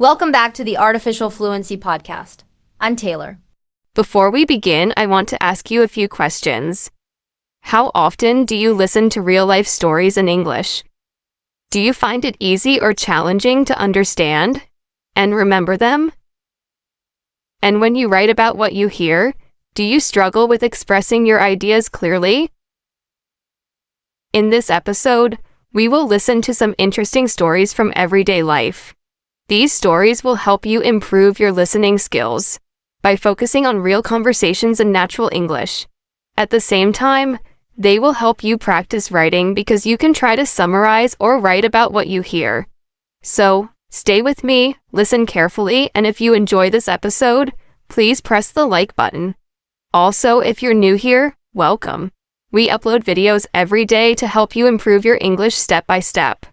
Welcome back to the Artificial Fluency Podcast. I'm Taylor. Before we begin, I want to ask you a few questions. How often do you listen to real-life stories in English? Do you find it easy or challenging to understand and remember them? And when you write about what you hear, do you struggle with expressing your ideas clearly? In this episode, we will listen to some interesting stories from everyday life. These stories will help you improve your listening skills by focusing on real conversations in natural English. At the same time, they will help you practice writing because you can try to summarize or write about what you hear. So, stay with me, listen carefully, and if you enjoy this episode, please press the like button. Also, if you're new here, welcome. We upload videos every day to help you improve your English step by step.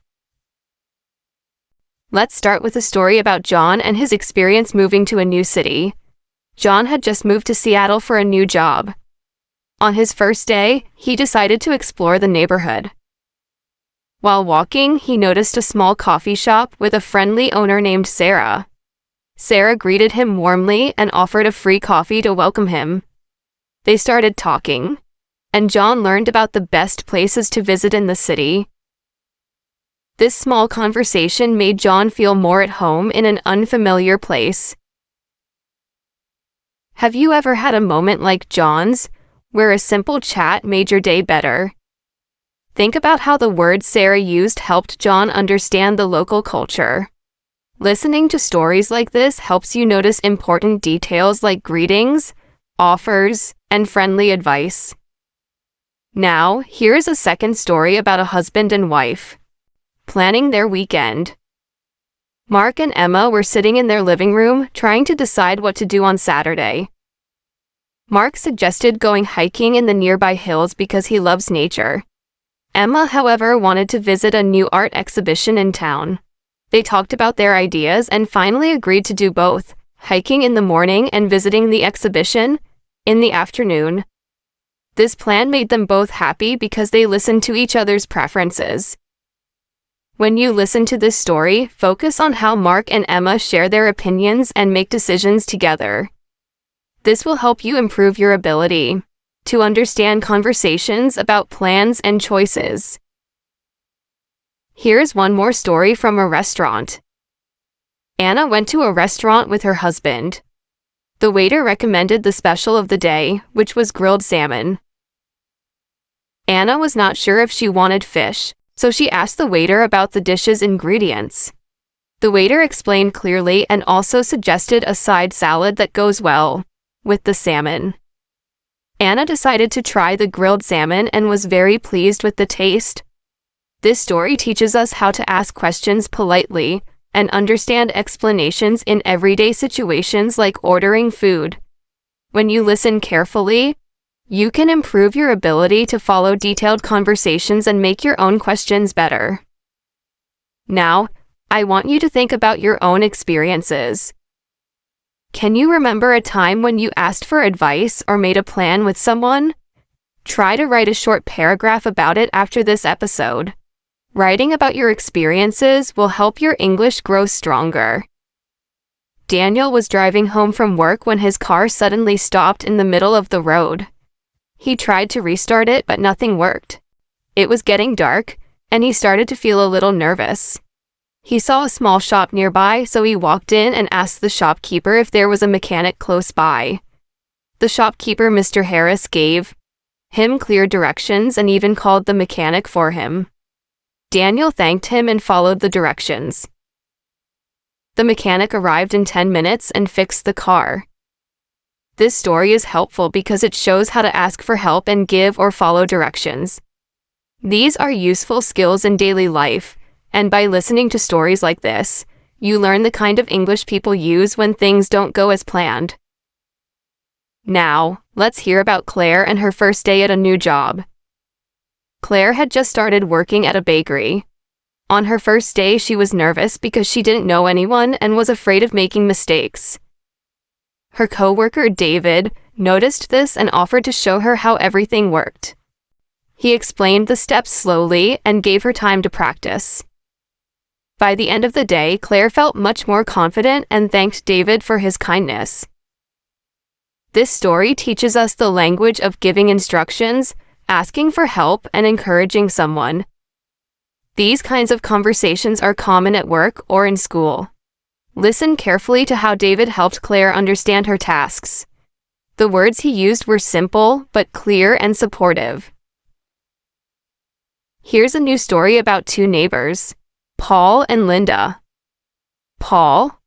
Let's start with a story about John and his experience moving to a new city. John had just moved to Seattle for a new job. On his first day, he decided to explore the neighborhood. While walking, he noticed a small coffee shop with a friendly owner named Sarah. Sarah greeted him warmly and offered a free coffee to welcome him. They started talking, and John learned about the best places to visit in the city. This small conversation made John feel more at home in an unfamiliar place. Have you ever had a moment like John's, where a simple chat made your day better? Think about how the words Sarah used helped John understand the local culture. Listening to stories like this helps you notice important details like greetings, offers, and friendly advice. Now, here is a second story about a husband and wife planning their weekend. Mark and Emma were sitting in their living room trying to decide what to do on Saturday. Mark suggested going hiking in the nearby hills because he loves nature. Emma, however, wanted to visit a new art exhibition in town. They talked about their ideas and finally agreed to do both, hiking in the morning and visiting the exhibition in the afternoon. This plan made them both happy because they listened to each other's preferences. When you listen to this story, focus on how Mark and Emma share their opinions and make decisions together. This will help you improve your ability to understand conversations about plans and choices. Here's one more story from a restaurant. Anna went to a restaurant with her husband. The waiter recommended the special of the day, which was grilled salmon. Anna was not sure if she wanted fish, so she asked the waiter about the dish's ingredients. The waiter explained clearly and also suggested a side salad that goes well with the salmon. Anna decided to try the grilled salmon and was very pleased with the taste. This story teaches us how to ask questions politely and understand explanations in everyday situations like ordering food. When you listen carefully, you can improve your ability to follow detailed conversations and make your own questions better. Now, I want you to think about your own experiences. Can you remember a time when you asked for advice or made a plan with someone? Try to write a short paragraph about it after this episode. Writing about your experiences will help your English grow stronger. Daniel was driving home from work when his car suddenly stopped in the middle of the road. He tried to restart it, but nothing worked. It was getting dark, and he started to feel a little nervous. He saw a small shop nearby, so he walked in and asked the shopkeeper if there was a mechanic close by. The shopkeeper, Mr. Harris, gave him clear directions and even called the mechanic for him. Daniel thanked him and followed the directions. The mechanic arrived in 10 minutes and fixed the car. This story is helpful because it shows how to ask for help and give or follow directions. These are useful skills in daily life, and by listening to stories like this, you learn the kind of English people use when things don't go as planned. Now, let's hear about Claire and her first day at a new job. Claire had just started working at a bakery. On her first day, she was nervous because she didn't know anyone and was afraid of making mistakes. Her coworker, David, noticed this and offered to show her how everything worked. He explained the steps slowly and gave her time to practice. By the end of the day, Claire felt much more confident and thanked David for his kindness. This story teaches us the language of giving instructions, asking for help, and encouraging someone. These kinds of conversations are common at work or in school. Listen carefully to how David helped Claire understand her tasks. The words he used were simple, but clear and supportive. Here's a new story about two neighbors, Paul and Linda. Paul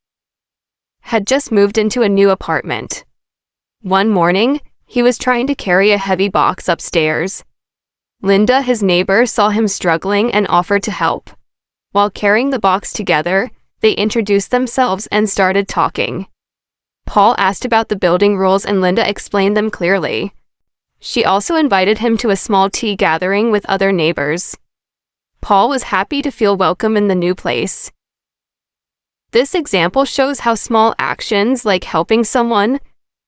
had just moved into a new apartment. One morning, he was trying to carry a heavy box upstairs. Linda, his neighbor, saw him struggling and offered to help. While carrying the box together, they introduced themselves and started talking. Paul asked about the building rules and Linda explained them clearly. She also invited him to a small tea gathering with other neighbors. Paul was happy to feel welcome in the new place. This example shows how small actions like helping someone,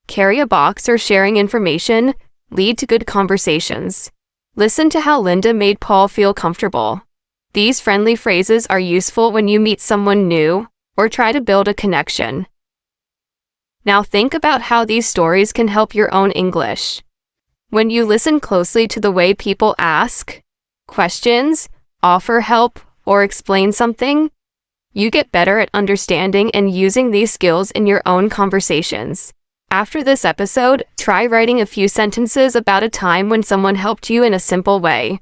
carry a box, or sharing information lead to good conversations. Listen to how Linda made Paul feel comfortable. These friendly phrases are useful when you meet someone new or try to build a connection. Now think about how these stories can help your own English. When you listen closely to the way people ask questions, offer help, or explain something, you get better at understanding and using these skills in your own conversations. After this episode, try writing a few sentences about a time when someone helped you in a simple way.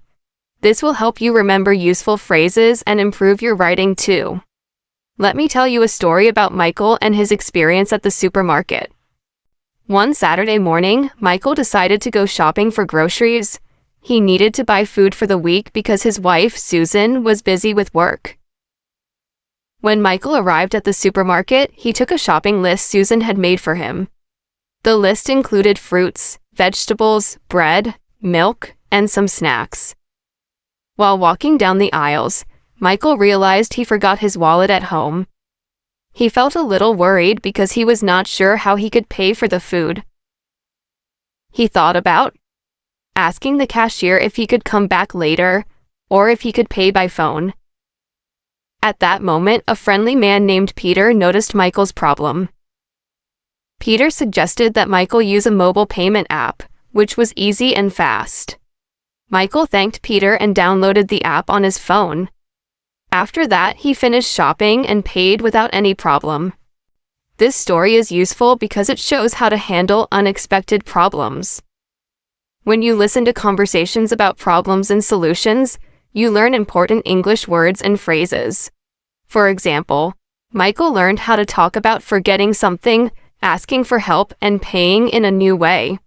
This will help you remember useful phrases and improve your writing too. Let me tell you a story about Michael and his experience at the supermarket. One Saturday morning, Michael decided to go shopping for groceries. He needed to buy food for the week because his wife, Susan, was busy with work. When Michael arrived at the supermarket, he took a shopping list Susan had made for him. The list included fruits, vegetables, bread, milk, and some snacks. While walking down the aisles, Michael realized he forgot his wallet at home. He felt a little worried because he was not sure how he could pay for the food. He thought about asking the cashier if he could come back later or if he could pay by phone. At that moment, a friendly man named Peter noticed Michael's problem. Peter suggested that Michael use a mobile payment app, which was easy and fast. Michael thanked Peter and downloaded the app on his phone. After that, he finished shopping and paid without any problem. This story is useful because it shows how to handle unexpected problems. When you listen to conversations about problems and solutions, you learn important English words and phrases. For example, Michael learned how to talk about forgetting something, asking for help, and paying in a new way.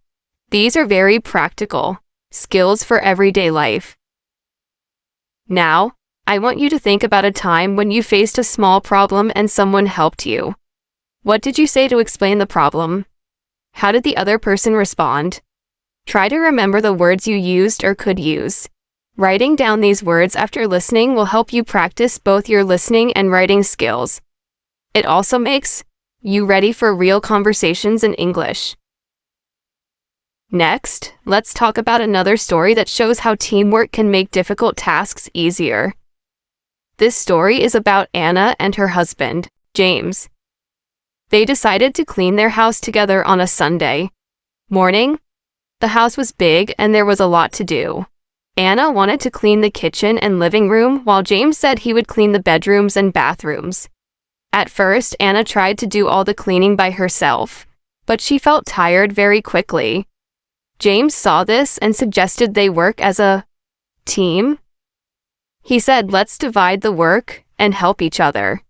These are very practical skills for everyday life. Now, I want you to think about a time when you faced a small problem and someone helped you. What did you say to explain the problem? How did the other person respond? Try to remember the words you used or could use. Writing down these words after listening will help you practice both your listening and writing skills. It also makes you ready for real conversations in English. Next, let's talk about another story that shows how teamwork can make difficult tasks easier. This story is about Anna and her husband, James. They decided to clean their house together on a Sunday morning. The house was big and there was a lot to do. Anna wanted to clean the kitchen and living room, while James said he would clean the bedrooms and bathrooms. At first, Anna tried to do all the cleaning by herself, but she felt tired very quickly. James saw this and suggested they work as a team. He said, "Let's divide the work and help each other."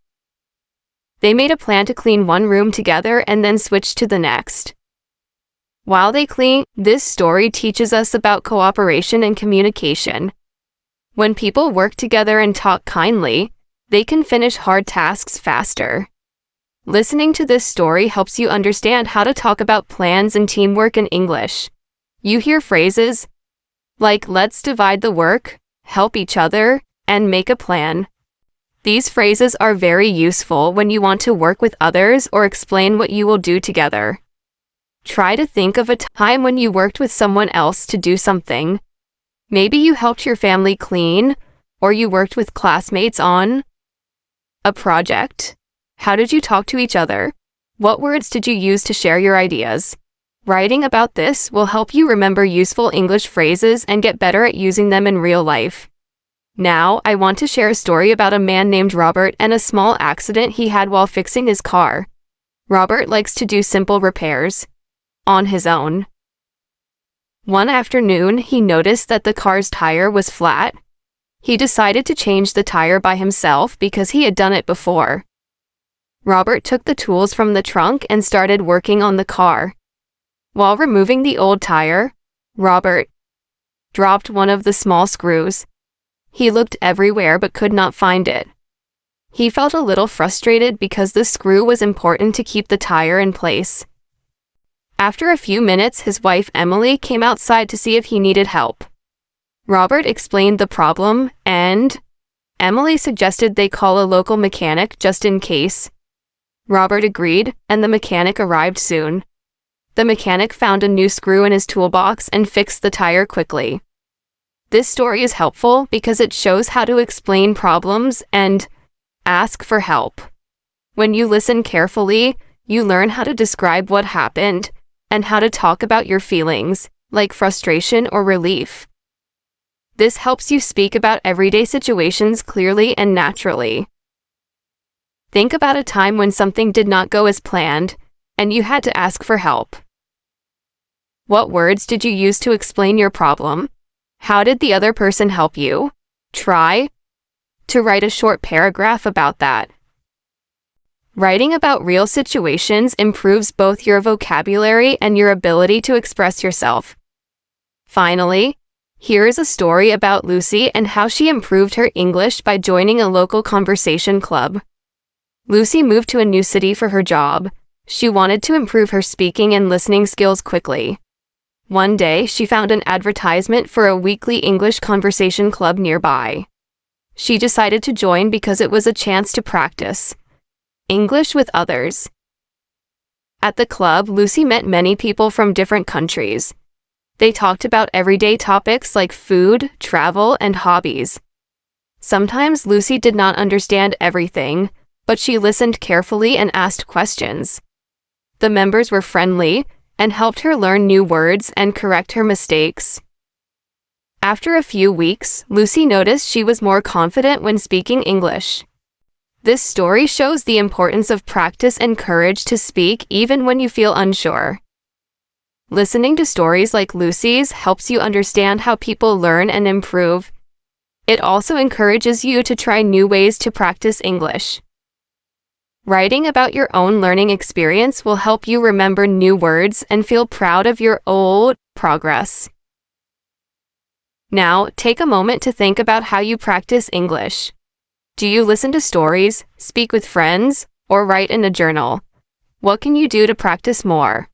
They made a plan to clean one room together and then switch to the next. While they clean, this story teaches us about cooperation and communication. When people work together and talk kindly, they can finish hard tasks faster. Listening to this story helps you understand how to talk about plans and teamwork in English. You hear phrases like "let's divide the work," "help each other," and "make a plan." These phrases are very useful when you want to work with others or explain what you will do together. Try to think of a time when you worked with someone else to do something. Maybe you helped your family clean, or you worked with classmates on A project? How did you talk to each other? What words did you use to share your ideas? Writing about this will help you remember useful English phrases and get better at using them in real life. Now, I want to share a story about a man named Robert and a small accident he had while fixing his car. Robert likes to do simple repairs on his own. One afternoon, he noticed that the car's tire was flat. He decided to change the tire by himself because he had done it before. Robert took the tools from the trunk and started working on the car. While removing the old tire, Robert dropped one of the small screws. He looked everywhere but could not find it. He felt a little frustrated because the screw was important to keep the tire in place. After a few minutes, his wife Emily came outside to see if he needed help. Robert explained the problem, and Emily suggested they call a local mechanic just in case. Robert agreed, and the mechanic arrived soon. The mechanic found a new screw in his toolbox and fixed the tire quickly. This story is helpful because it shows how to explain problems and ask for help. When you listen carefully, you learn how to describe what happened and how to talk about your feelings, like frustration or relief. This helps you speak about everyday situations clearly and naturally. Think about a time when something did not go as planned, and you had to ask for help. What words did you use to explain your problem? How did the other person help you? Try to write a short paragraph about that. Writing about real situations improves both your vocabulary and your ability to express yourself. Finally, here is a story about Lucy and how she improved her English by joining a local conversation club. Lucy moved to a new city for her job. She wanted to improve her speaking and listening skills quickly. One day, she found an advertisement for a weekly English conversation club nearby. She decided to join because it was a chance to practice English with others. At the club, Lucy met many people from different countries. They talked about everyday topics like food, travel, and hobbies. Sometimes Lucy did not understand everything, but she listened carefully and asked questions. The members were friendly and helped her learn new words and correct her mistakes. After a few weeks, Lucy noticed she was more confident when speaking English. This story shows the importance of practice and courage to speak even when you feel unsure. Listening to stories like Lucy's helps you understand how people learn and improve. It also encourages you to try new ways to practice English. Writing about your own learning experience will help you remember new words and feel proud of your old progress. Now, take a moment to think about how you practice English. Do you listen to stories, speak with friends, or write in a journal? What can you do to practice more?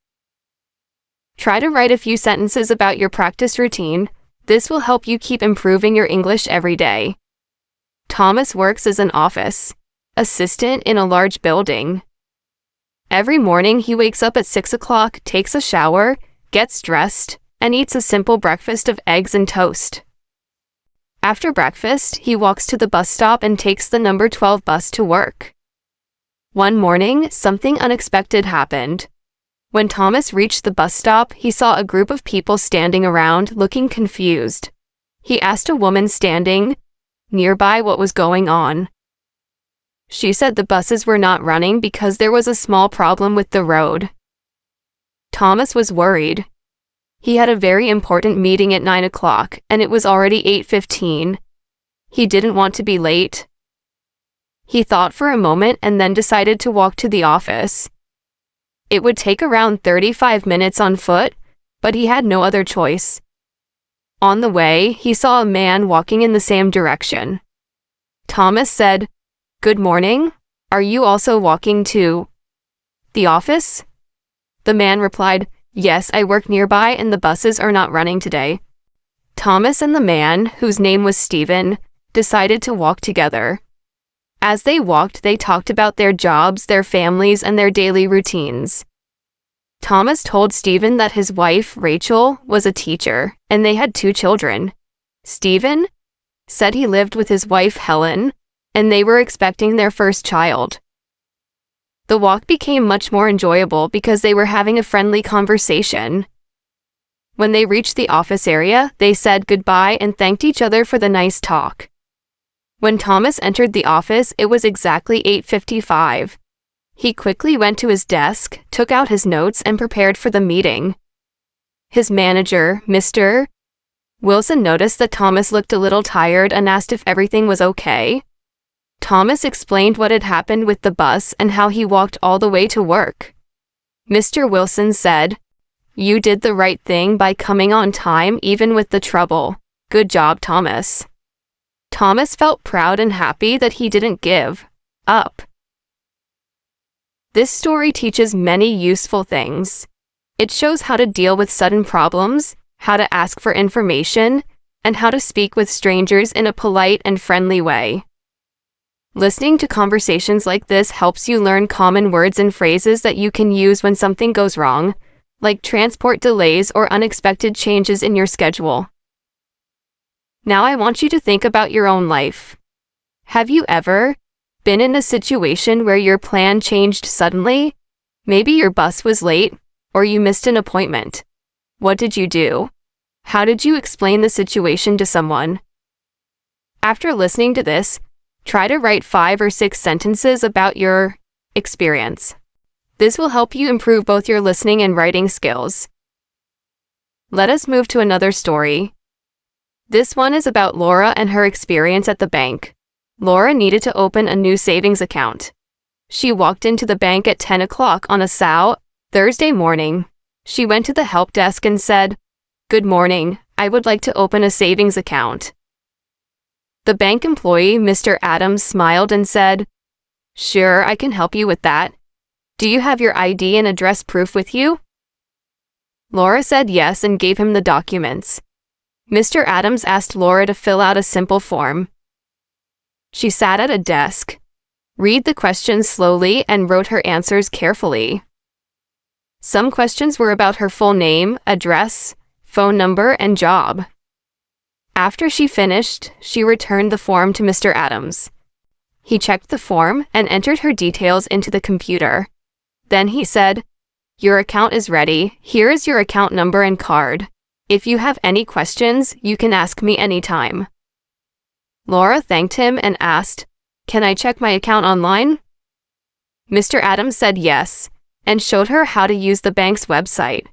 Try to write a few sentences about your practice routine. This will help you keep improving your English every day. Thomas works as an office assistant in a large building. Every morning he wakes up at 6 o'clock, takes a shower, gets dressed, and eats a simple breakfast of eggs and toast. After breakfast, he walks to the bus stop and takes the number 12 bus to work. One morning, something unexpected happened. When Thomas reached the bus stop, he saw a group of people standing around, looking confused. He asked a woman standing nearby what was going on. She said the buses were not running because there was a small problem with the road. Thomas was worried. He had a very important meeting at 9 o'clock, and it was already 8:15. He didn't want to be late. He thought for a moment and then decided to walk to the office. It would take around 35 minutes on foot, but he had no other choice. On the way, he saw a man walking in the same direction. Thomas said, "Good morning. Are you also walking to the office?" The man replied, "Yes, I work nearby and the buses are not running today." Thomas and the man, whose name was Stephen, decided to walk together. As they walked, they talked about their jobs, their families, and their daily routines. Thomas told Stephen that his wife, Rachel, was a teacher, and they had 2 children. Stephen said he lived with his wife, Helen, and they were expecting their first child. The walk became much more enjoyable because they were having a friendly conversation. When they reached the office area, they said goodbye and thanked each other for the nice talk. When Thomas entered the office, it was exactly 8:55. He quickly went to his desk, took out his notes, and prepared for the meeting. His manager, Mr. Wilson, noticed that Thomas looked a little tired and asked if everything was okay. Thomas explained what had happened with the bus and how he walked all the way to work. Mr. Wilson said, "You did the right thing by coming on time even with the trouble. Good job, Thomas." Thomas felt proud and happy that he didn't give up. This story teaches many useful things. It shows how to deal with sudden problems, how to ask for information, and how to speak with strangers in a polite and friendly way. Listening to conversations like this helps you learn common words and phrases that you can use when something goes wrong, like transport delays or unexpected changes in your schedule. Now I want you to think about your own life. Have you ever been in a situation where your plan changed suddenly? Maybe your bus was late, or you missed an appointment. What did you do? How did you explain the situation to someone? After listening to this, try to write 5 or 6 sentences about your experience. This will help you improve both your listening and writing skills. Let us move to another story. This one is about Laura and her experience at the bank. Laura needed to open a new savings account. She walked into the bank at 10 o'clock on a Thursday morning. She went to the help desk and said, "Good morning, I would like to open a savings account." The bank employee, Mr. Adams, smiled and said, "Sure, I can help you with that. Do you have your ID and address proof with you?" Laura said yes and gave him the documents. Mr. Adams asked Laura to fill out a simple form. She sat at a desk, read the questions slowly, and wrote her answers carefully. Some questions were about her full name, address, phone number, and job. After she finished, she returned the form to Mr. Adams. He checked the form and entered her details into the computer. Then he said, "Your account is ready. Here is your account number and card. If you have any questions, you can ask me anytime." Laura thanked him and asked, "Can I check my account online?" Mr. Adams said yes, and showed her how to use the bank's website.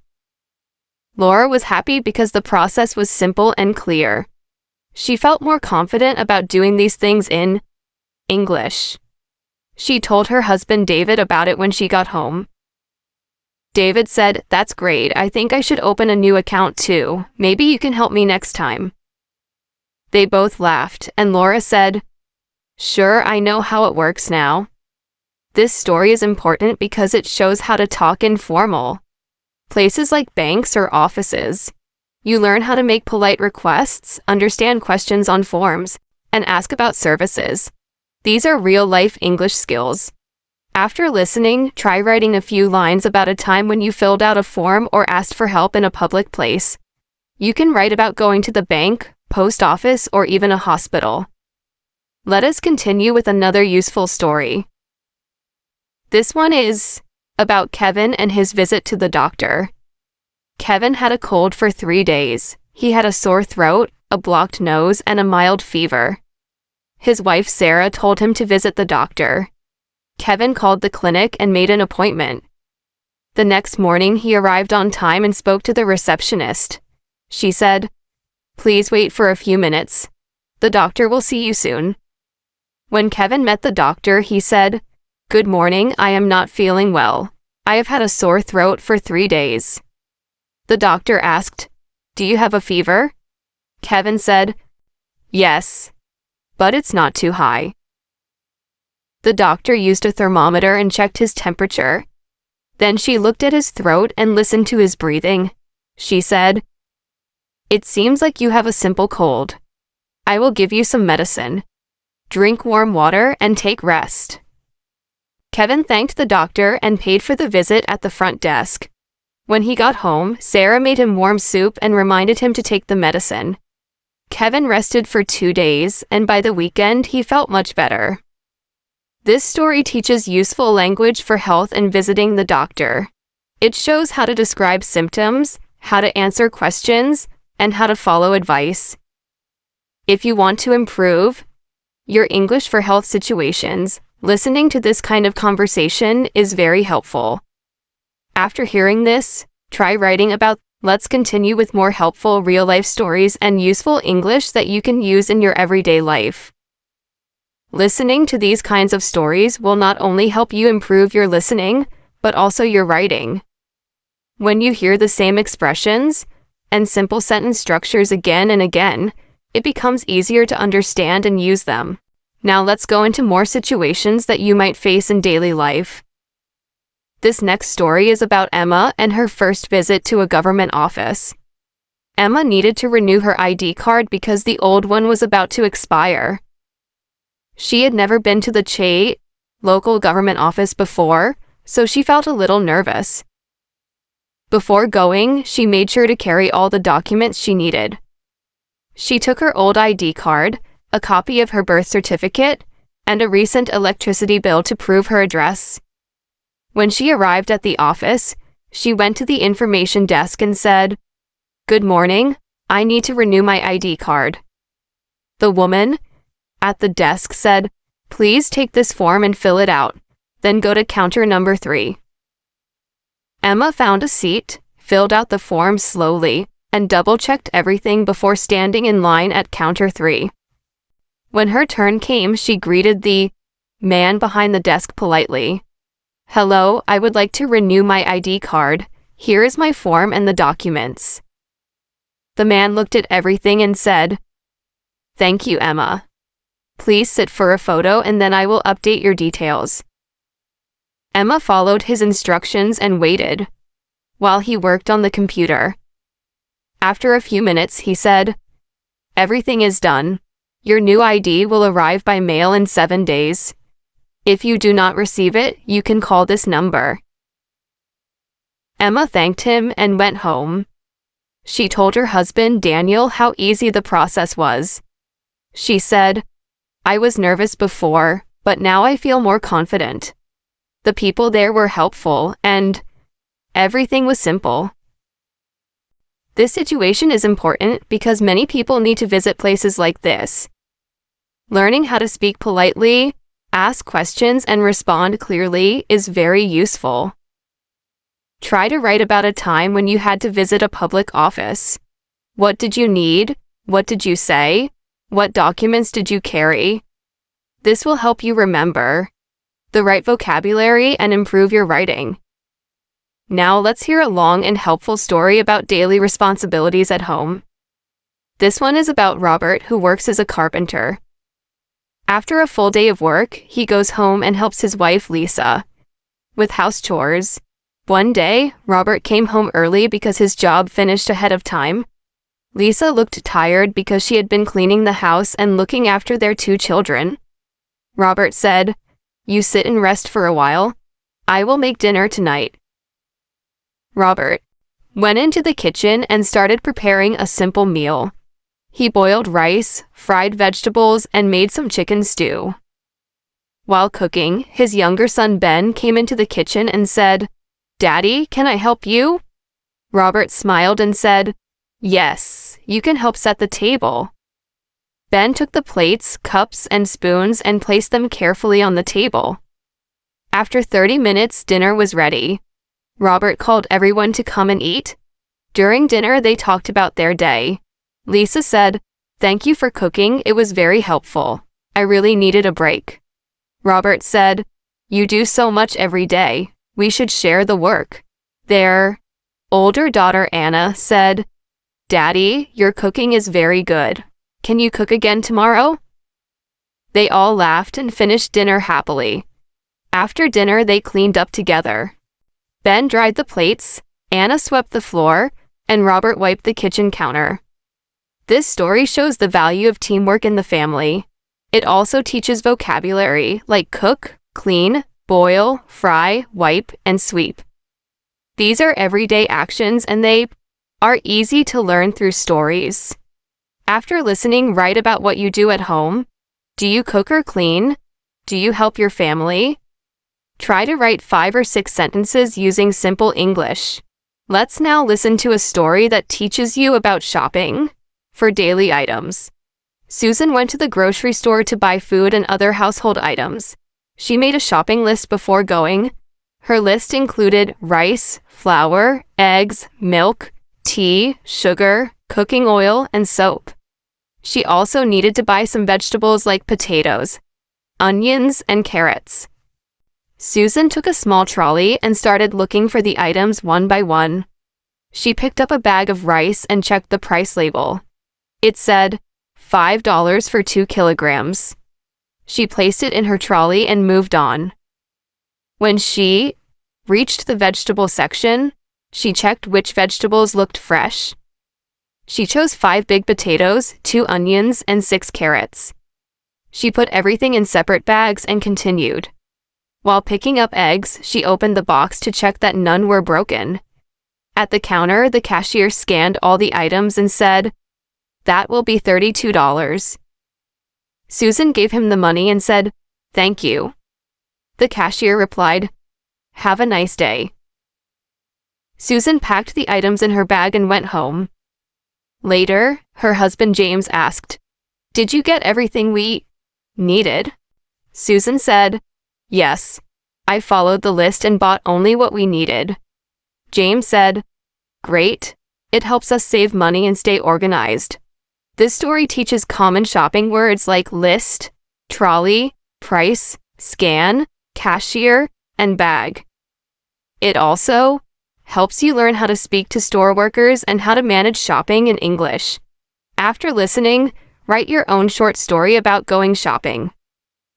Laura was happy because the process was simple and clear. She felt more confident about doing these things in English. She told her husband David about it when she got home. David said, "That's great. I think I should open a new account too. Maybe you can help me next time." They both laughed, and Laura said, "Sure, I know how it works now." This story is important because it shows how to talk informal. Places like banks or offices. You learn how to make polite requests, understand questions on forms, and ask about services. These are real-life English skills. After listening, try writing a few lines about a time when you filled out a form or asked for help in a public place. You can write about going to the bank, post office, or even a hospital. Let us continue with another useful story. This one is about Kevin and his visit to the doctor. Kevin had a cold for 3 days. He had a sore throat, a blocked nose, and a mild fever. His wife Sarah told him to visit the doctor. Kevin called the clinic and made an appointment. The next morning, he arrived on time and spoke to the receptionist. She said, "Please wait for a few minutes. The doctor will see you soon." When Kevin met the doctor, he said, "Good morning, I am not feeling well. I have had a sore throat for 3 days." The doctor asked, "Do you have a fever?" Kevin said, "Yes, but it's not too high." The doctor used a thermometer and checked his temperature. Then she looked at his throat and listened to his breathing. She said, "It seems like you have a simple cold. I will give you some medicine. Drink warm water and take rest." Kevin thanked the doctor and paid for the visit at the front desk. When he got home, Sarah made him warm soup and reminded him to take the medicine. Kevin rested for 2 days, and by the weekend, he felt much better. This story teaches useful language for health and visiting the doctor. It shows how to describe symptoms, how to answer questions, and how to follow advice. If you want to improve your English for health situations, listening to this kind of conversation is very helpful. After hearing this, try writing about. Let's continue with more helpful real-life stories and useful English that you can use in your everyday life. Listening to these kinds of stories will not only help you improve your listening, but also your writing. When you hear the same expressions and simple sentence structures again and again, it becomes easier to understand and use them. Now let's go into more situations that you might face in daily life. This next story is about Emma and her first visit to a government office. Emma needed to renew her ID card because the old one was about to expire. She had never been to the local government office before, so she felt a little nervous. Before going, she made sure to carry all the documents she needed. She took her old ID card, a copy of her birth certificate, and a recent electricity bill to prove her address. When she arrived at the office, she went to the information desk and said, "Good morning, I need to renew my ID card." The woman at the desk said, "Please take this form and fill it out, then go to counter number 3. Emma found a seat, filled out the form slowly, and double-checked everything before standing in line at counter 3. When her turn came, she greeted the man behind the desk politely. "Hello, I would like to renew my ID card. Here is my form and the documents." The man looked at everything and said, "Thank you, Emma. Please sit for a photo and then I will update your details." Emma followed his instructions and waited while he worked on the computer. After a few minutes, he said, "Everything is done. Your new ID will arrive by mail in 7 days. If you do not receive it, you can call this number." Emma thanked him and went home. She told her husband, Daniel, how easy the process was. She said, "I was nervous before, but now I feel more confident. The people there were helpful, and everything was simple." This situation is important because many people need to visit places like this. Learning how to speak politely, ask questions, and respond clearly is very useful. Try to write about a time when you had to visit a public office. What did you need? What did you say? What documents did you carry? This will help you remember the right vocabulary and improve your writing. Now let's hear a long and helpful story about daily responsibilities at home. This one is about Robert, who works as a carpenter. After a full day of work, he goes home and helps his wife, Lisa, with house chores. One day, Robert came home early because his job finished ahead of time. Lisa looked tired because she had been cleaning the house and looking after their 2 children. Robert said, "You sit and rest for a while. I will make dinner tonight." Robert went into the kitchen and started preparing a simple meal. He boiled rice, fried vegetables, and made some chicken stew. While cooking, his younger son Ben came into the kitchen and said, "Daddy, can I help you?" Robert smiled and said, "Yes, you can help set the table." Ben took the plates, cups, and spoons and placed them carefully on the table. After 30 minutes, dinner was ready. Robert called everyone to come and eat. During dinner, they talked about their day. Lisa said, "Thank you for cooking, it was very helpful. I really needed a break." Robert said, "You do so much every day. We should share the work." Their older daughter Anna said, "Daddy, your cooking is very good. Can you cook again tomorrow?" They all laughed and finished dinner happily. After dinner, they cleaned up together. Ben dried the plates, Anna swept the floor, and Robert wiped the kitchen counter. This story shows the value of teamwork in the family. It also teaches vocabulary like cook, clean, boil, fry, wipe, and sweep. These are everyday actions and they are easy to learn through stories. After listening, write about what you do at home. Do you cook or clean? Do you help your family? Try to write 5 or 6 sentences using simple English. Let's now listen to a story that teaches you about shopping. For daily items. Susan went to the grocery store to buy food and other household items. She made a shopping list before going. Her list included rice, flour, eggs, milk, tea, sugar, cooking oil, and soap. She also needed to buy some vegetables like potatoes, onions, and carrots. Susan took a small trolley and started looking for the items one by one. She picked up a bag of rice and checked the price label. It said, $5 for 2 kilograms. She placed it in her trolley and moved on. When she reached the vegetable section, she checked which vegetables looked fresh. She chose 5 big potatoes, 2 onions, and 6 carrots. She put everything in separate bags and continued. While picking up eggs, she opened the box to check that none were broken. At the counter, the cashier scanned all the items and said, "That will be $32. Susan gave him the money and said, "Thank you." The cashier replied, "Have a nice day." Susan packed the items in her bag and went home. Later, her husband James asked, "Did you get everything we needed?" Susan said, "Yes. I followed the list and bought only what we needed." James said, "Great. It helps us save money and stay organized." This story teaches common shopping words like list, trolley, price, scan, cashier, and bag. It also helps you learn how to speak to store workers and how to manage shopping in English. After listening, write your own short story about going shopping.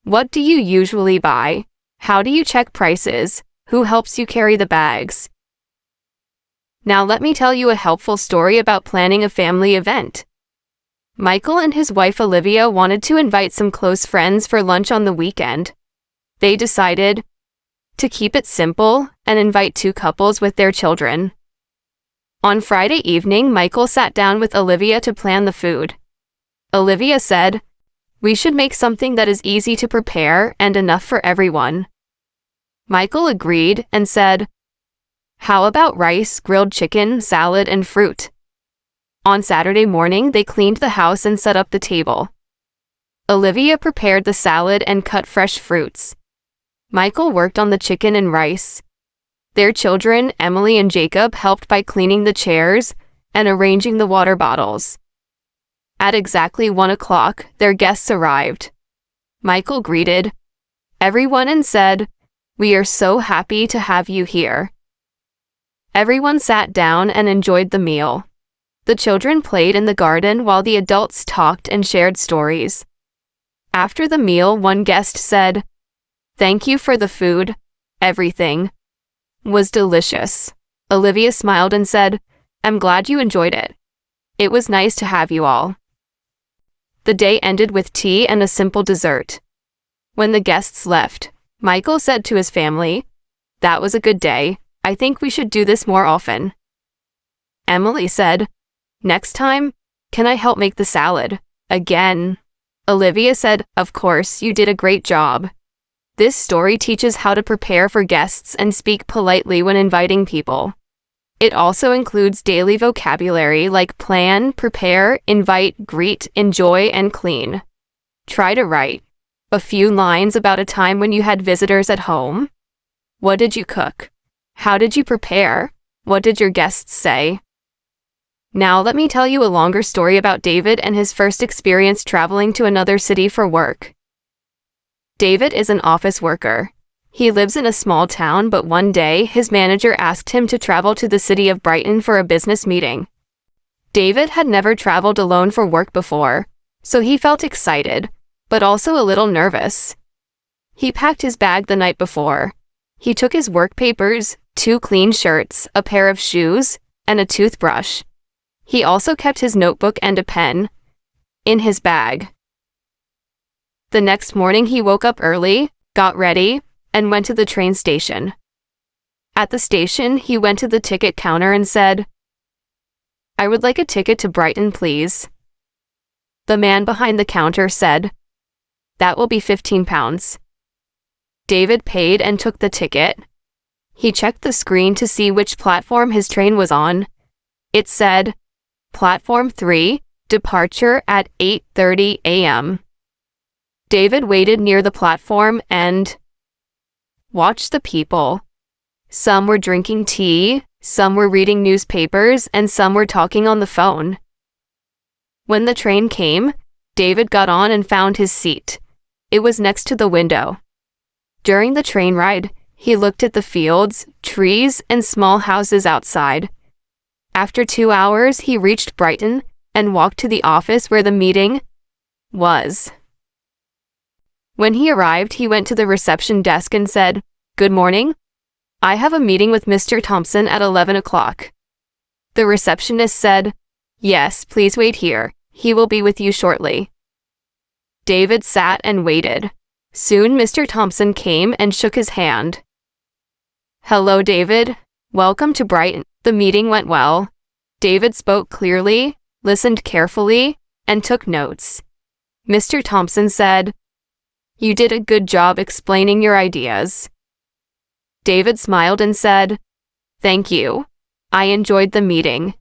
What do you usually buy? How do you check prices? Who helps you carry the bags? Now let me tell you a helpful story about planning a family event. Michael and his wife Olivia wanted to invite some close friends for lunch on the weekend. They decided to keep it simple and invite 2 couples with their children. On Friday evening, Michael sat down with Olivia to plan the food. Olivia said, "We should make something that is easy to prepare and enough for everyone." Michael agreed and said, "How about rice, grilled chicken, salad, and fruit?" On Saturday morning, they cleaned the house and set up the table. Olivia prepared the salad and cut fresh fruits. Michael worked on the chicken and rice. Their children, Emily and Jacob, helped by cleaning the chairs and arranging the water bottles. At exactly 1 o'clock, their guests arrived. Michael greeted everyone and said, "We are so happy to have you here." Everyone sat down and enjoyed the meal. The children played in the garden while the adults talked and shared stories. After the meal, one guest said, "Thank you for the food. Everything was delicious." Olivia smiled and said, "I'm glad you enjoyed it. It was nice to have you all." The day ended with tea and a simple dessert. When the guests left, Michael said to his family, "That was a good day. I think we should do this more often." Emily said, "Next time, can I help make the salad again?" Olivia said, "Of course, you did a great job." This story teaches how to prepare for guests and speak politely when inviting people. It also includes daily vocabulary like plan, prepare, invite, greet, enjoy, and clean. Try to write a few lines about a time when you had visitors at home. What did you cook? How did you prepare? What did your guests say? Now let me tell you a longer story about David and his first experience traveling to another city for work. David is an office worker. He lives in a small town, but one day his manager asked him to travel to the city of Brighton for a business meeting. David had never traveled alone for work before, so he felt excited, but also a little nervous. He packed his bag the night before. He took his work papers, 2 clean shirts, a pair of shoes, and a toothbrush. He also kept his notebook and a pen in his bag. The next morning he woke up early, got ready, and went to the train station. At the station, he went to the ticket counter and said, "I would like a ticket to Brighton, please." The man behind the counter said, "That will be £15. David paid and took the ticket. He checked the screen to see which platform his train was on. It said, Platform 3, departure at 8:30 a.m. David waited near the platform and watched the people. Some were drinking tea, some were reading newspapers, and some were talking on the phone. When the train came, David got on and found his seat. It was next to the window. During the train ride, he looked at the fields, trees, and small houses outside. After 2 hours, he reached Brighton and walked to the office where the meeting was. When he arrived, he went to the reception desk and said, "Good morning. I have a meeting with Mr. Thompson at 11 o'clock. The receptionist said, "Yes, please wait here. He will be with you shortly." David sat and waited. Soon Mr. Thompson came and shook his hand. "Hello, David. Welcome to Brighton." The meeting went well. David spoke clearly, listened carefully, and took notes. Mr. Thompson said, "You did a good job explaining your ideas." David smiled and said, "Thank you. I enjoyed the meeting."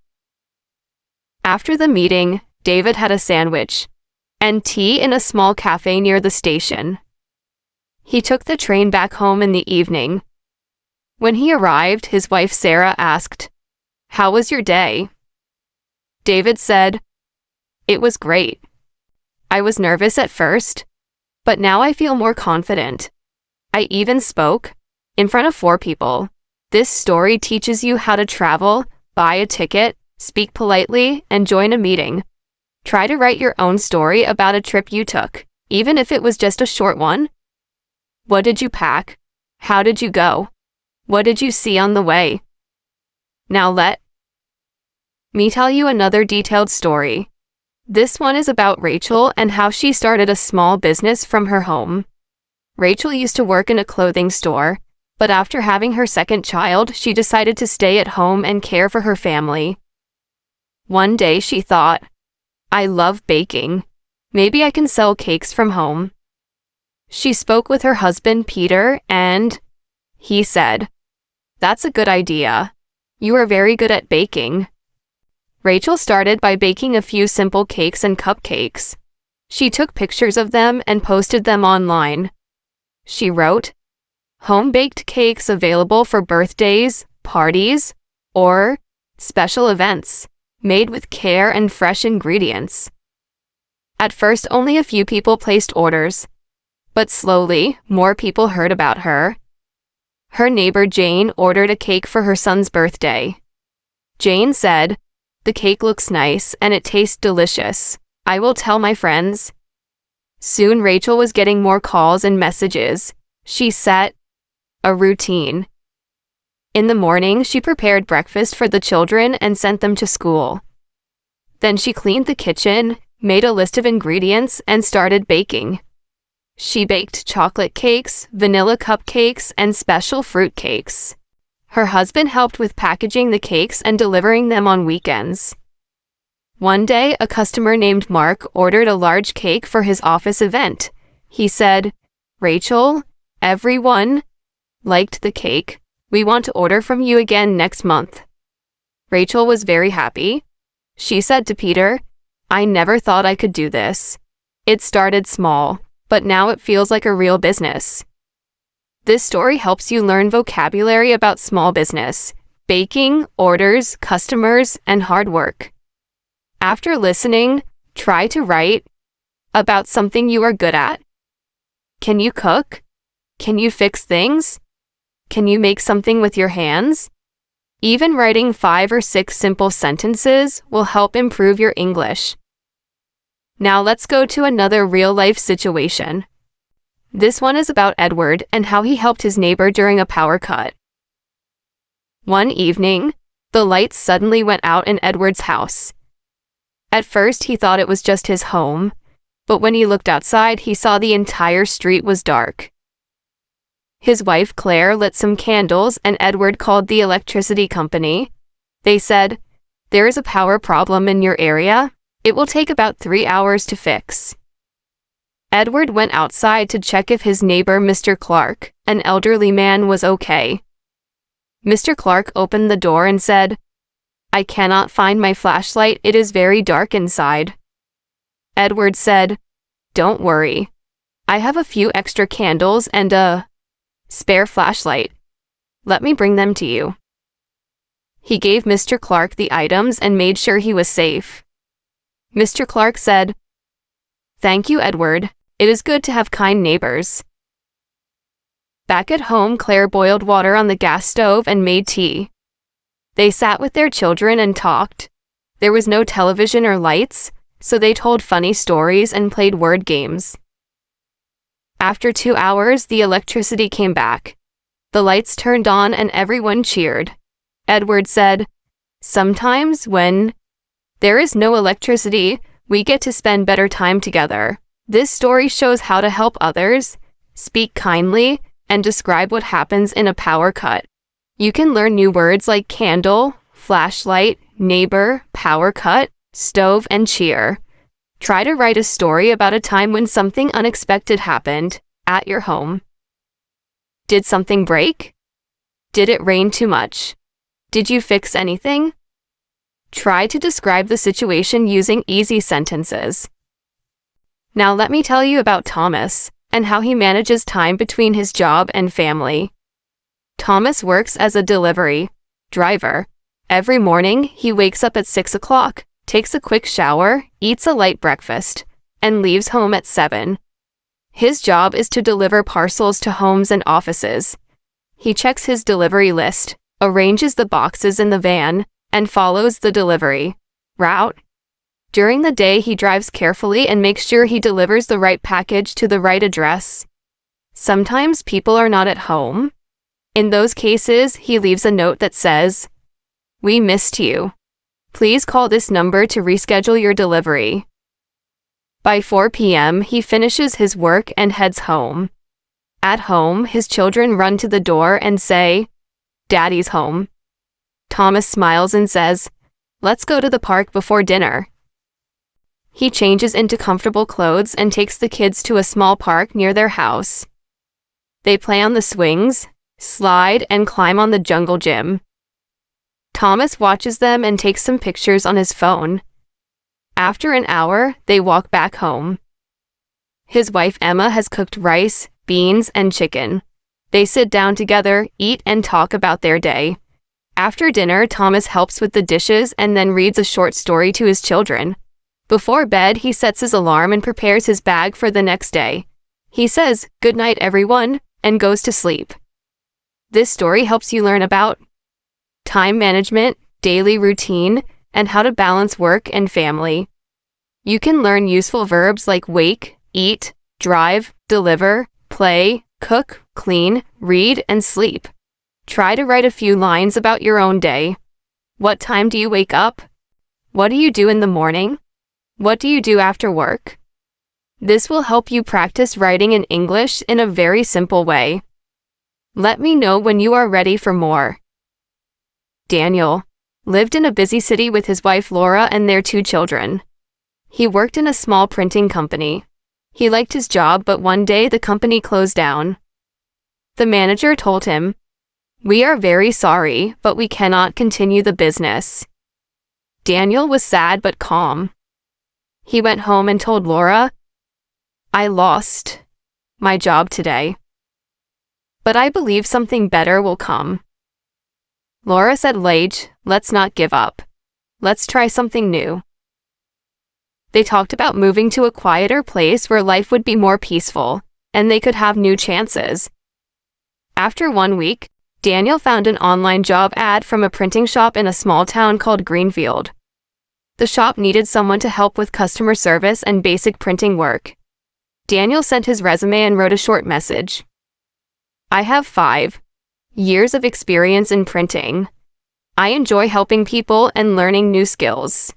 After the meeting, David had a sandwich and tea in a small cafe near the station. He took the train back home in the evening. When he arrived, his wife Sarah asked, "How was your day?" David said, "It was great. I was nervous at first, but now I feel more confident. I even spoke in front of 4 people. This story teaches you how to travel, buy a ticket, speak politely, and join a meeting. Try to write your own story about a trip you took, even if it was just a short one. What did you pack? How did you go? What did you see on the way? Now let me tell you another detailed story. This one is about Rachel and how she started a small business from her home. Rachel used to work in a clothing store, but after having her second child, she decided to stay at home and care for her family. One day she thought, "I love baking. Maybe I can sell cakes from home." She spoke with her husband Peter and he said, "That's a good idea. You are very good at baking." Rachel started by baking a few simple cakes and cupcakes. She took pictures of them and posted them online. She wrote, "Home-baked cakes available for birthdays, parties, or special events, made with care and fresh ingredients." At first, only a few people placed orders, but slowly, more people heard about her. Her neighbor Jane ordered a cake for her son's birthday. Jane said, "The cake looks nice and it tastes delicious. I will tell my friends." Soon Rachel was getting more calls and messages. She set a routine. In the morning, she prepared breakfast for the children and sent them to school. Then she cleaned the kitchen, made a list of ingredients, and started baking. She baked chocolate cakes, vanilla cupcakes, and special fruit cakes. Her husband helped with packaging the cakes and delivering them on weekends. One day, a customer named Mark ordered a large cake for his office event. He said, "Rachel, everyone liked the cake. We want to order from you again next month." Rachel was very happy. She said to Peter, "I never thought I could do this. It started small, but now it feels like a real business." This story helps you learn vocabulary about small business, baking, orders, customers, and hard work. After listening, try to write about something you are good at. Can you cook? Can you fix things? Can you make something with your hands? Even writing 5 or 6 simple sentences will help improve your English. Now let's go to another real-life situation. This one is about Edward and how he helped his neighbor during a power cut. One evening, the lights suddenly went out in Edward's house. At first, he thought it was just his home, but when he looked outside, he saw the entire street was dark. His wife Claire lit some candles and Edward called the electricity company. They said, "There is a power problem in your area. It will take about 3 hours to fix. Edward went outside to check if his neighbor, Mr. Clark, an elderly man, was okay. Mr. Clark opened the door and said, "I cannot find my flashlight. It is very dark inside." Edward said, "Don't worry. I have a few extra candles and a spare flashlight. Let me bring them to you." He gave Mr. Clark the items and made sure he was safe. Mr. Clark said, "Thank you, Edward. It is good to have kind neighbors." Back at home, Claire boiled water on the gas stove and made tea. They sat with their children and talked. There was no television or lights, so they told funny stories and played word games. After 2 hours, the electricity came back. The lights turned on and everyone cheered. Edward said, "Sometimes when there is no electricity, we get to spend better time together." This story shows how to help others, speak kindly, and describe what happens in a power cut. You can learn new words like candle, flashlight, neighbor, power cut, stove, and cheer. Try to write a story about a time when something unexpected happened at your home. Did something break? Did it rain too much? Did you fix anything? Try to describe the situation using easy sentences. Now let me tell you about Thomas and how he manages time between his job and family. Thomas works as a delivery driver. Every morning, he wakes up at 6 o'clock, takes a quick shower, eats a light breakfast, and leaves home at 7. His job is to deliver parcels to homes and offices. He checks his delivery list, arranges the boxes in the van, and follows the delivery route. During the day, he drives carefully and makes sure he delivers the right package to the right address. Sometimes people are not at home. In those cases, he leaves a note that says, "We missed you. Please call this number to reschedule your delivery." By 4 p.m., he finishes his work and heads home. At home, his children run to the door and say, "Daddy's home." Thomas smiles and says, "Let's go to the park before dinner." He changes into comfortable clothes and takes the kids to a small park near their house. They play on the swings, slide, and climb on the jungle gym. Thomas watches them and takes some pictures on his phone. After an hour, they walk back home. His wife Emma has cooked rice, beans, and chicken. They sit down together, eat, and talk about their day. After dinner, Thomas helps with the dishes and then reads a short story to his children. Before bed, he sets his alarm and prepares his bag for the next day. He says, "Good night, everyone," and goes to sleep. This story helps you learn about time management, daily routine, and how to balance work and family. You can learn useful verbs like wake, eat, drive, deliver, play, cook, clean, read, and sleep. Try to write a few lines about your own day. What time do you wake up? What do you do in the morning? What do you do after work? This will help you practice writing in English in a very simple way. Let me know when you are ready for more. Daniel lived in a busy city with his wife Laura and their 2 children. He worked in a small printing company. He liked his job, but one day the company closed down. The manager told him, "We are very sorry, but we cannot continue the business." Daniel was sad but calm. He went home and told Laura, "I lost my job today, but I believe something better will come." Laura said, "Let's not give up. Let's try something new." They talked about moving to a quieter place where life would be more peaceful, and they could have new chances. After 1 week, Daniel found an online job ad from a printing shop in a small town called Greenfield. The shop needed someone to help with customer service and basic printing work. Daniel sent his resume and wrote a short message. "I have 5 years of experience in printing. I enjoy helping people and learning new skills."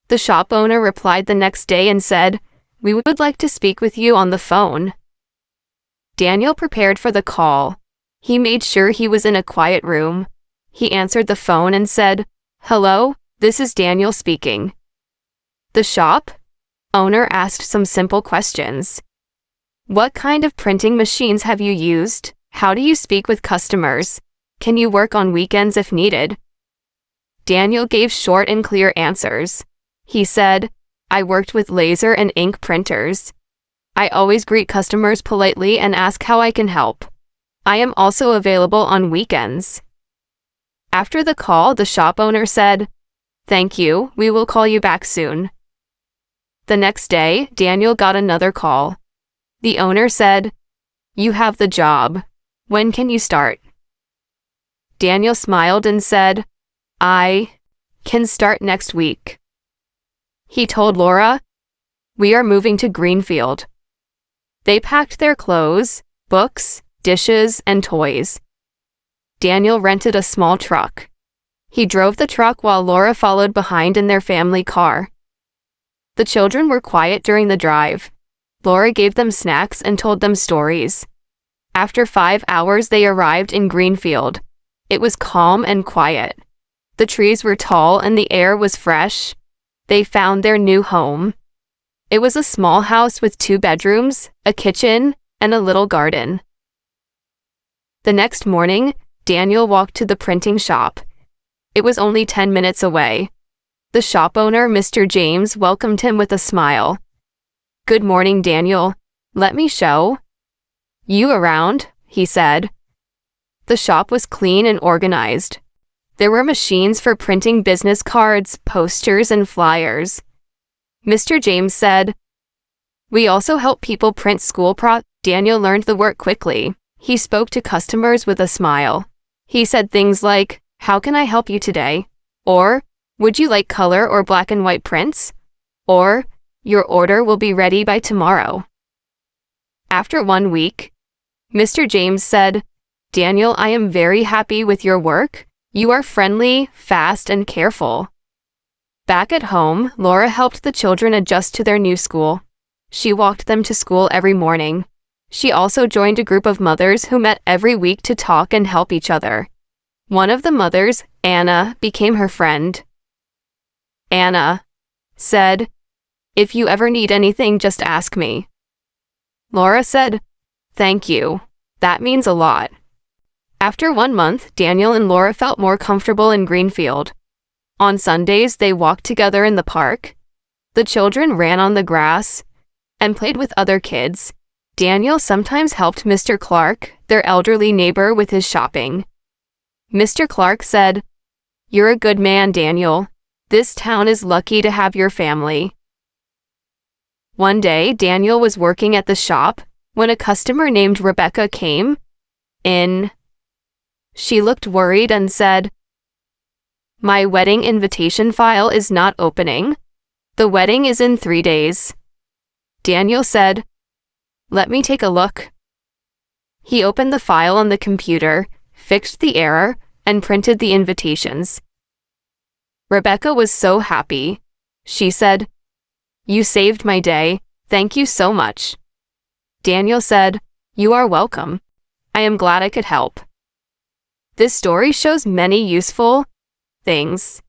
The shop owner replied the next day and said, "We would like to speak with you on the phone." Daniel prepared for the call. He made sure he was in a quiet room. He answered the phone and said, "Hello, this is Daniel speaking." The shop owner asked some simple questions. What kind of printing machines have you used? How do you speak with customers? Can you work on weekends if needed? Daniel gave short and clear answers. He said, I worked with laser and ink printers. I always greet customers politely and ask how I can help. I am also available on weekends. After the call, the shop owner said, Thank you, we will call you back soon. The next day, Daniel got another call. The owner said, You have the job. When can you start? Daniel smiled and said, I can start next week. He told Laura, We are moving to Greenfield. They packed their clothes, books, dishes, and toys. Daniel rented a small truck. He drove the truck while Laura followed behind in their family car. The children were quiet during the drive. Laura gave them snacks and told them stories. After 5 hours, they arrived in Greenfield. It was calm and quiet. The trees were tall and the air was fresh. They found their new home. It was a small house with 2 bedrooms, a kitchen, and a little garden. The next morning, Daniel walked to the printing shop. It was only 10 minutes away. The shop owner, Mr. James, welcomed him with a smile. Good morning, Daniel. Let me show you around, he said. The shop was clean and organized. There were machines for printing business cards, posters, and flyers. Mr. James said, We also help people print school Daniel learned the work quickly. He spoke to customers with a smile. He said things like, How can I help you today? Or, Would you like color or black and white prints? Or, Your order will be ready by tomorrow. After 1 week, Mr. James said, Daniel, I am very happy with your work. You are friendly, fast, and careful. Back at home, Laura helped the children adjust to their new school. She walked them to school every morning. She also joined a group of mothers who met every week to talk and help each other. One of the mothers, Anna, became her friend. Anna said, If you ever need anything, just ask me. Laura said, Thank you. That means a lot. After 1 month, Daniel and Laura felt more comfortable in Greenfield. On Sundays, they walked together in the park. The children ran on the grass and played with other kids. Daniel sometimes helped Mr. Clark, their elderly neighbor, with his shopping. Mr. Clark said, You're a good man, Daniel. This town is lucky to have your family. One day, Daniel was working at the shop when a customer named Rebecca came in. She looked worried and said, My wedding invitation file is not opening. The wedding is in 3 days. Daniel said, Let me take a look. He opened the file on the computer, fixed the error, and printed the invitations. Rebecca was so happy. She said, You saved my day. Thank you so much. Daniel said, You are welcome. I am glad I could help. This story shows many useful things.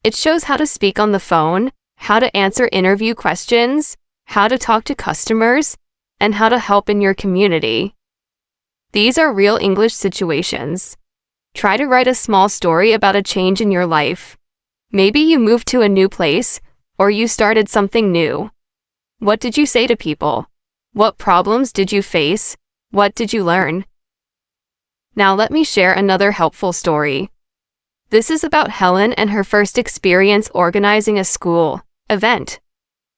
It shows how to speak on the phone, how to answer interview questions, how to talk to customers, and how to help in your community. These are real English situations. Try to write a small story about a change in your life. Maybe you moved to a new place, or you started something new. What did you say to people? What problems did you face? What did you learn? Now let me share another helpful story. This is about Helen and her first experience organizing a school event.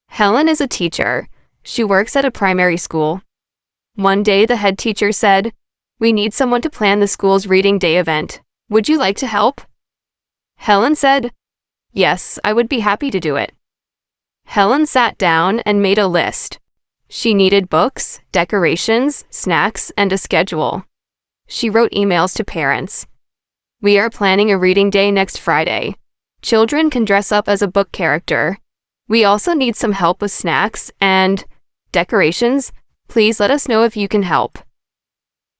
Helen is a teacher. She works at a primary school. One day the head teacher said, We need someone to plan the school's reading day event. Would you like to help? Helen said, Yes, I would be happy to do it. Helen sat down and made a list. She needed books, decorations, snacks, and a schedule. She wrote emails to parents. We are planning a reading day next Friday. Children can dress up as a book character. We also need some help with snacks and decorations. Please let us know if you can help.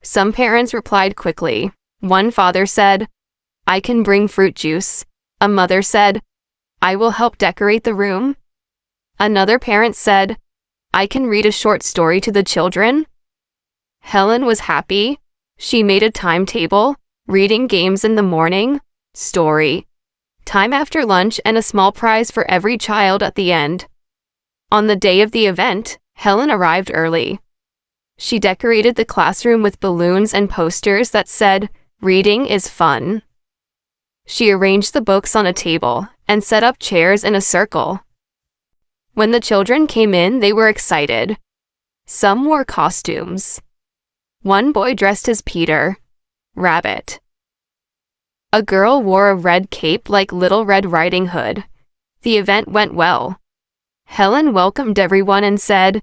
Some parents replied quickly. One father said, I can bring fruit juice. A mother said, I will help decorate the room. Another parent said, I can read a short story to the children. Helen was happy. She made a timetable, reading games in the morning, story, time after lunch, and a small prize for every child at the end. On the day of the event, Helen arrived early. She decorated the classroom with balloons and posters that said, "Reading is fun." She arranged the books on a table and set up chairs in a circle. When the children came in, they were excited. Some wore costumes. One boy dressed as Peter Rabbit. A girl wore a red cape like Little Red Riding Hood. The event went well. Helen welcomed everyone and said,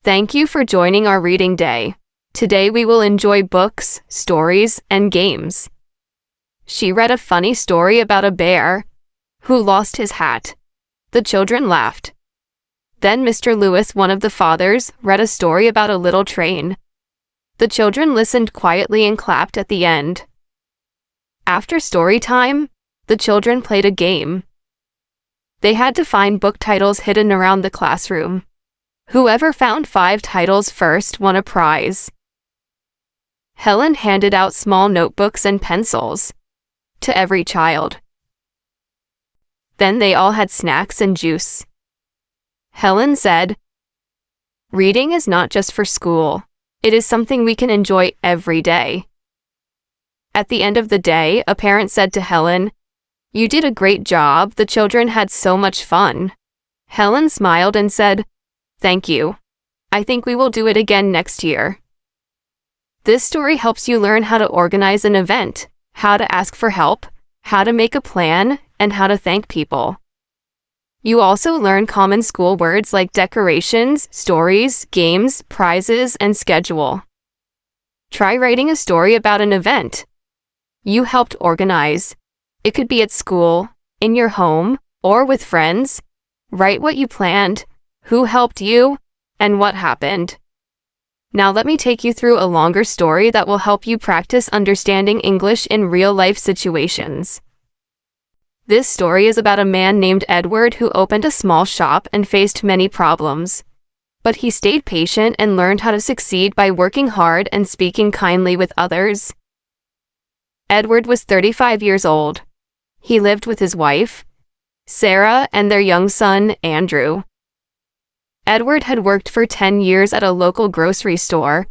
"Thank you for joining our reading day. Today we will enjoy books, stories, and games." She read a funny story about a bear who lost his hat. The children laughed. Then Mr. Lewis, one of the fathers, read a story about a little train. The children listened quietly and clapped at the end. After story time, the children played a game. They had to find book titles hidden around the classroom. Whoever found 5 titles first won a prize. Helen handed out small notebooks and pencils to every child. Then they all had snacks and juice. Helen said, "Reading is not just for school. It is something we can enjoy every day." At the end of the day, a parent said to Helen, "You did a great job. The children had so much fun." Helen smiled and said, "Thank you. I think we will do it again next year." This story helps you learn how to organize an event, how to ask for help, how to make a plan, and how to thank people. You also learn common school words like decorations, stories, games, prizes, and schedule. Try writing a story about an event you helped organize. It could be at school, in your home, or with friends. Write what you planned, who helped you, and what happened. Now let me take you through a longer story that will help you practice understanding English in real-life situations. This story is about a man named Edward who opened a small shop and faced many problems. But he stayed patient and learned how to succeed by working hard and speaking kindly with others. Edward was 35 years old. He lived with his wife, Sarah, and their young son, Andrew. Edward had worked for 10 years at a local grocery store,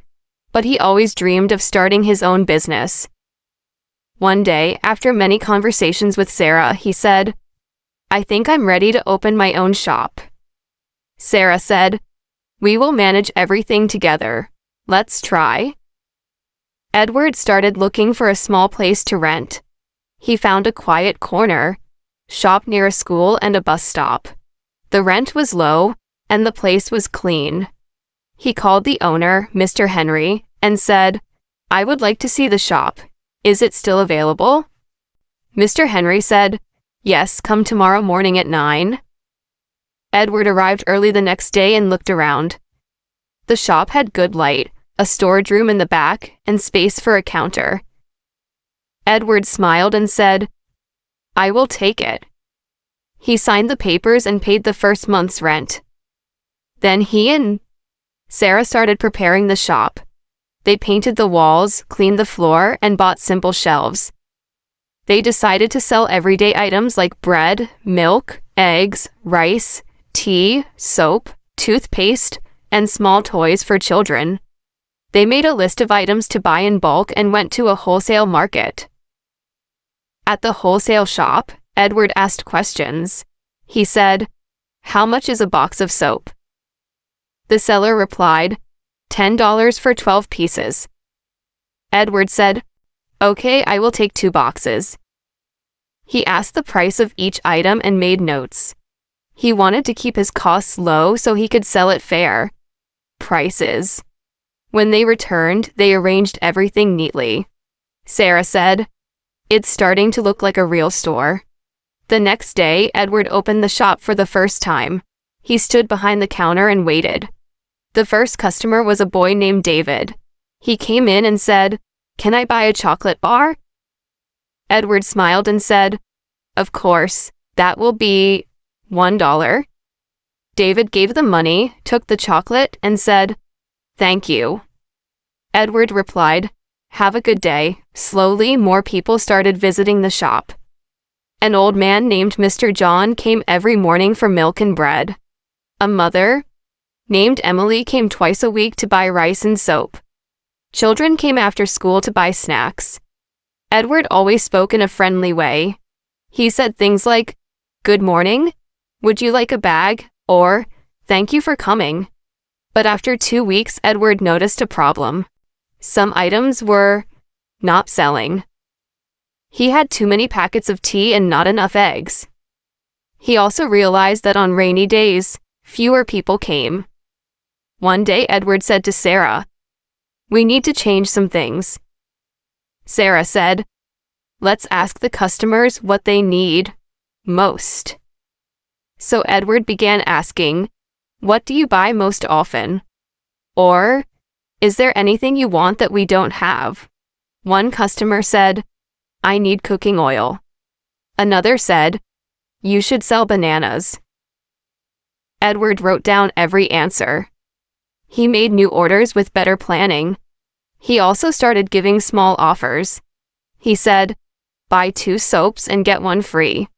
but he always dreamed of starting his own business. One day, after many conversations with Sarah, he said, "I think I'm ready to open my own shop." Sarah said, "We will manage everything together. Let's try." Edward started looking for a small place to rent. He found a quiet corner, shop near a school and a bus stop. The rent was low, and the place was clean. He called the owner, Mr. Henry, and said, "I would like to see the shop. Is it still available?" Mr. Henry said, "Yes, come tomorrow morning at 9. Edward arrived early the next day and looked around. The shop had good light, a storage room in the back, and space for a counter. Edward smiled and said, "I will take it." He signed the papers and paid the first month's rent. Then he and Sarah started preparing the shop. They painted the walls, cleaned the floor, and bought simple shelves. They decided to sell everyday items like bread, milk, eggs, rice, tea, soap, toothpaste, and small toys for children. They made a list of items to buy in bulk and went to a wholesale market. At the wholesale shop, Edward asked questions. He said, "How much is a box of soap?" The seller replied, $10 for 12 pieces. Edward said, "Okay, I will take 2 boxes." He asked the price of each item and made notes. He wanted to keep his costs low so he could sell it fair. Prices. When they returned, they arranged everything neatly. Sarah said, "It's starting to look like a real store." The next day, Edward opened the shop for the first time. He stood behind the counter and waited. The first customer was a boy named David. He came in and said, "Can I buy a chocolate bar?" Edward smiled and said, "Of course, that will be $1." David gave the money, took the chocolate, and said, "Thank you." Edward replied, "Have a good day." Slowly, more people started visiting the shop. An old man named Mr. John came every morning for milk and bread. A mother named Emily came twice a week to buy rice and soap. Children came after school to buy snacks. Edward always spoke in a friendly way. He said things like, "Good morning," "Would you like a bag?" or "Thank you for coming." But after 2 weeks, Edward noticed a problem. Some items were not selling. He had too many packets of tea and not enough eggs. He also realized that on rainy days, fewer people came. One day, Edward said to Sarah, "We need to change some things." Sarah said, "Let's ask the customers what they need most." So Edward began asking, "What do you buy most often?" Or, "Is there anything you want that we don't have?" One customer said, "I need cooking oil." Another said, "You should sell bananas." Edward wrote down every answer. He made new orders with better planning. He also started giving small offers. He said, "Buy 2 soaps and get 1 free."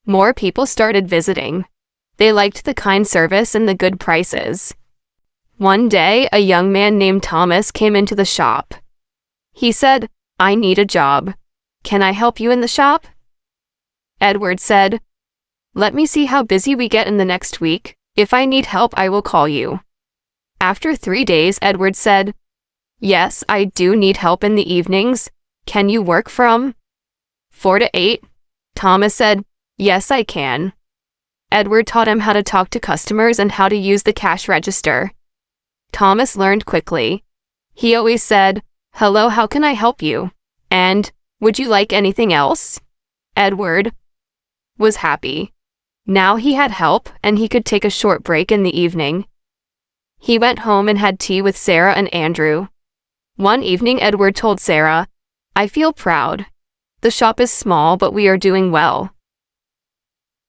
More people started visiting. They liked the kind service and the good prices. One day, a young man named Thomas came into the shop. He said, "I need a job. Can I help you in the shop?" Edward said, "Let me see how busy we get in the next week. If I need help, I will call you." After 3 days, Edward said, "Yes, I do need help in the evenings. Can you work from 4 to 8? Thomas said, "Yes, I can." Edward taught him how to talk to customers and how to use the cash register. Thomas learned quickly. He always said, "Hello, how can I help you?" And, "Would you like anything else?" Edward was happy. Now he had help, and he could take a short break in the evening. He went home and had tea with Sarah and Andrew. One evening, Edward told Sarah, "I feel proud. The shop is small, but we are doing well."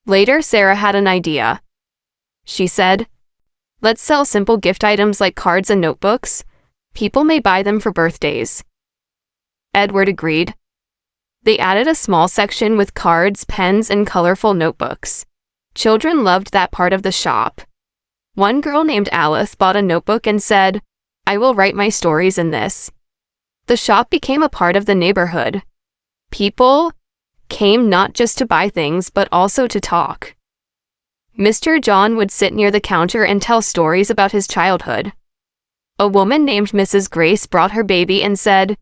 Later, Sarah had an idea. She said, "Let's sell simple gift items like cards and notebooks. People may buy them for birthdays." Edward agreed. They added a small section with cards, pens, and colorful notebooks. Children loved that part of the shop. One girl named Alice bought a notebook and said, "I will write my stories in this." The shop became a part of the neighborhood. People came not just to buy things, but also to talk. Mr. John would sit near the counter and tell stories about his childhood. A woman named Mrs. Grace brought her baby and said,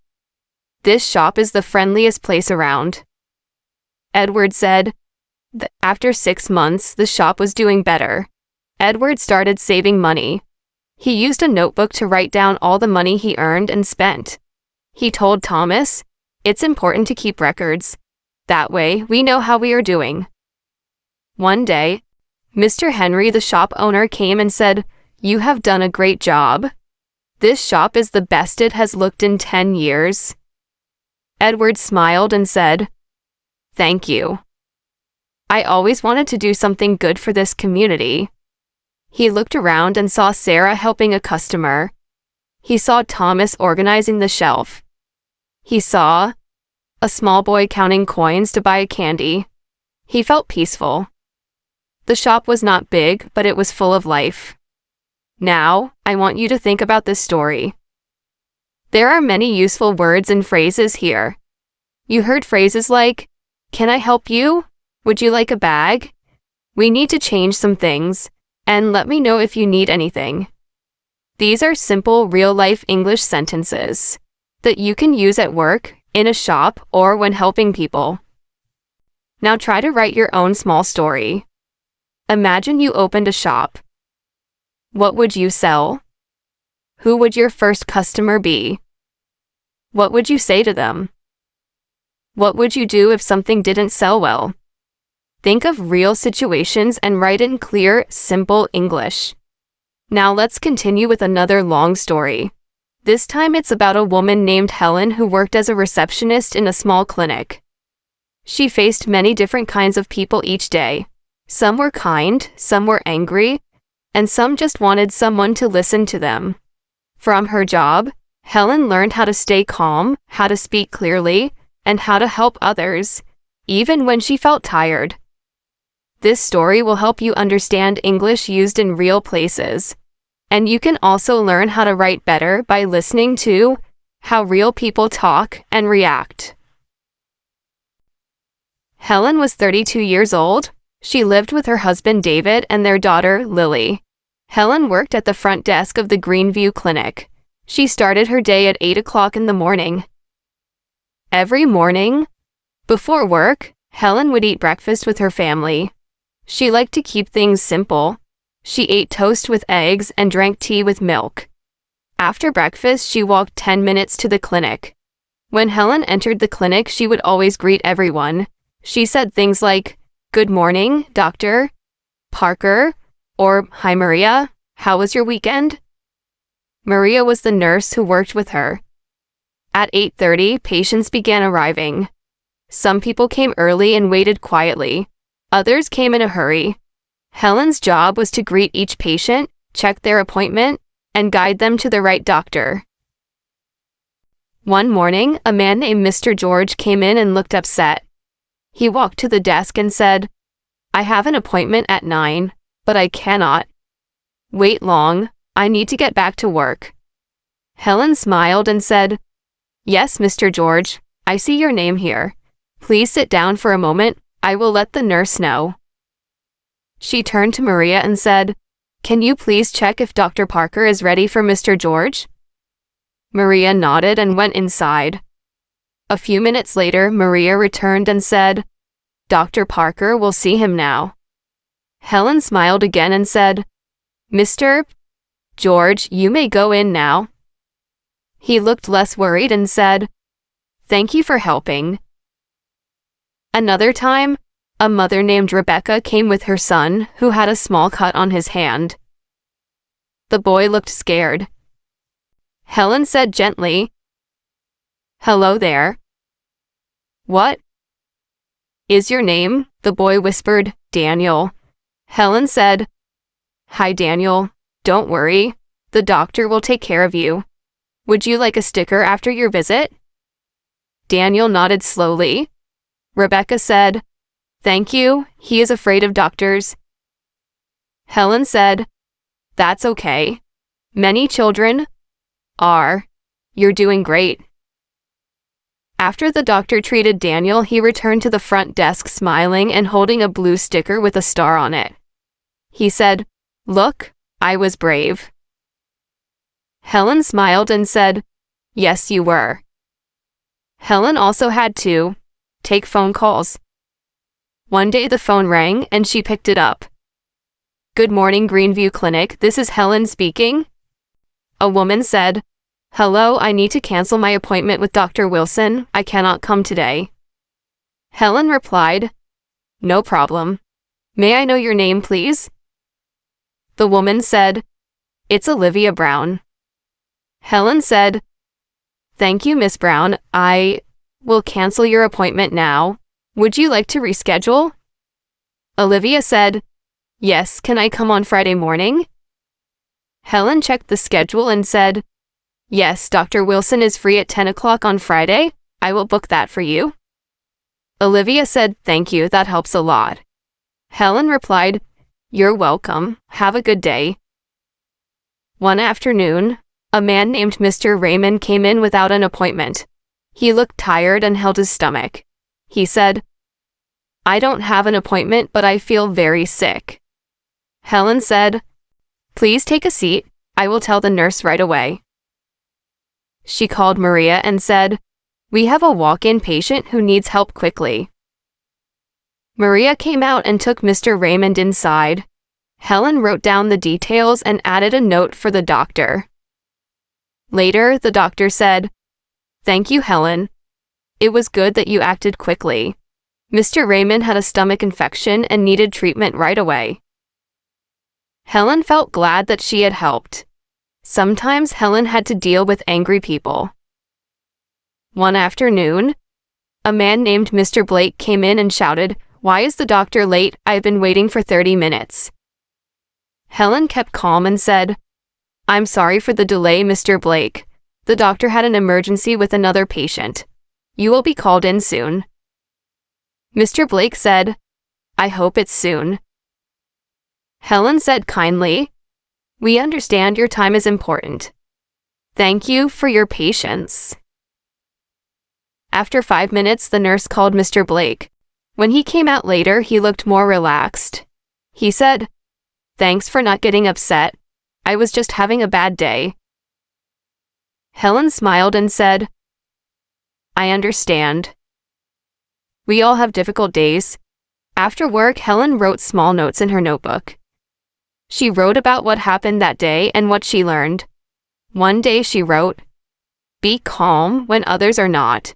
"This shop is the friendliest place around." Edward said that after 6 months, the shop was doing better. Edward started saving money. He used a notebook to write down all the money he earned and spent. He told Thomas, "It's important to keep records. That way, we know how we are doing." One day, Mr. Henry, the shop owner, came and said, "You have done a great job. This shop is the best it has looked in 10 years. Edward smiled and said, "Thank you. I always wanted to do something good for this community." He looked around and saw Sarah helping a customer. He saw Thomas organizing the shelf. He saw a small boy counting coins to buy a candy. He felt peaceful. The shop was not big, but it was full of life. Now, I want you to think about this story. There are many useful words and phrases here. You heard phrases like, "Can I help you?" "Would you like a bag?" "We need to change some things," and "Let me know if you need anything." These are simple, real-life English sentences that you can use at work, in a shop, or when helping people. Now try to write your own small story. Imagine you opened a shop. What would you sell? Who would your first customer be? What would you say to them? What would you do if something didn't sell well? Think of real situations and write in clear, simple English. Now let's continue with another long story. This time it's about a woman named Helen who worked as a receptionist in a small clinic. She faced many different kinds of people each day. Some were kind, some were angry, and some just wanted someone to listen to them. From her job, Helen learned how to stay calm, how to speak clearly, and how to help others, even when she felt tired. This story will help you understand English used in real places. And you can also learn how to write better by listening to how real people talk and react. Helen was 32 years old. She lived with her husband David and their daughter Lily. Helen worked at the front desk of the Greenview Clinic. She started her day at 8 o'clock in the morning. Every morning, before work, Helen would eat breakfast with her family. She liked to keep things simple. She ate toast with eggs and drank tea with milk. After breakfast, she walked 10 minutes to the clinic. When Helen entered the clinic, she would always greet everyone. She said things like, "Good morning, Dr. Parker," or "Hi, Maria. How was your weekend?" Maria was the nurse who worked with her. At 8:30, patients began arriving. Some people came early and waited quietly. Others came in a hurry. Helen's job was to greet each patient, check their appointment, and guide them to the right doctor. One morning, a man named Mr. George came in and looked upset. He walked to the desk and said, "I have an appointment at 9, but I cannot wait long. I need to get back to work." Helen smiled and said, "Yes, Mr. George, I see your name here. Please sit down for a moment. I will let the nurse know." She turned to Maria and said, "Can you please check if Dr. Parker is ready for Mr. George?" Maria nodded and went inside. A few minutes later, Maria returned and said, "Dr. Parker will see him now." Helen smiled again and said, "Mr. George, you may go in now." He looked less worried and said, "Thank you for helping." Another time, a mother named Rebecca came with her son, who had a small cut on his hand. The boy looked scared. Helen said gently, "Hello there." "What is your name?" the boy whispered. "Daniel." Helen said, "Hi, Daniel. Don't worry. The doctor will take care of you. Would you like a sticker after your visit?" Daniel nodded slowly. Rebecca said, "Thank you. He is afraid of doctors." Helen said, "That's okay. Many children are. You're doing great." After the doctor treated Daniel, he returned to the front desk smiling and holding a blue sticker with a star on it. He said, "Look, I was brave." Helen smiled and said, "Yes, you were." Helen also had to take phone calls. One day the phone rang and she picked it up. "Good morning, Greenview Clinic. This is Helen speaking." A woman said, "Hello, I need to cancel my appointment with Dr. Wilson. I cannot come today." Helen replied, "No problem. May I know your name, please?" The woman said, "It's Olivia Brown." Helen said, "Thank you, Miss Brown. I will cancel your appointment now. Would you like to reschedule?" Olivia said, "Yes, can I come on Friday morning?" Helen checked the schedule and said, "Yes, Dr. Wilson is free at 10 o'clock on Friday. I will book that for you." Olivia said, "Thank you, that helps a lot." Helen replied, "You're welcome. Have a good day." One afternoon, a man named Mr. Raymond came in without an appointment. He looked tired and held his stomach. He said, "I don't have an appointment, but I feel very sick." Helen said, "Please take a seat. I will tell the nurse right away." She called Maria and said, "We have a walk-in patient who needs help quickly." Maria came out and took Mr. Raymond inside. Helen wrote down the details and added a note for the doctor. Later, the doctor said, "Thank you, Helen. It was good that you acted quickly. Mr. Raymond had a stomach infection and needed treatment right away." Helen felt glad that she had helped. Sometimes Helen had to deal with angry people. One afternoon, a man named Mr. Blake came in and shouted, Why is the doctor late? I've been waiting for 30 minutes. Helen kept calm and said, I'm sorry for the delay, Mr. Blake. The doctor had an emergency with another patient. You will be called in soon. Mr. Blake said, I hope it's soon. Helen said kindly, We understand your time is important. Thank you for your patience. After 5 minutes, the nurse called Mr. Blake. When he came out later, he looked more relaxed. He said, Thanks for not getting upset. I was just having a bad day. Helen smiled and said, I understand. We all have difficult days. After work, Helen wrote small notes in her notebook. She wrote about what happened that day and what she learned. One day she wrote, Be calm when others are not.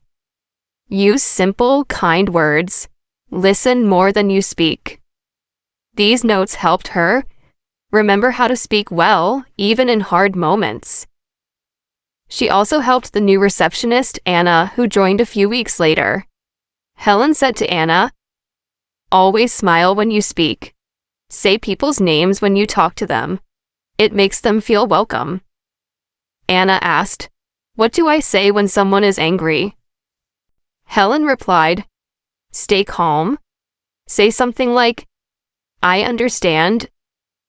Use simple, kind words. Listen more than you speak. These notes helped her remember how to speak well, even in hard moments. She also helped the new receptionist, Anna, who joined a few weeks later. Helen said to Anna, Always smile when you speak. Say people's names when you talk to them. It makes them feel welcome. Anna asked, What do I say when someone is angry? Helen replied, Stay calm. Say something like, I understand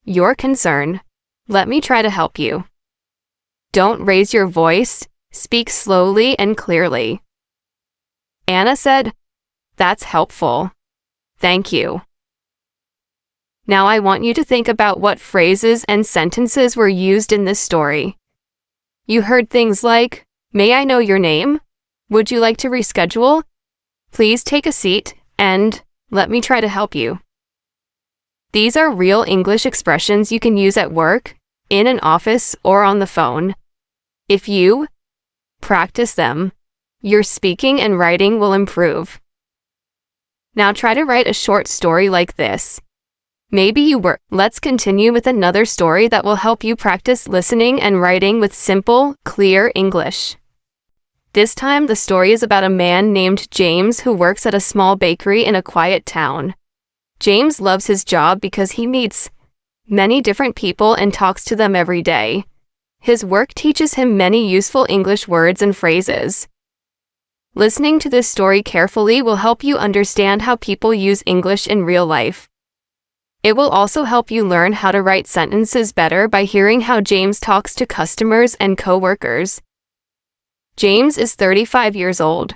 your concern. Let me try to help you. Don't raise your voice. Speak slowly and clearly. Anna said, That's helpful. Thank you. Now I want you to think about what phrases and sentences were used in this story. You heard things like, May I know your name? Would you like to reschedule? Please take a seat, and let me try to help you. These are real English expressions you can use at work, in an office, or on the phone. If you practice them, your speaking and writing will improve. Now try to write a short story like this. Maybe you were. Let's continue with another story that will help you practice listening and writing with simple, clear English. This time, the story is about a man named James who works at a small bakery in a quiet town. James loves his job because he meets many different people and talks to them every day. His work teaches him many useful English words and phrases. Listening to this story carefully will help you understand how people use English in real life. It will also help you learn how to write sentences better by hearing how James talks to customers and co-workers. James is 35 years old.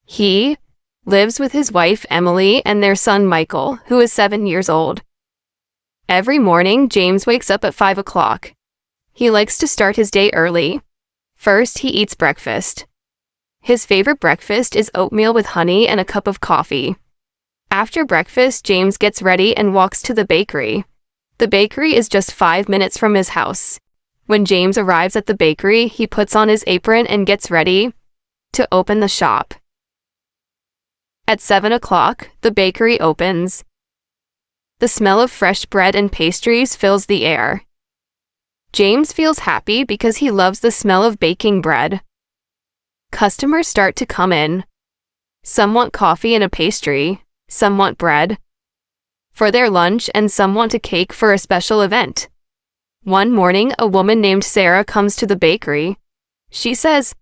He lives with his wife Emily and their son Michael, who is 7 years old. Every morning, James wakes up at 5 o'clock. He likes to start his day early. First, he eats breakfast. His favorite breakfast is oatmeal with honey and a cup of coffee. After breakfast, James gets ready and walks to the bakery. The bakery is just 5 minutes from his house. When James arrives at the bakery, he puts on his apron and gets ready to open the shop. At 7 o'clock, the bakery opens. The smell of fresh bread and pastries fills the air. James feels happy because he loves the smell of baking bread. Customers start to come in. Some want coffee and a pastry. Some want bread for their lunch, and some want a cake for a special event. One morning, a woman named Sarah comes to the bakery. She says,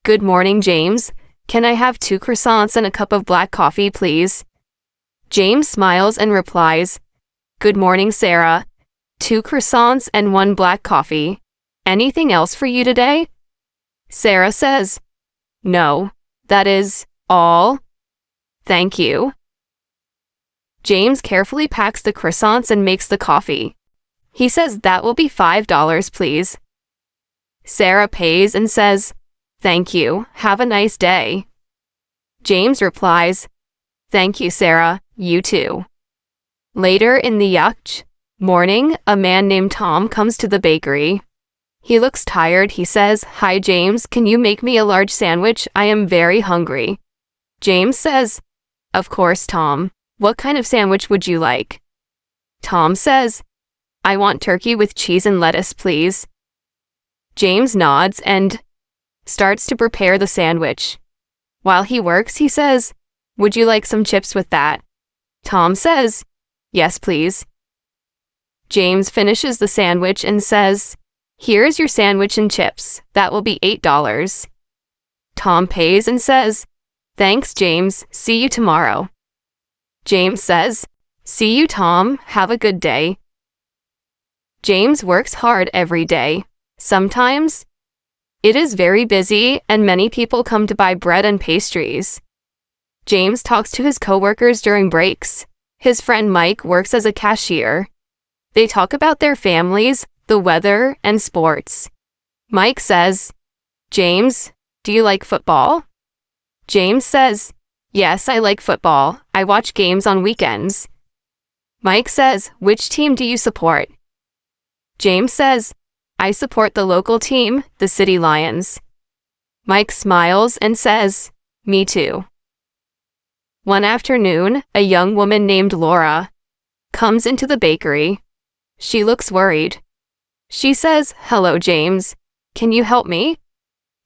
Good morning, James. Can I have 2 croissants and a cup of black coffee, please? James smiles and replies, Good morning, Sarah. 2 croissants and 1 black coffee. Anything else for you today? Sarah says, No, that is all. Thank you. James carefully packs the croissants and makes the coffee. He says, That will be $5, please. Sarah pays and says, Thank you. Have a nice day. James replies, Thank you, Sarah. You too. Later in the morning, a man named Tom comes to the bakery. He looks tired. He says, Hi, James. Can you make me a large sandwich? I am very hungry. James says, Of course, Tom. What kind of sandwich would you like? Tom says, I want turkey with cheese and lettuce, please. James nods and starts to prepare the sandwich. While he works, he says, Would you like some chips with that? Tom says, "Yes, please." James finishes the sandwich and says, "Here's your sandwich and chips. That will be $8. Tom pays and says, "Thanks, James. See you tomorrow." James says, "See you, Tom. Have a good day." James works hard every day. Sometimes it is very busy and many people come to buy bread and pastries. James talks to his coworkers during breaks. His friend Mike works as a cashier. They talk about their families, the weather, and sports. Mike says, "James, do you like football?" James says, "Yes, I like football. I watch games on weekends." Mike says, "Which team do you support?" James says, "I support the local team, the City Lions." Mike smiles and says, "Me too." One afternoon, a young woman named Laura comes into the bakery. She looks worried. She says, "Hello, James. Can you help me?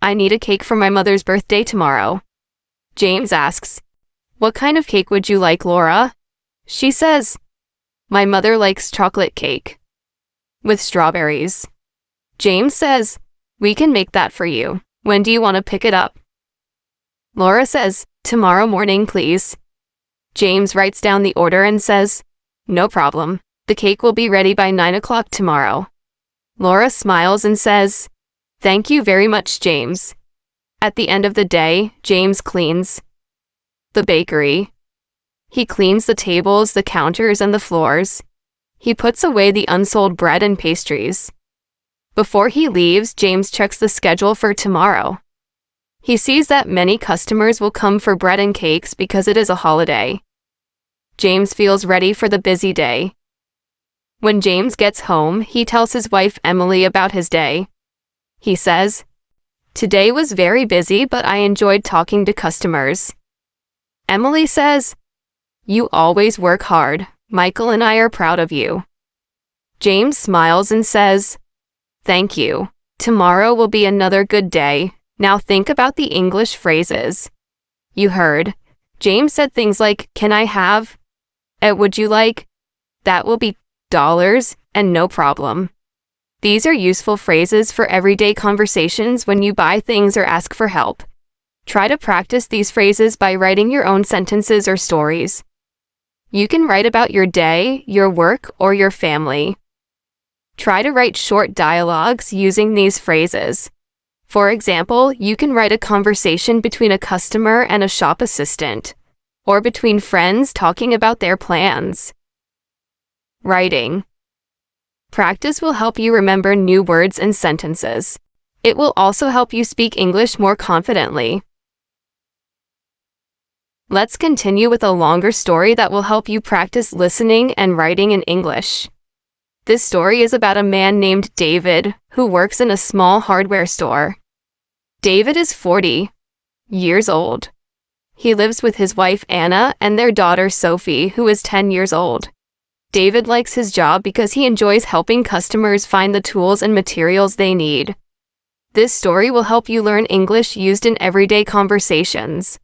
I need a cake for my mother's birthday tomorrow." James asks, "What kind of cake would you like, Laura?" She says, "My mother likes chocolate cake with strawberries." James says, "We can make that for you. When do you want to pick it up?" Laura says, "Tomorrow morning, please." James writes down the order and says, "No problem. The cake will be ready by 9 o'clock tomorrow." Laura smiles and says, "Thank you very much, James." At the end of the day, James cleans the bakery. He cleans the tables, the counters, and the floors. He puts away the unsold bread and pastries. Before he leaves, James checks the schedule for tomorrow. He sees that many customers will come for bread and cakes because it is a holiday. James feels ready for the busy day. When James gets home, he tells his wife Emily about his day. He says, "Today was very busy, but I enjoyed talking to customers." Emily says, "You always work hard. Michael and I are proud of you." James smiles and says, "Thank you. Tomorrow will be another good day. Now think about the English phrases you heard. James said things like, "Can I have?" Would you like? That will be dollars, and no problem. These are useful phrases for everyday conversations when you buy things or ask for help. Try to practice these phrases by writing your own sentences or stories. You can write about your day, your work, or your family. Try to write short dialogues using these phrases. For example, you can write a conversation between a customer and a shop assistant, or between friends talking about their plans. Writing. Practice will help you remember new words and sentences. It will also help you speak English more confidently. Let's continue with a longer story that will help you practice listening and writing in English. This story is about a man named David who works in a small hardware store. David is 40 years old. He lives with his wife Anna and their daughter Sophie, who is 10 years old. David likes his job because he enjoys helping customers find the tools and materials they need. This story will help you learn English used in everyday conversations.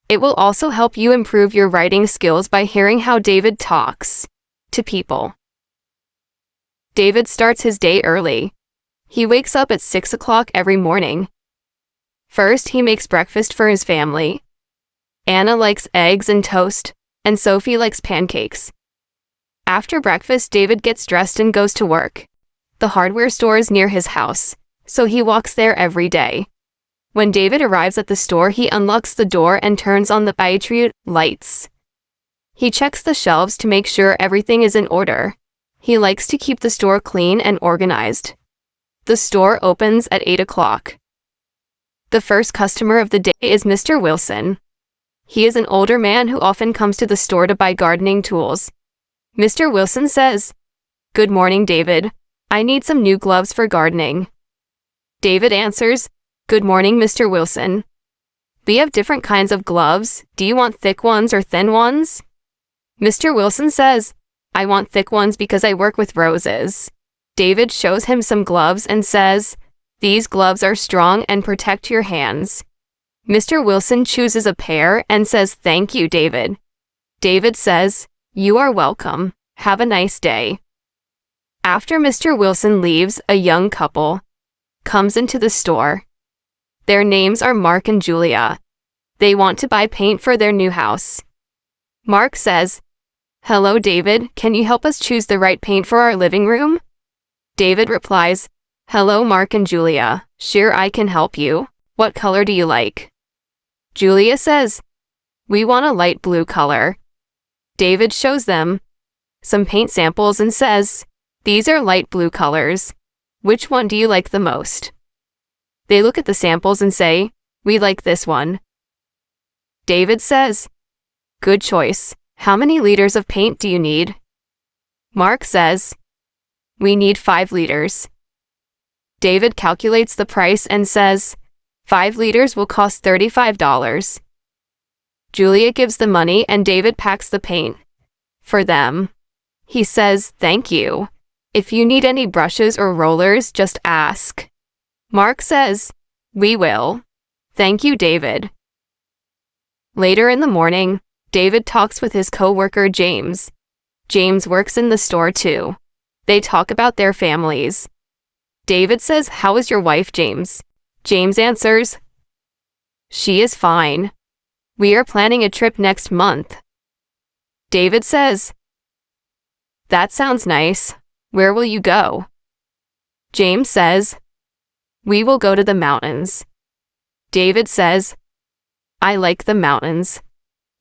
It will also help you improve your writing skills by hearing how David talks to people. David starts his day early. He wakes up at 6 o'clock every morning. First, he makes breakfast for his family. Anna likes eggs and toast, and Sophie likes pancakes. After breakfast, David gets dressed and goes to work. The hardware store is near his house, so he walks there every day. When David arrives at the store, he unlocks the door and turns on the battery lights. He checks the shelves to make sure everything is in order. He likes to keep the store clean and organized. The store opens at 8 o'clock. The first customer of the day is Mr. Wilson. He is an older man who often comes to the store to buy gardening tools. Mr. Wilson says, "Good morning, David. I need some new gloves for gardening." David answers, "Good morning, Mr. Wilson. We have different kinds of gloves. Do you want thick ones or thin ones?" Mr. Wilson says, "I want thick ones because I work with roses." David shows him some gloves and says, "These gloves are strong and protect your hands." Mr. Wilson chooses a pair and says, "Thank you, David." David says, You are welcome. Have a nice day. After Mr. Wilson leaves, a young couple comes into the store. Their names are Mark and Julia. They want to buy paint for their new house. Mark says, "Hello, David. Can you help us choose the right paint for our living room?" David replies, "Hello, Mark and Julia. Sure, I can help you. What color do you like?" Julia says, "We want a light blue color." David shows them some paint samples and says, "These are light blue colors. Which one do you like the most?" They look at the samples and say, "We like this one." David says, "Good choice. How many liters of paint do you need?" Mark says, "We need 5 liters. David calculates the price and says, 5 liters will cost $35. Julia gives the money and David packs the paint for them. He says, "Thank you. If you need any brushes or rollers, just ask." Mark says, "We will. Thank you, David." Later in the morning, David talks with his co-worker James. James works in the store too. They talk about their families. David says, "How is your wife, James?" James answers, "She is fine. We are planning a trip next month." David says, "That sounds nice. Where will you go?" James says, "We will go to the mountains." David says, "I like the mountains.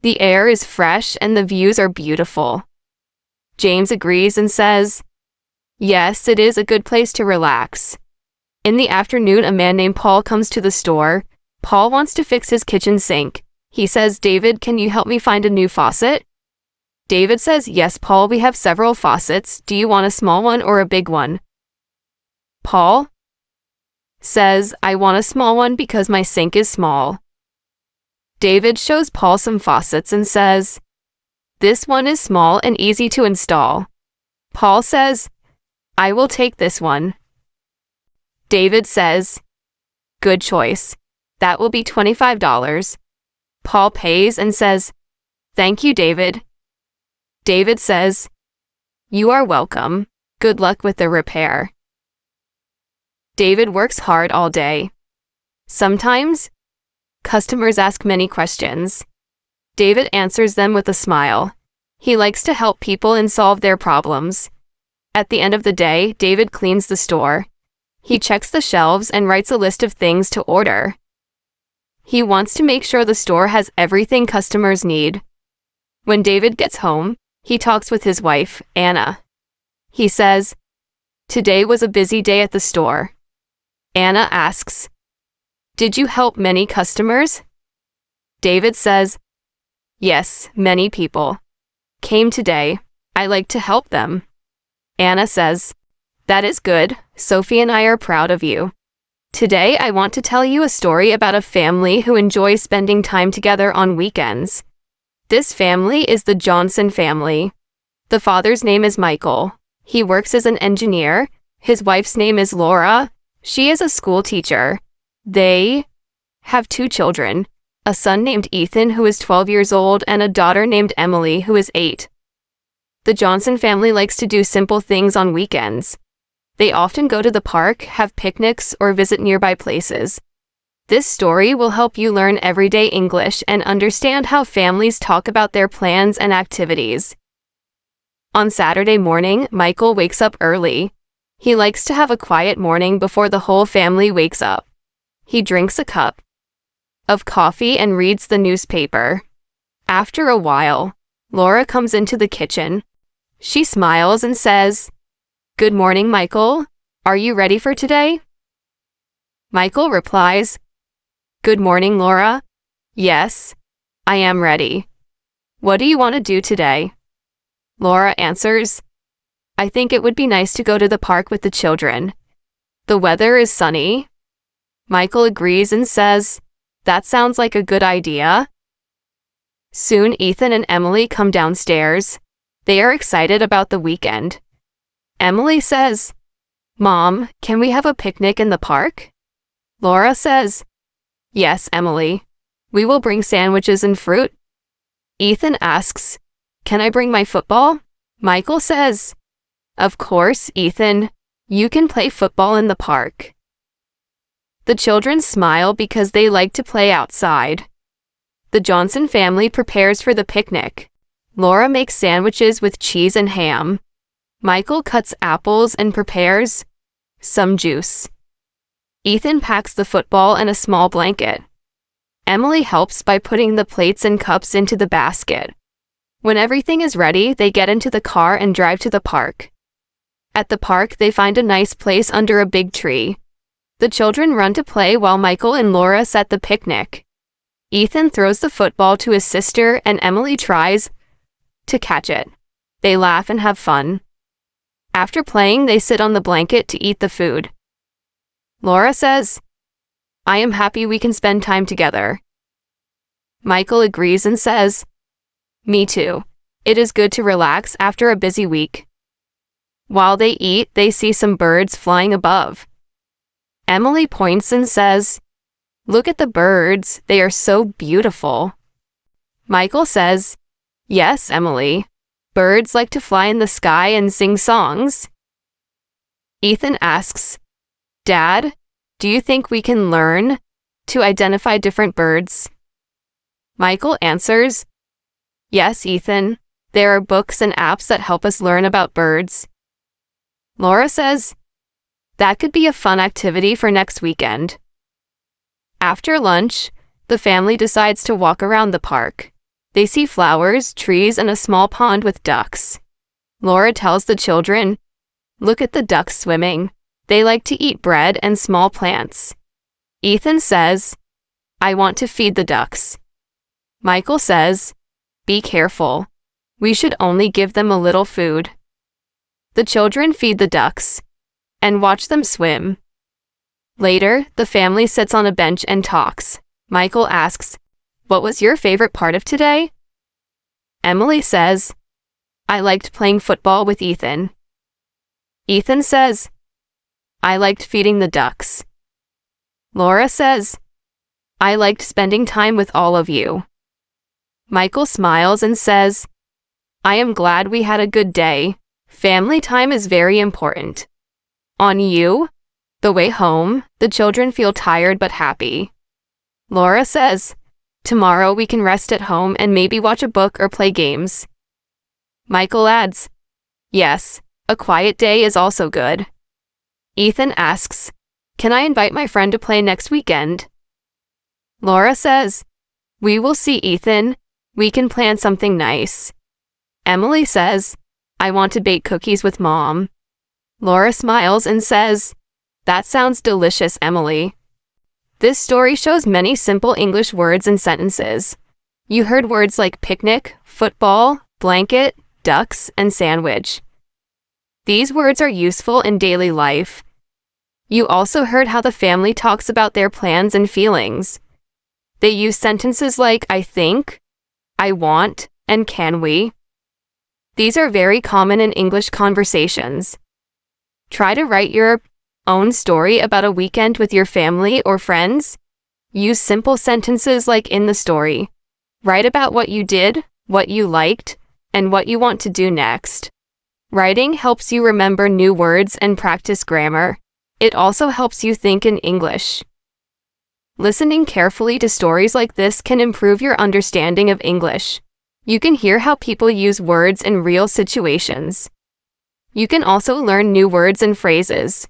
The air is fresh and the views are beautiful." James agrees and says, "Yes, it is a good place to relax." In the afternoon, a man named Paul comes to the store. Paul wants to fix his kitchen sink. He says, "David, can you help me find a new faucet?" David says, "Yes, Paul, we have several faucets. Do you want a small one or a big one?" Paul says, "I want a small one because my sink is small." David shows Paul some faucets and says, "This one is small and easy to install." Paul says, "I will take this one." David says, "Good choice. That will be $25. Paul pays and says, "Thank you, David." David says, "You are welcome. Good luck with the repair." David works hard all day. Sometimes, customers ask many questions. David answers them with a smile. He likes to help people and solve their problems. At the end of the day, David cleans the store. He checks the shelves and writes a list of things to order. He wants to make sure the store has everything customers need. When David gets home, he talks with his wife, Anna. He says, "Today was a busy day at the store." Anna asks, "Did you help many customers?" David says, "Yes, many people came today. I like to help them." Anna says, "That is good. Sophie and I are proud of you. Today I want to tell you a story about a family who enjoys spending time together on weekends. This family is the Johnson family. The father's name is Michael. He works as an engineer. His wife's name is Laura. She is a school teacher. They have 2 children, a son named Ethan who is 12 years old and a daughter named Emily who is 8. The Johnson family likes to do simple things on weekends. They often go to the park, have picnics, or visit nearby places. This story will help you learn everyday English and understand how families talk about their plans and activities. On Saturday morning, Michael wakes up early. He likes to have a quiet morning before the whole family wakes up. He drinks a cup of coffee and reads the newspaper. After a while, Laura comes into the kitchen. She smiles and says, "Good morning, Michael. Are you ready for today?" Michael replies, "Good morning, Laura. Yes, I am ready. What do you want to do today?" Laura answers, "I think it would be nice to go to the park with the children. The weather is sunny." Michael agrees and says, "That sounds like a good idea." Soon Ethan and Emily come downstairs. They are excited about the weekend. Emily says, "Mom, can we have a picnic in the park?" Laura says, "Yes, Emily. We will bring sandwiches and fruit." Ethan asks, "Can I bring my football?" Michael says, "Of course, Ethan. You can play football in the park." The children smile because they like to play outside. The Johnson family prepares for the picnic. Laura makes sandwiches with cheese and ham. Michael cuts apples and prepares some juice. Ethan packs the football and a small blanket. Emily helps by putting the plates and cups into the basket. When everything is ready, they get into the car and drive to the park. At the park, they find a nice place under a big tree. The children run to play while Michael and Laura set the picnic. Ethan throws the football to his sister and Emily tries to catch it. They laugh and have fun. After playing, they sit on the blanket to eat the food. Laura says, "I am happy we can spend time together." Michael agrees and says, "Me too. It is good to relax after a busy week." While they eat, they see some birds flying above. Emily points and says, "Look at the birds. They are so beautiful." Michael says, "Yes, Emily. Birds like to fly in the sky and sing songs." Ethan asks, "Dad, do you think we can learn to identify different birds?" Michael answers, "Yes, Ethan. There are books and apps that help us learn about birds." Laura says, "That could be a fun activity for next weekend." After lunch, the family decides to walk around the park. They see flowers, trees, and a small pond with ducks. Laura tells the children, "Look at the ducks swimming. They like to eat bread and small plants." Ethan says, "I want to feed the ducks." Michael says, "Be careful. We should only give them a little food." The children feed the ducks and watch them swim. Later, the family sits on a bench and talks. Michael asks, "What was your favorite part of today?" Emily says, "I liked playing football with Ethan." Ethan says, "I liked feeding the ducks." Laura says, "I liked spending time with all of you." Michael smiles and says, "I am glad we had a good day. Family time is very important." On the way home, the children feel tired but happy. Laura says, "Tomorrow we can rest at home and maybe watch a book or play games." Michael adds, "Yes, a quiet day is also good." Ethan asks, "Can I invite my friend to play next weekend?" Laura says, "We will see, Ethan. We can plan something nice." Emily says, "I want to bake cookies with Mom." Laura smiles and says, "That sounds delicious, Emily." This story shows many simple English words and sentences. You heard words like picnic, football, blanket, ducks, and sandwich. These words are useful in daily life. You also heard how the family talks about their plans and feelings. They use sentences like I think, I want, and can we. These are very common in English conversations. Try to write your own story about a weekend with your family or friends. Use simple sentences like in the story. Write about what you did, what you liked, and what you want to do next. Writing helps you remember new words and practice grammar. It also helps you think in English. Listening carefully to stories like this can improve your understanding of English. You can hear how people use words in real situations. You can also learn new words and phrases.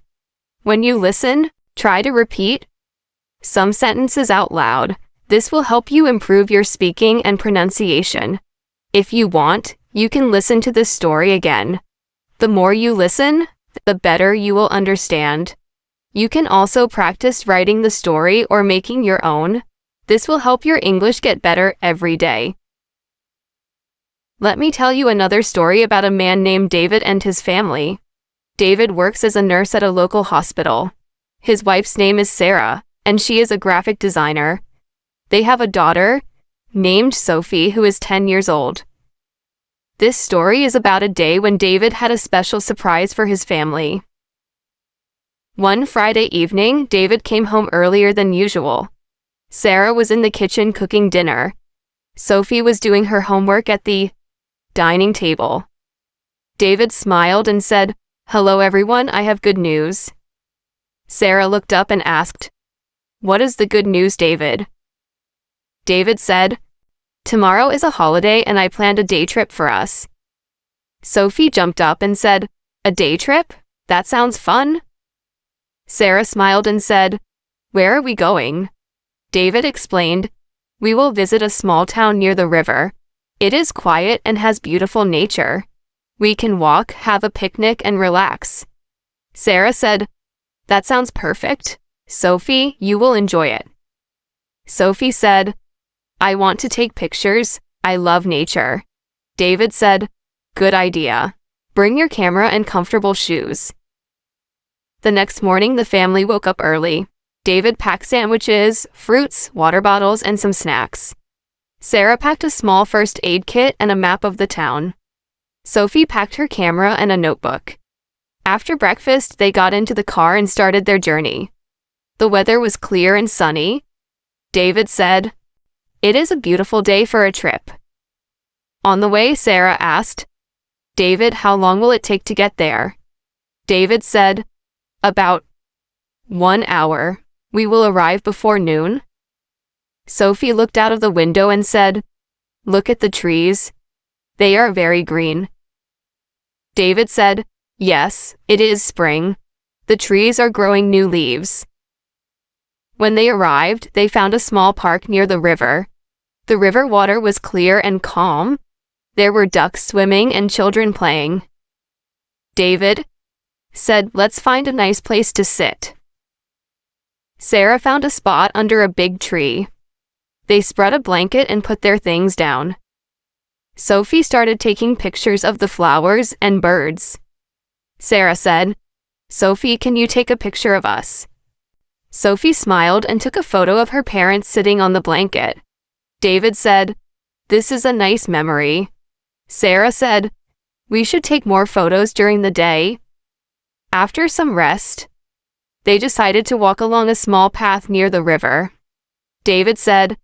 When you listen, try to repeat some sentences out loud. This will help you improve your speaking and pronunciation. If you want, you can listen to this story again. The more you listen, the better you will understand. You can also practice writing the story or making your own. This will help your English get better every day. Let me tell you another story about a man named David and his family. David works as a nurse at a local hospital. His wife's name is Sarah, and she is a graphic designer. They have a daughter named Sophie who is 10 years old. This story is about a day when David had a special surprise for his family. One Friday evening, David came home earlier than usual. Sarah was in the kitchen cooking dinner. Sophie was doing her homework at the dining table. David smiled and said, "Hello everyone, I have good news." Sarah looked up and asked, "What is the good news, David?" David said, "Tomorrow is a holiday and I planned a day trip for us." Sophie jumped up and said, "A day trip? That sounds fun." Sarah smiled and said, "Where are we going?" David explained, "We will visit a small town near the river. It is quiet and has beautiful nature. We can walk, have a picnic, and relax." Sarah said, "That sounds perfect. Sophie, you will enjoy it." Sophie said, "I want to take pictures. I love nature." David said, "Good idea. Bring your camera and comfortable shoes." The next morning, the family woke up early. David packed sandwiches, fruits, water bottles, and some snacks. Sarah packed a small first aid kit and a map of the town. Sophie packed her camera and a notebook. After breakfast, they got into the car and started their journey. The weather was clear and sunny. David said, "It is a beautiful day for a trip." On the way, Sarah asked, "David, how long will it take to get there?" David said, "About 1 hour. We will arrive before noon." Sophie looked out of the window and said, "Look at the trees. They are very green." David said, "Yes, it is spring. The trees are growing new leaves." When they arrived, they found a small park near the river. The river water was clear and calm. There were ducks swimming and children playing. David said, "Let's find a nice place to sit." Sarah found a spot under a big tree. They spread a blanket and put their things down. Sophie started taking pictures of the flowers and birds. Sarah said, "Sophie, can you take a picture of us?" Sophie smiled and took a photo of her parents sitting on the blanket. David said, "This is a nice memory." Sarah said, "We should take more photos during the day." After some rest, they decided to walk along a small path near the river. David said,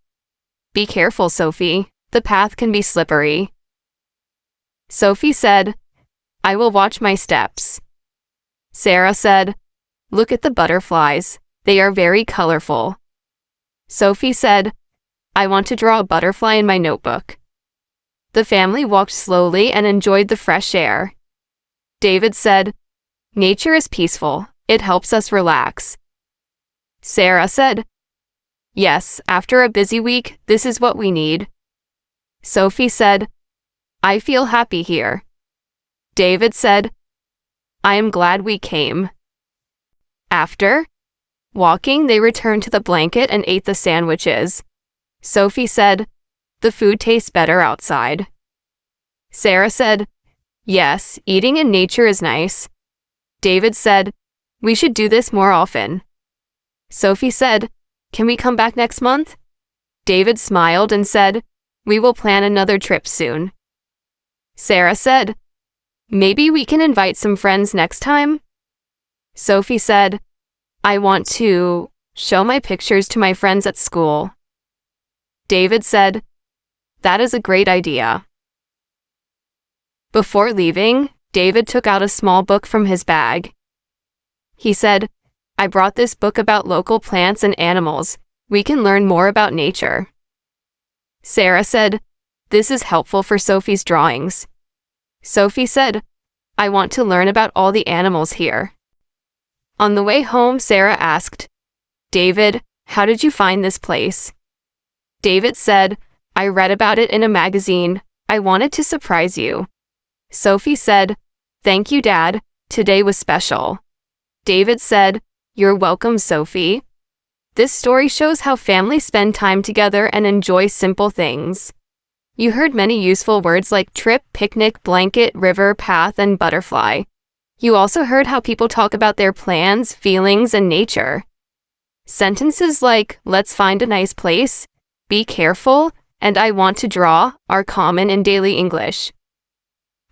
"Be careful, Sophie. The path can be slippery." Sophie said, "I will watch my steps." Sarah said, "Look at the butterflies. They are very colorful." Sophie said, "I want to draw a butterfly in my notebook." The family walked slowly and enjoyed the fresh air. David said, "Nature is peaceful. It helps us relax." Sarah said, "Yes, after a busy week, this is what we need." Sophie said, "I feel happy here." David said, "I am glad we came." After walking, they returned to the blanket and ate the sandwiches. Sophie said, "The food tastes better outside." Sarah said, "Yes, eating in nature is nice." David said, "We should do this more often." Sophie said, "Can we come back next month?" David smiled and said, "We will plan another trip soon." Sarah said, "Maybe we can invite some friends next time?" Sophie said, "I want to show my pictures to my friends at school." David said, "That is a great idea." Before leaving, David took out a small book from his bag. He said, "I brought this book about local plants and animals. We can learn more about nature." Sarah said, "This is helpful for Sophie's drawings." Sophie said, "I want to learn about all the animals here." On the way home, Sarah asked, "David, how did you find this place?" David said, "I read about it in a magazine. I wanted to surprise you." Sophie said, "Thank you, Dad. Today was special." David said, "You're welcome, Sophie." This story shows how families spend time together and enjoy simple things. You heard many useful words like trip, picnic, blanket, river, path, and butterfly. You also heard how people talk about their plans, feelings, and nature. Sentences like, "Let's find a nice place," "Be careful," and "I want to draw" are common in daily English.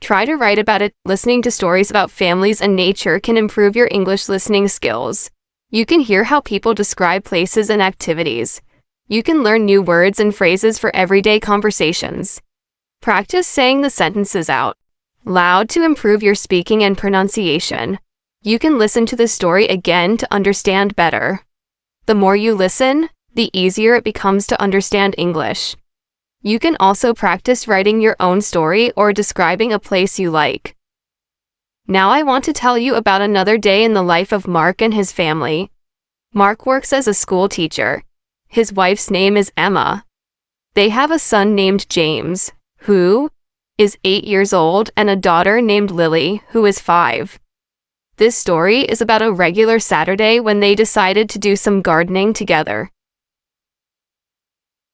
Try to write about it. Listening to stories about families and nature can improve your English listening skills. You can hear how people describe places and activities. You can learn new words and phrases for everyday conversations. Practice saying the sentences out loud to improve your speaking and pronunciation. You can listen to the story again to understand better. The more you listen, the easier it becomes to understand English. You can also practice writing your own story or describing a place you like. Now I want to tell you about another day in the life of Mark and his family. Mark works as a school teacher. His wife's name is Emma. They have a son named James, who is 8 years old, and a daughter named Lily, who is 5. This story is about a regular Saturday when they decided to do some gardening together.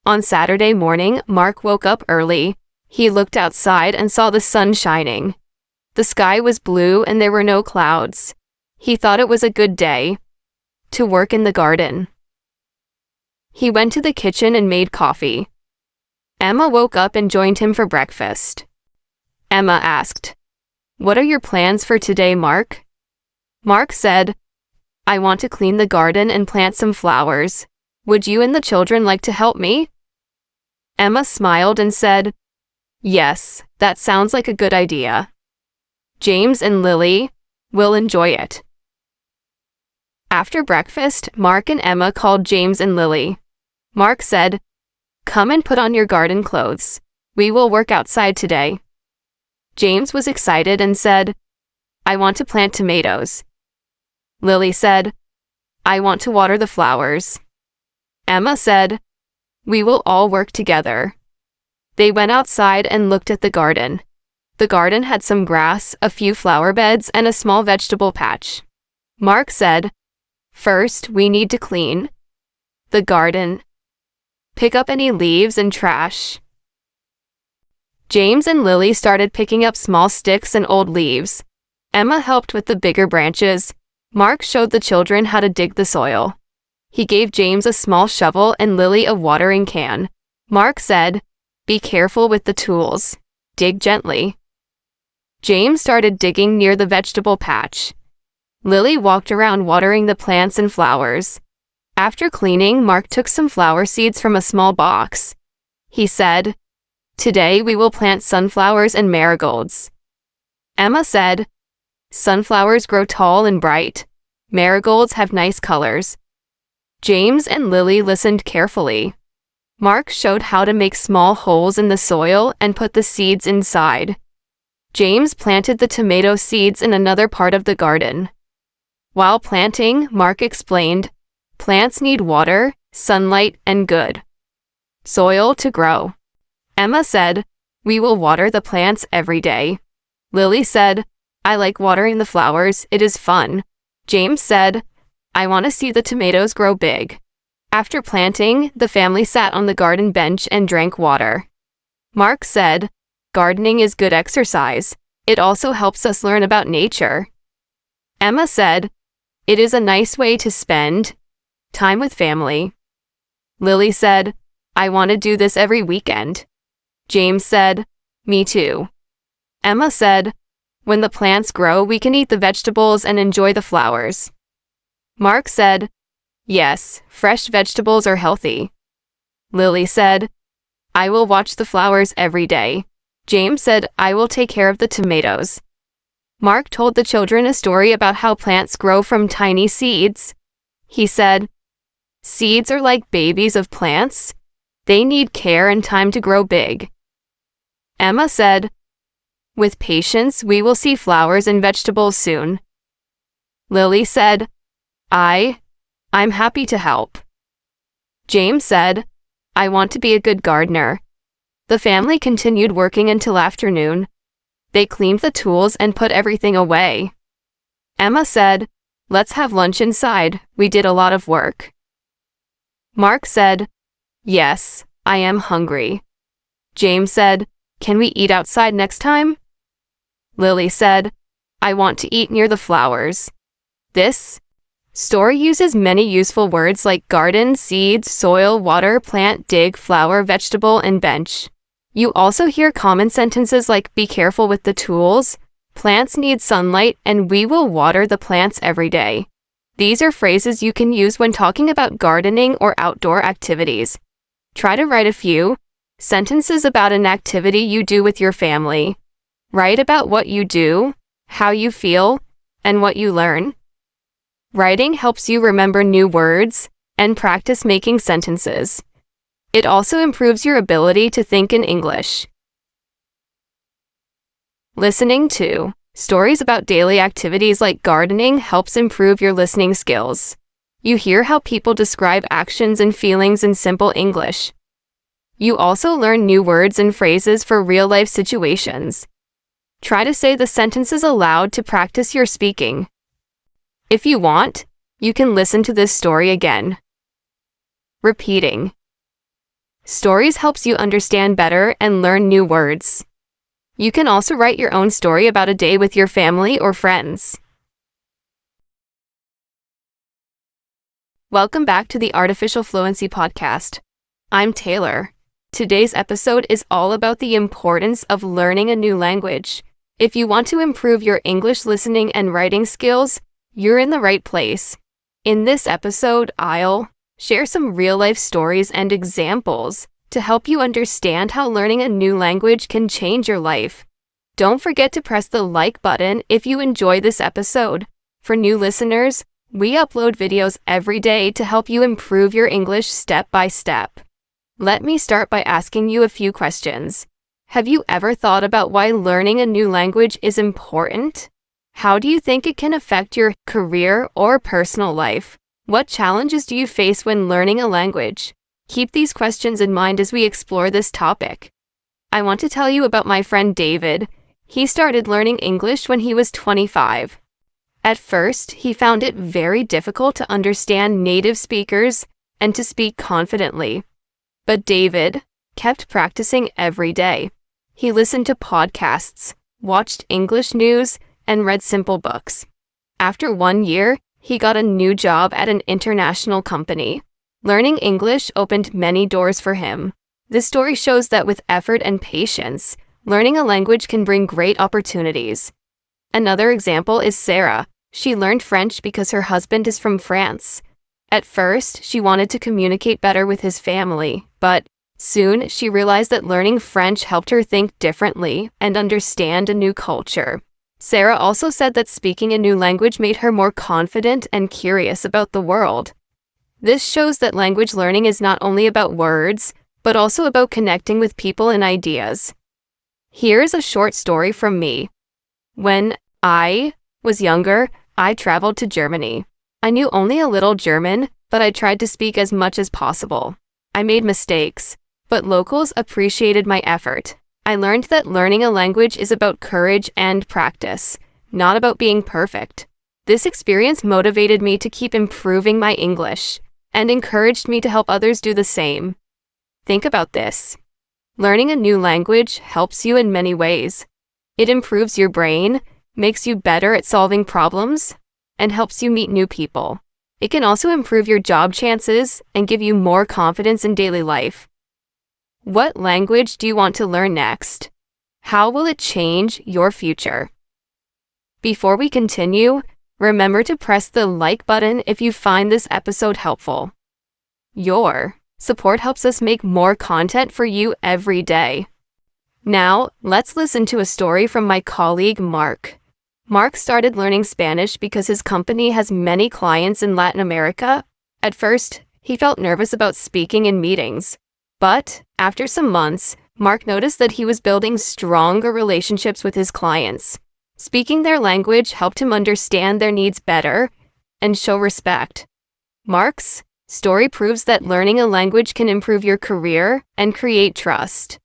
On Saturday morning, Mark woke up early. He looked outside and saw the sun shining. The sky was blue and there were no clouds. He thought it was a good day to work in the garden. He went to the kitchen and made coffee. Emma woke up and joined him for breakfast. Emma asked, "What are your plans for today, Mark?" Mark said, "I want to clean the garden and plant some flowers. Would you and the children like to help me?" Emma smiled and said, "Yes, that sounds like a good idea. James and Lily will enjoy it." After breakfast, Mark and Emma called James and Lily. Mark said, "Come and put on your garden clothes. We will work outside today." James was excited and said, "I want to plant tomatoes." Lily said, "I want to water the flowers." Emma said, "We will all work together." They went outside and looked at the garden. The garden had some grass, a few flower beds, and a small vegetable patch. Mark said, "First, we need to clean the garden. Pick up any leaves and trash." James and Lily started picking up small sticks and old leaves. Emma helped with the bigger branches. Mark showed the children how to dig the soil. He gave James a small shovel and Lily a watering can. Mark said, "Be careful with the tools. Dig gently." James started digging near the vegetable patch. Lily walked around watering the plants and flowers. After cleaning, Mark took some flower seeds from a small box. He said, "Today we will plant sunflowers and marigolds." Emma said, "Sunflowers grow tall and bright. Marigolds have nice colors." James and Lily listened carefully. Mark showed how to make small holes in the soil and put the seeds inside. James planted the tomato seeds in another part of the garden. While planting, Mark explained, "Plants need water, sunlight, and good soil to grow." Emma said, "We will water the plants every day." Lily said, "I like watering the flowers, it is fun." James said, "I want to see the tomatoes grow big." After planting, the family sat on the garden bench and drank water. Mark said, "Gardening is good exercise. It also helps us learn about nature." Emma said, "It is a nice way to spend time with family." Lily said, "I want to do this every weekend." James said, "Me too." Emma said, "When the plants grow, we can eat the vegetables and enjoy the flowers." Mark said, "Yes, fresh vegetables are healthy." Lily said, "I will watch the flowers every day." James said, "I will take care of the tomatoes." Mark told the children a story about how plants grow from tiny seeds. He said, "Seeds are like babies of plants. They need care and time to grow big." Emma said, "With patience, we will see flowers and vegetables soon." Lily said, I'm happy to help." James said, "I want to be a good gardener." The family continued working until afternoon. They cleaned the tools and put everything away. Emma said, "Let's have lunch inside. We did a lot of work." Mark said, "Yes, I am hungry." James said, "Can we eat outside next time?" Lily said, "I want to eat near the flowers." This story uses many useful words like garden, seeds, soil, water, plant, dig, flower, vegetable, and bench. You also hear common sentences like "be careful with the tools," "plants need sunlight," and "we will water the plants every day." These are phrases you can use when talking about gardening or outdoor activities. Try to write a few, Sentences about an activity you do with your family. Write about what you do, how you feel, and what you learn. Writing helps you remember new words and practice making sentences. It also improves your ability to think in English. Listening to stories about daily activities like gardening helps improve your listening skills. You hear how people describe actions and feelings in simple English. You also learn new words and phrases for real-life situations. Try to say the sentences aloud to practice your speaking. If you want, you can listen to this story again. Repeating. Stories helps you understand better and learn new words. You can also write your own story about a day with your family or friends. Welcome back to the Artificial Fluency Podcast. I'm Taylor. Today's episode is all about the importance of learning a new language. If you want to improve your English listening and writing skills, you're in the right place. In this episode, I'll share some real-life stories and examples to help you understand how learning a new language can change your life. Don't forget to press the like button if you enjoy this episode. For new listeners, we upload videos every day to help you improve your English step by step. Let me start by asking you a few questions. Have you ever thought about why learning a new language is important? How do you think it can affect your career or personal life? What challenges do you face when learning a language? Keep these questions in mind as we explore this topic. I want to tell you about my friend David. He started learning English when he was 25. At first, he found it very difficult to understand native speakers and to speak confidently. But David kept practicing every day. He listened to podcasts, watched English news, and read simple books. After 1 year, he got a new job at an international company. Learning English opened many doors for him. This story shows that with effort and patience, learning a language can bring great opportunities. Another example is Sarah. She learned French because her husband is from France. At first, she wanted to communicate better with his family, but soon she realized that learning French helped her think differently and understand a new culture. Sarah also said that speaking a new language made her more confident and curious about the world. This shows that language learning is not only about words, but also about connecting with people and ideas. Here's a short story from me. When I was younger, I traveled to Germany. I knew only a little German, but I tried to speak as much as possible. I made mistakes, but locals appreciated my effort. I learned that learning a language is about courage and practice, not about being perfect. This experience motivated me to keep improving my English and encouraged me to help others do the same. Think about this. Learning a new language helps you in many ways. It improves your brain, makes you better at solving problems, and helps you meet new people. It can also improve your job chances and give you more confidence in daily life. What language do you want to learn next? How will it change your future? Before we continue, remember to press the like button if you find this episode helpful. Your support helps us make more content for you every day. Now, let's listen to a story from my colleague Mark. Mark started learning Spanish because his company has many clients in Latin America. At first, he felt nervous about speaking in meetings. But after some months, Mark noticed that he was building stronger relationships with his clients. Speaking their language helped him understand their needs better and show respect. Mark's story proves that learning a language can improve your career and create trust.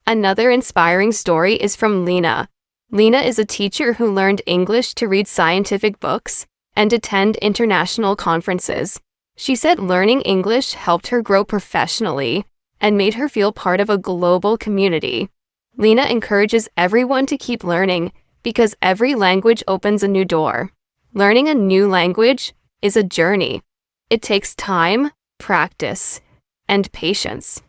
Another inspiring story is from Lena. Lena is a teacher who learned English to read scientific books and attend international conferences. She said learning English helped her grow professionally and made her feel part of a global community. Lena encourages everyone to keep learning because every language opens a new door. Learning a new language is a journey. It takes time, practice, and patience.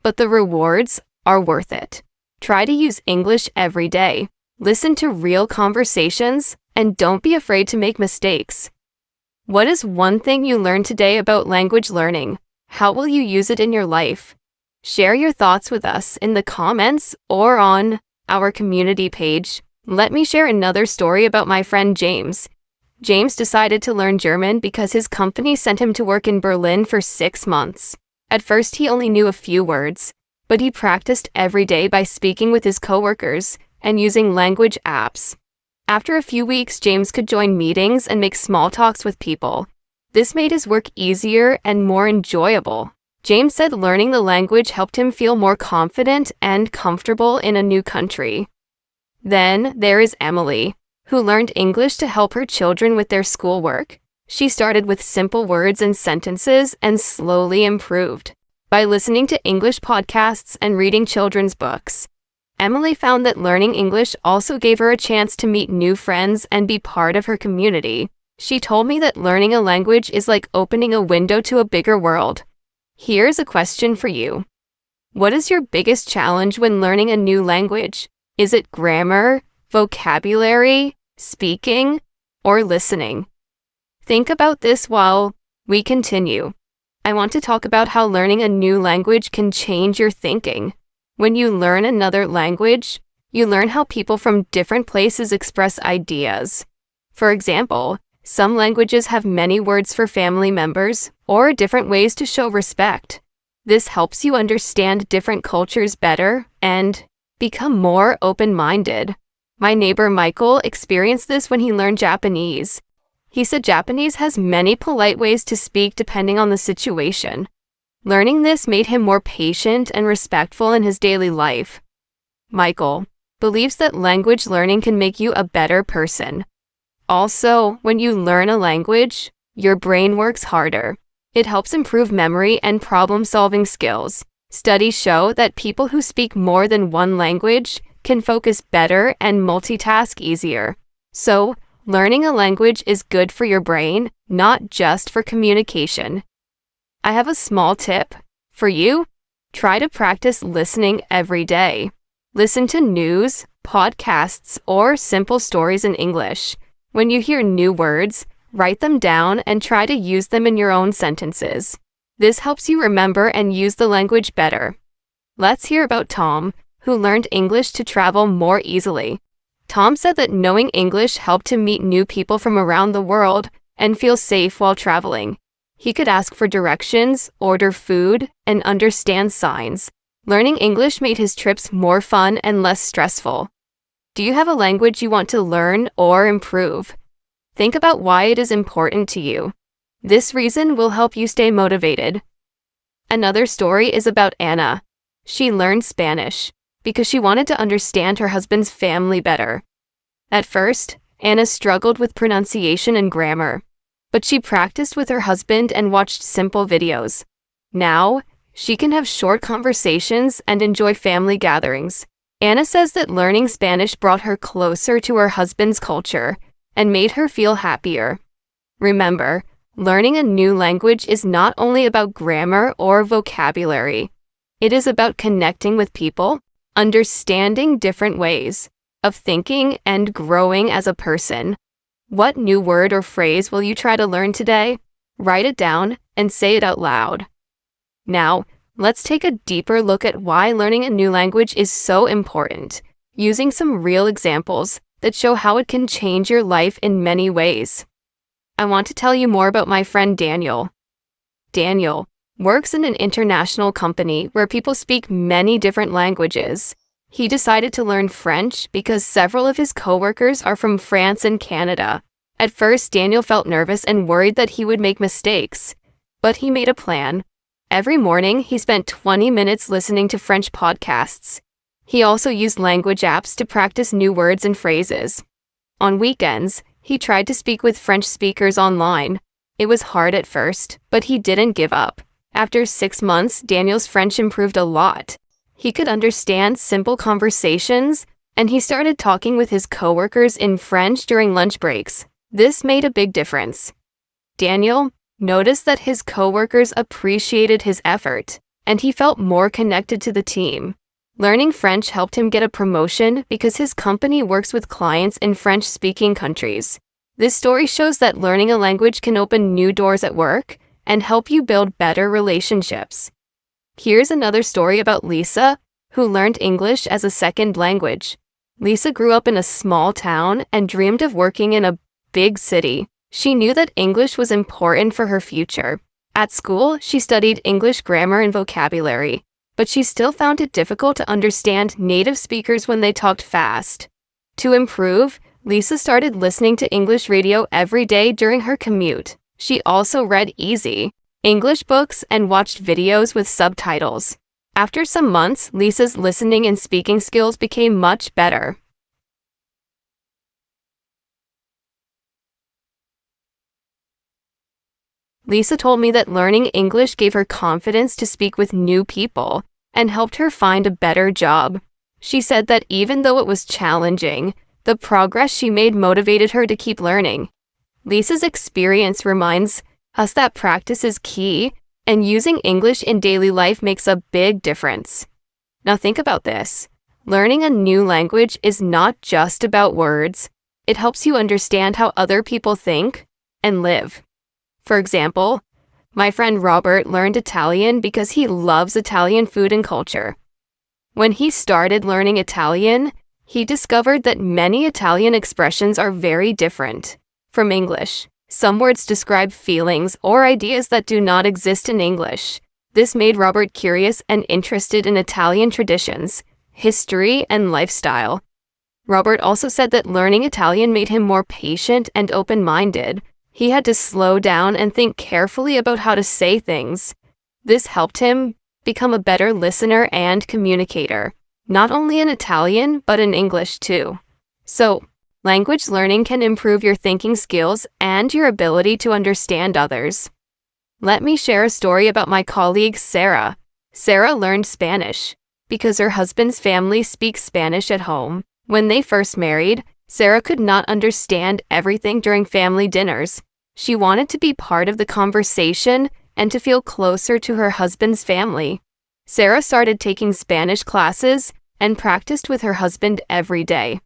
But the rewards are worth it. Try to use English every day. Listen to real conversations and don't be afraid to make mistakes. What is one thing you learned today about language learning? How will you use it in your life? Share your thoughts with us in the comments or on our community page. Let me share another story about my friend James. James decided to learn German because his company sent him to work in Berlin for 6 months. At first, he only knew a few words, but he practiced every day by speaking with his coworkers and using language apps. After a few weeks, James could join meetings and make small talks with people. This made his work easier and more enjoyable. James said learning the language helped him feel more confident and comfortable in a new country. Then there is Emily, who learned English to help her children with their schoolwork. She started with simple words and sentences and slowly improved. By listening to English podcasts and reading children's books, Emily found that learning English also gave her a chance to meet new friends and be part of her community. She told me that learning a language is like opening a window to a bigger world. Here's a question for you. What is your biggest challenge when learning a new language? Is it grammar, vocabulary, speaking, or listening? Think about this while we continue. I want to talk about how learning a new language can change your thinking. When you learn another language, you learn how people from different places express ideas. For example, some languages have many words for family members or different ways to show respect. This helps you understand different cultures better and become more open-minded. My neighbor Michael experienced this when he learned Japanese. He said Japanese has many polite ways to speak depending on the situation. Learning this made him more patient and respectful in his daily life. Michael believes that language learning can make you a better person. Also, when you learn a language, your brain works harder. It helps improve memory and problem-solving skills. Studies show that people who speak more than one language can focus better and multitask easier. So, learning a language is good for your brain, not just for communication. I have a small tip for you. Try to practice listening every day. Listen to news, podcasts, or simple stories in English. When you hear new words, write them down and try to use them in your own sentences. This helps you remember and use the language better. Let's hear about Tom, who learned English to travel more easily. Tom said that knowing English helped him meet new people from around the world and feel safe while traveling. He could ask for directions, order food, and understand signs. Learning English made his trips more fun and less stressful. Do you have a language you want to learn or improve? Think about why it is important to you. This reason will help you stay motivated. Another story is about Anna. She learned Spanish because she wanted to understand her husband's family better. At first, Anna struggled with pronunciation and grammar, but she practiced with her husband and watched simple videos. Now, she can have short conversations and enjoy family gatherings. Anna says that learning Spanish brought her closer to her husband's culture and made her feel happier. Remember, learning a new language is not only about grammar or vocabulary. It is about connecting with people, understanding different ways of thinking, and growing as a person. What new word or phrase will you try to learn today? Write it down and say it out loud. Now, let's take a deeper look at why learning a new language is so important, using some real examples that show how it can change your life in many ways. I want to tell you more about my friend Daniel. Daniel works in an international company where people speak many different languages. He decided to learn French because several of his coworkers are from France and Canada. At first, Daniel felt nervous and worried that he would make mistakes, but he made a plan. Every morning, he spent 20 minutes listening to French podcasts. He also used language apps to practice new words and phrases. On weekends, he tried to speak with French speakers online. It was hard at first, but he didn't give up. After 6 months, Daniel's French improved a lot. He could understand simple conversations, and he started talking with his coworkers in French during lunch breaks. This made a big difference. Daniel noticed that his coworkers appreciated his effort, and he felt more connected to the team. Learning French helped him get a promotion because his company works with clients in French-speaking countries. This story shows that learning a language can open new doors at work and help you build better relationships. Here's another story about Lisa, who learned English as a second language. Lisa grew up in a small town and dreamed of working in a big city. She knew that English was important for her future. At school, she studied English grammar and vocabulary, but she still found it difficult to understand native speakers when they talked fast. To improve, Lisa started listening to English radio every day during her commute. She also read easy English books and watched videos with subtitles. After some months, Lisa's listening and speaking skills became much better. Lisa told me that learning English gave her confidence to speak with new people and helped her find a better job. She said that even though it was challenging, the progress she made motivated her to keep learning. Lisa's experience reminds us that practice is key, and using English in daily life makes a big difference. Now think about this. Learning a new language is not just about words. It helps you understand how other people think and live. For example, my friend Robert learned Italian because he loves Italian food and culture. When he started learning Italian, he discovered that many Italian expressions are very different from English. Some words describe feelings or ideas that do not exist in English. This made Robert curious and interested in Italian traditions, history, and lifestyle. Robert also said that learning Italian made him more patient and open-minded. He had to slow down and think carefully about how to say things. This helped him become a better listener and communicator, not only in Italian, but in English too. So, language learning can improve your thinking skills and your ability to understand others. Let me share a story about my colleague Sarah. Sarah learned Spanish because her husband's family speaks Spanish at home. When they first married, Sarah could not understand everything during family dinners. She wanted to be part of the conversation and to feel closer to her husband's family. Sarah started taking Spanish classes and practiced with her husband every day.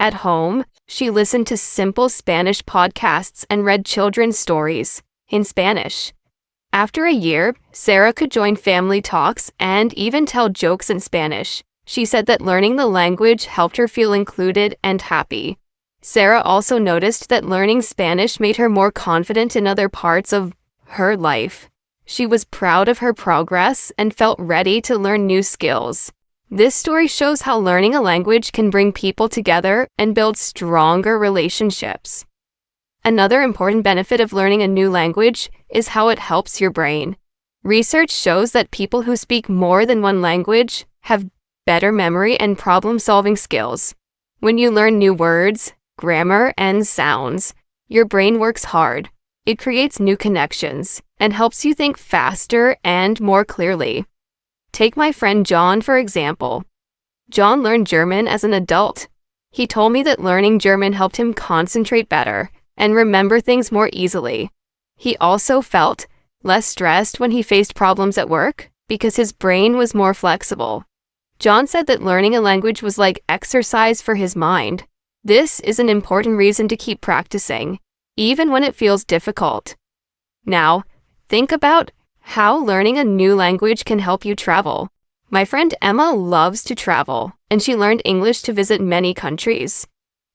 At home, she listened to simple Spanish podcasts and read children's stories in Spanish. After a year, Sarah could join family talks and even tell jokes in Spanish. She said that learning the language helped her feel included and happy. Sarah also noticed that learning Spanish made her more confident in other parts of her life. She was proud of her progress and felt ready to learn new skills. This story shows how learning a language can bring people together and build stronger relationships. Another important benefit of learning a new language is how it helps your brain. Research shows that people who speak more than one language have better memory and problem-solving skills. When you learn new words, grammar, and sounds, your brain works hard. It creates new connections and helps you think faster and more clearly. Take my friend John, for example. John learned German as an adult. He told me that learning German helped him concentrate better and remember things more easily. He also felt less stressed when he faced problems at work because his brain was more flexible. John said that learning a language was like exercise for his mind. This is an important reason to keep practicing, even when it feels difficult. Now, think about how learning a new language can help you travel. My friend Emma loves to travel, and she learned English to visit many countries.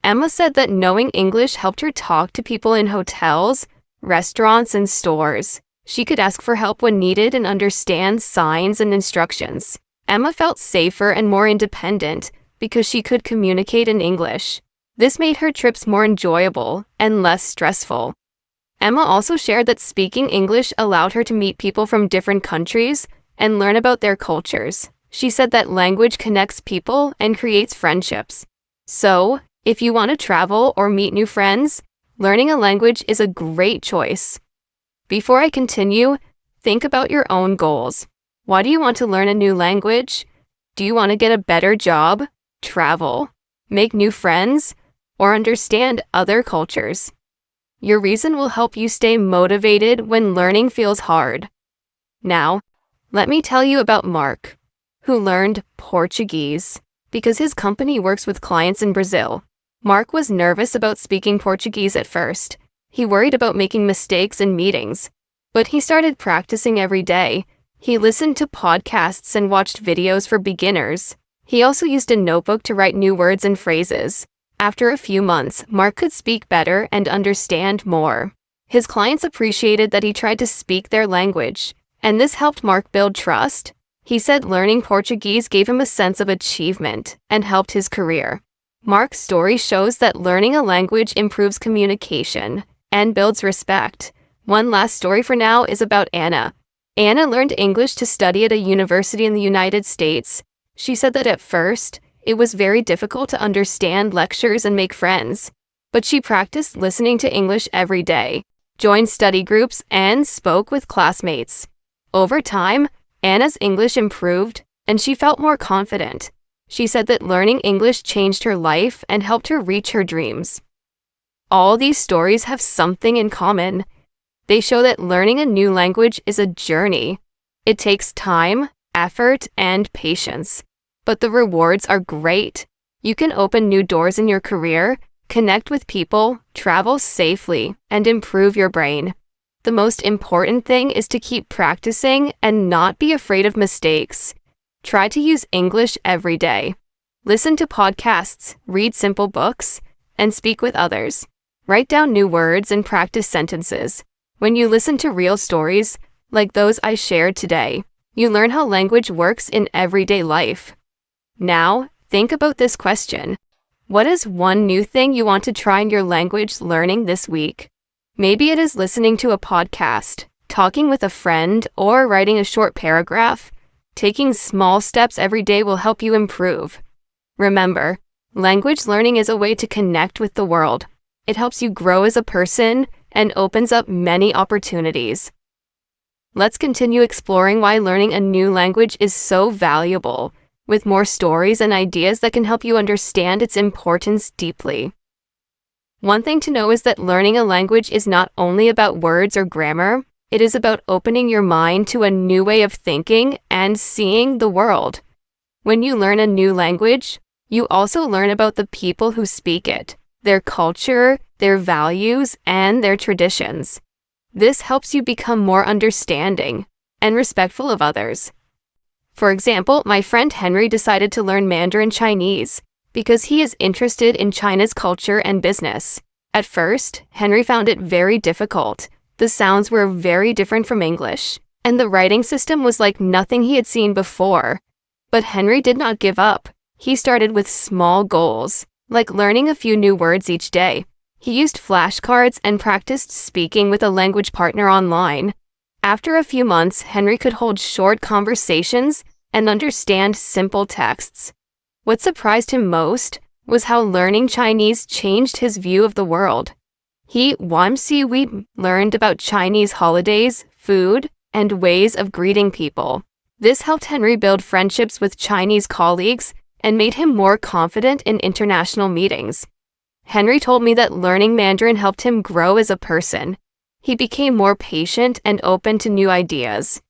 Emma said that knowing English helped her talk to people in hotels, restaurants, and stores. She could ask for help when needed and understand signs and instructions. Emma felt safer and more independent because she could communicate in English. This made her trips more enjoyable and less stressful. Emma also shared that speaking English allowed her to meet people from different countries and learn about their cultures. She said that language connects people and creates friendships. So, if you want to travel or meet new friends, learning a language is a great choice. Before I continue, think about your own goals. Why do you want to learn a new language? Do you want to get a better job, travel, make new friends, or understand other cultures? Your reason will help you stay motivated when learning feels hard. Now, let me tell you about Mark, who learned Portuguese because his company works with clients in Brazil. Mark was nervous about speaking Portuguese at first. He worried about making mistakes in meetings, but he started practicing every day. He listened to podcasts and watched videos for beginners. He also used a notebook to write new words and phrases. After a few months, Mark could speak better and understand more. His clients appreciated that he tried to speak their language, and this helped Mark build trust. He said learning Portuguese gave him a sense of achievement and helped his career. Mark's story shows that learning a language improves communication and builds respect. One last story for now is about Anna. Anna learned English to study at a university in the United States. She said that at first, it was very difficult to understand lectures and make friends, but she practiced listening to English every day, joined study groups, and spoke with classmates. Over time, Anna's English improved, and she felt more confident. She said that learning English changed her life and helped her reach her dreams. All these stories have something in common. They show that learning a new language is a journey. It takes time, effort, and patience. But the rewards are great. You can open new doors in your career, connect with people, travel safely, and improve your brain. The most important thing is to keep practicing and not be afraid of mistakes. Try to use English every day. Listen to podcasts, read simple books, and speak with others. Write down new words and practice sentences. When you listen to real stories, like those I shared today, you learn how language works in everyday life. Now, think about this question. What is one new thing you want to try in your language learning this week? Maybe it is listening to a podcast, talking with a friend, or writing a short paragraph. Taking small steps every day will help you improve. Remember, language learning is a way to connect with the world. It helps you grow as a person and opens up many opportunities. Let's continue exploring why learning a new language is so valuable, with more stories and ideas that can help you understand its importance deeply. One thing to know is that learning a language is not only about words or grammar, it is about opening your mind to a new way of thinking and seeing the world. When you learn a new language, you also learn about the people who speak it, their culture, their values, and their traditions. This helps you become more understanding and respectful of others. For example, my friend Henry decided to learn Mandarin Chinese because he is interested in China's culture and business. At first, Henry found it very difficult. The sounds were very different from English, and the writing system was like nothing he had seen before. But Henry did not give up. He started with small goals, like learning a few new words each day. He used flashcards and practiced speaking with a language partner online. After a few months, Henry could hold short conversations and understand simple texts. What surprised him most was how learning Chinese changed his view of the world. We learned about Chinese holidays, food, and ways of greeting people. This helped Henry build friendships with Chinese colleagues and made him more confident in international meetings. Henry told me that learning Mandarin helped him grow as a person. He became more patient and open to new ideas.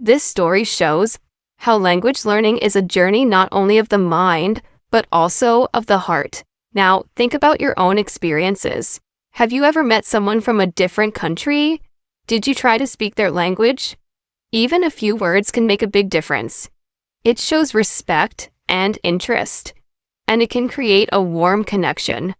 This story shows how language learning is a journey not only of the mind, but also of the heart. Now, think about your own experiences. Have you ever met someone from a different country? Did you try to speak their language? Even a few words can make a big difference. It shows respect and interest, and it can create a warm connection.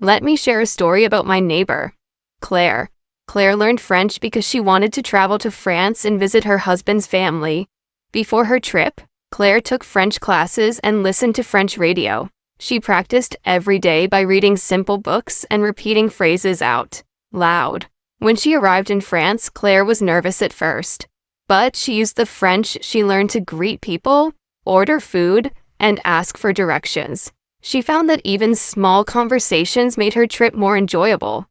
Let me share a story about my neighbor, Claire. Claire learned French because she wanted to travel to France and visit her husband's family. Before her trip, Claire took French classes and listened to French radio. She practiced every day by reading simple books and repeating phrases out loud. When she arrived in France, Claire was nervous at first, but she used the French she learned to greet people, order food, and ask for directions. She found that even small conversations made her trip more enjoyable.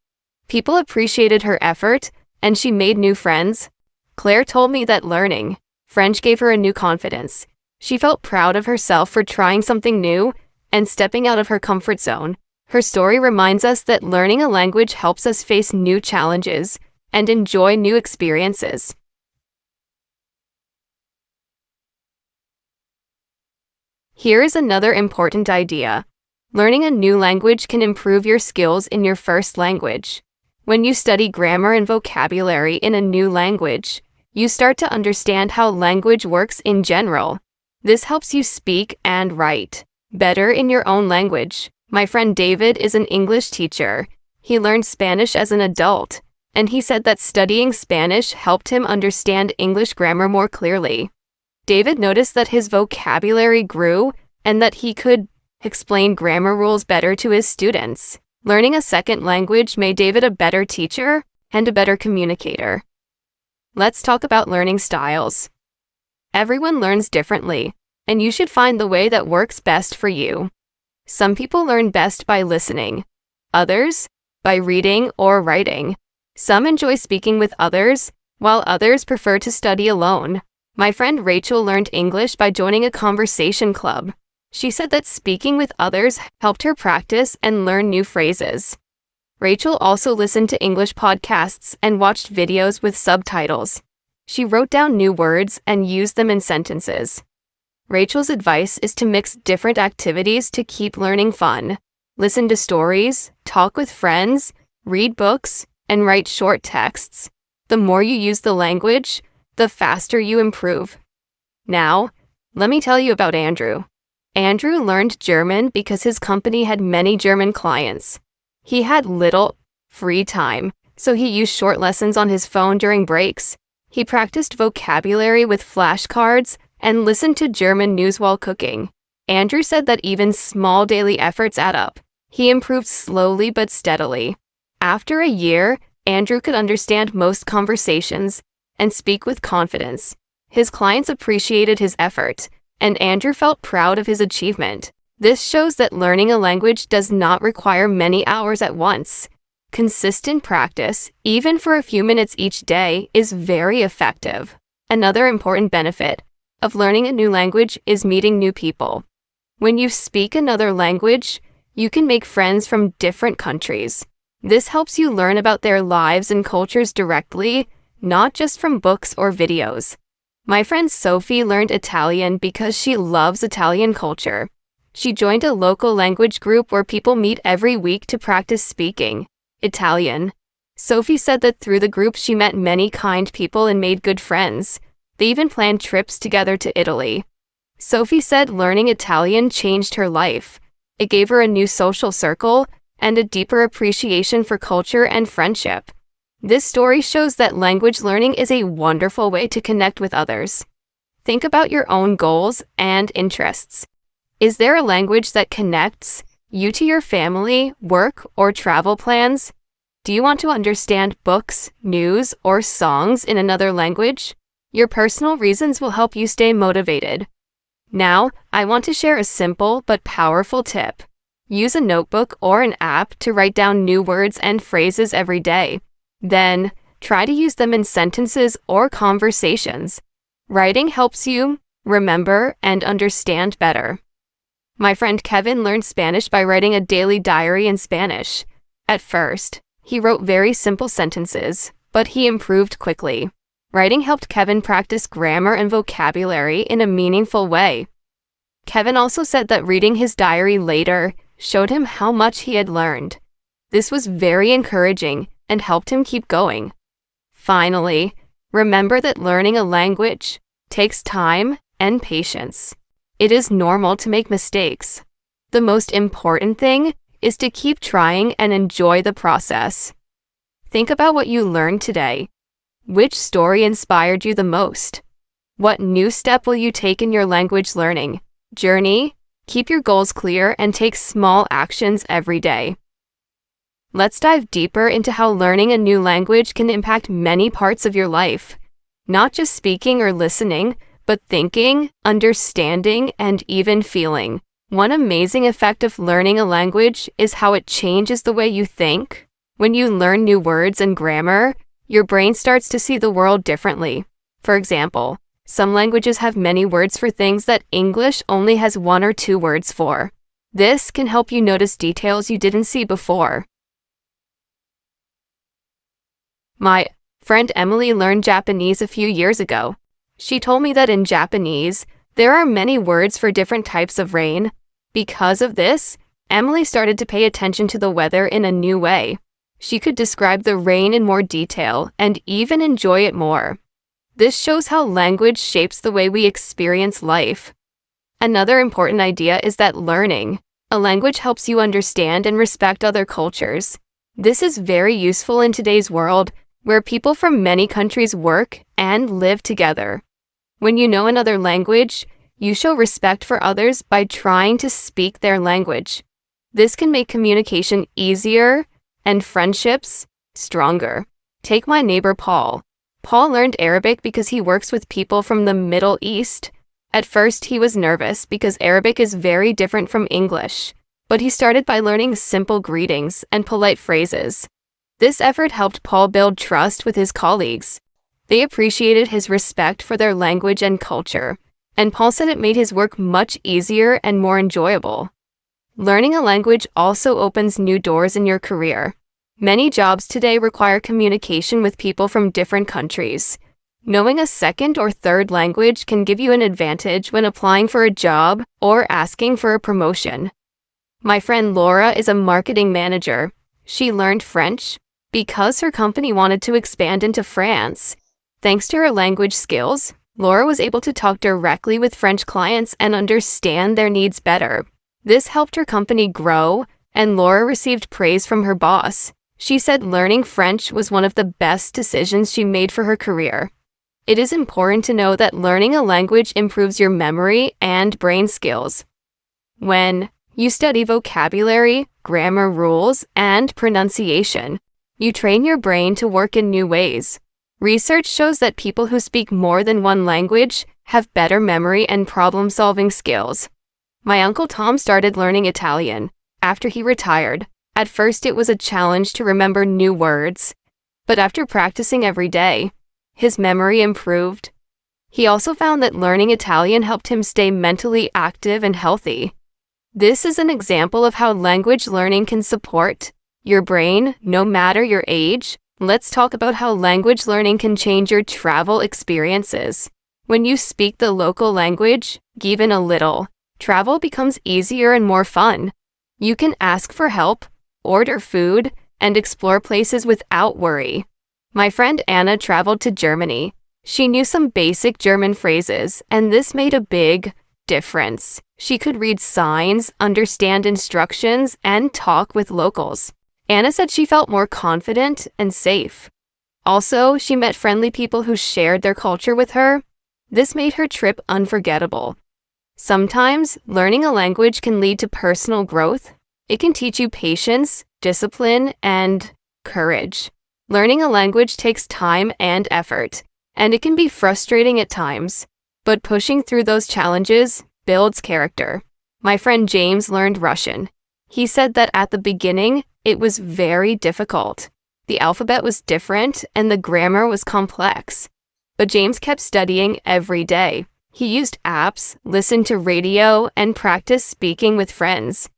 People appreciated her effort, and she made new friends. Claire told me that learning French gave her a new confidence. She felt proud of herself for trying something new and stepping out of her comfort zone. Her story reminds us that learning a language helps us face new challenges and enjoy new experiences. Here is another important idea. Learning a new language can improve your skills in your first language. When you study grammar and vocabulary in a new language, You start to understand how language works in general. This helps you speak and write better in your own language. My friend David is an English teacher. He learned Spanish as an adult, and he said that studying Spanish helped him understand English grammar more clearly. David noticed that his vocabulary grew and that he could explain grammar rules better to his students. Learning a second language made David a better teacher and a better communicator. Let's talk about learning styles. Everyone learns differently, and you should find the way that works best for you. Some people learn best by listening, others by reading or writing. Some enjoy speaking with others, while others prefer to study alone. My friend Rachel learned English by joining a conversation club. She said that speaking with others helped her practice and learn new phrases. Rachel also listened to English podcasts and watched videos with subtitles. She wrote down new words and used them in sentences. Rachel's advice is to mix different activities to keep learning fun. Listen to stories, talk with friends, read books, and write short texts. The more you use the language, the faster you improve. Now, let me tell you about Andrew. Andrew learned German because his company had many German clients. He had little free time, so he used short lessons on his phone during breaks. He practiced vocabulary with flashcards and listened to German news while cooking. Andrew said that even small daily efforts add up. He improved slowly but steadily. After a year, Andrew could understand most conversations and speak with confidence. His clients appreciated his effort, and Andrew felt proud of his achievement. This shows that learning a language does not require many hours at once. Consistent practice, even for a few minutes each day, is very effective. Another important benefit of learning a new language is meeting new people. When you speak another language, you can make friends from different countries. This helps you learn about their lives and cultures directly, not just from books or videos. My friend Sophie learned Italian because she loves Italian culture. She joined a local language group where people meet every week to practice speaking Italian. Sophie said that through the group she met many kind people and made good friends. They even planned trips together to Italy. Sophie said learning Italian changed her life. It gave her a new social circle and a deeper appreciation for culture and friendship. This story shows that language learning is a wonderful way to connect with others. Think about your own goals and interests. Is there a language that connects you to your family, work, or travel plans? Do you want to understand books, news, or songs in another language? Your personal reasons will help you stay motivated. Now, I want to share a simple but powerful tip. Use a notebook or an app to write down new words and phrases every day. Then, try to use them in sentences or conversations. Writing helps you remember and understand better. My friend Kevin learned Spanish by writing a daily diary in Spanish. At first, he wrote very simple sentences, but he improved quickly. Writing helped Kevin practice grammar and vocabulary in a meaningful way. Kevin also said that reading his diary later showed him how much he had learned. This was very encouraging and helped him keep going. Finally, remember that learning a language takes time and patience. It is normal to make mistakes. The most important thing is to keep trying and enjoy the process. Think about what you learned today. Which story inspired you the most? What new step will you take in your language learning journey? Keep your goals clear and take small actions every day. Let's dive deeper into how learning a new language can impact many parts of your life. Not just speaking or listening, but thinking, understanding, and even feeling. One amazing effect of learning a language is how it changes the way you think. When you learn new words and grammar, your brain starts to see the world differently. For example, some languages have many words for things that English only has 1 or 2 words for. This can help you notice details you didn't see before. My friend Emily learned Japanese a few years ago. She told me that in Japanese, there are many words for different types of rain. Because of this, Emily started to pay attention to the weather in a new way. She could describe the rain in more detail and even enjoy it more. This shows how language shapes the way we experience life. Another important idea is that learning a language helps you understand and respect other cultures. This is very useful in today's world, where people from many countries work and live together. When you know another language, you show respect for others by trying to speak their language. This can make communication easier and friendships stronger. Take my neighbor Paul. Paul learned Arabic because he works with people from the Middle East. At first, he was nervous because Arabic is very different from English, but he started by learning simple greetings and polite phrases. This effort helped Paul build trust with his colleagues. They appreciated his respect for their language and culture, and Paul said it made his work much easier and more enjoyable. Learning a language also opens new doors in your career. Many jobs today require communication with people from different countries. Knowing a second or third language can give you an advantage when applying for a job or asking for a promotion. My friend Laura is a marketing manager. She learned French because her company wanted to expand into France. Thanks to her language skills, Laura was able to talk directly with French clients and understand their needs better. This helped her company grow, and Laura received praise from her boss. She said learning French was one of the best decisions she made for her career. It is important to know that learning a language improves your memory and brain skills. When you study vocabulary, grammar rules, and pronunciation, you train your brain to work in new ways. Research shows that people who speak more than one language have better memory and problem-solving skills. My Uncle Tom started learning Italian after he retired. At first, it was a challenge to remember new words, but after practicing every day, his memory improved. He also found that learning Italian helped him stay mentally active and healthy. This is an example of how language learning can support your brain, no matter your age. Let's talk about how language learning can change your travel experiences. When you speak the local language, even a little, travel becomes easier and more fun. You can ask for help, order food, and explore places without worry. My friend Anna traveled to Germany. She knew some basic German phrases, and this made a big difference. She could read signs, understand instructions, and talk with locals. Anna said she felt more confident and safe. Also, she met friendly people who shared their culture with her. This made her trip unforgettable. Sometimes, learning a language can lead to personal growth. It can teach you patience, discipline, and courage. Learning a language takes time and effort, and it can be frustrating at times, but pushing through those challenges builds character. My friend James learned Russian. He said that at the beginning, it was very difficult. The alphabet was different and the grammar was complex. But James kept studying every day. He used apps, listened to radio, and practiced speaking with friends.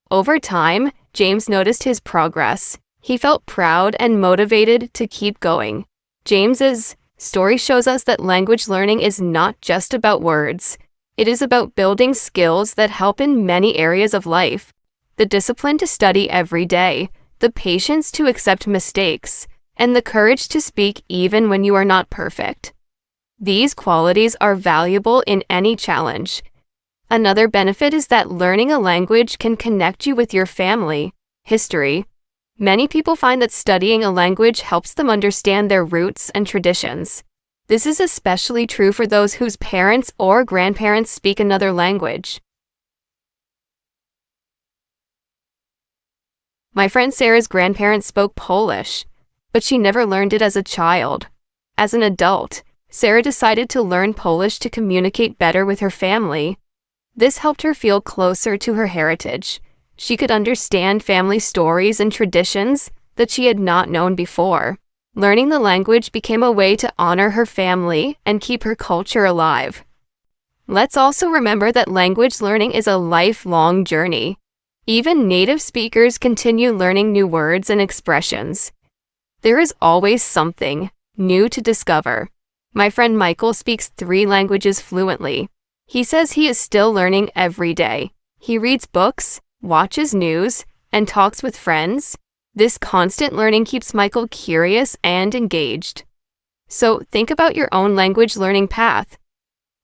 Over time, James noticed his progress. He felt proud and motivated to keep going. James's story shows us that language learning is not just about words. It is about building skills that help in many areas of life. The discipline to study every day, the patience to accept mistakes, and the courage to speak even when you are not perfect. These qualities are valuable in any challenge. Another benefit is that learning a language can connect you with your family, history. Many people find that studying a language helps them understand their roots and traditions. This is especially true for those whose parents or grandparents speak another language. My friend Sarah's grandparents spoke Polish, but she never learned it as a child. As an adult, Sarah decided to learn Polish to communicate better with her family. This helped her feel closer to her heritage. She could understand family stories and traditions that she had not known before. Learning the language became a way to honor her family and keep her culture alive. Let's also remember that language learning is a lifelong journey. Even native speakers continue learning new words and expressions. There is always something new to discover. My friend Michael speaks 3 languages fluently. He says he is still learning every day. He reads books, watches news, and talks with friends. This constant learning keeps Michael curious and engaged. So think about your own language learning path.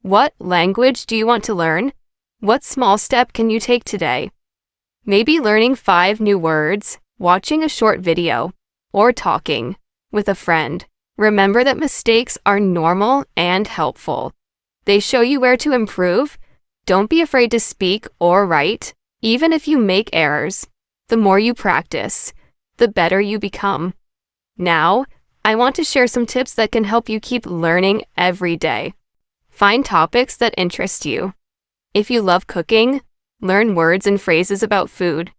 What language do you want to learn? What small step can you take today? Maybe learning 5 new words, watching a short video, or talking with a friend. Remember that mistakes are normal and helpful. They show you where to improve. Don't be afraid to speak or write, even if you make errors. The more you practice, the better you become. Now, I want to share some tips that can help you keep learning every day. Find topics that interest you. If you love cooking, learn words and phrases about food.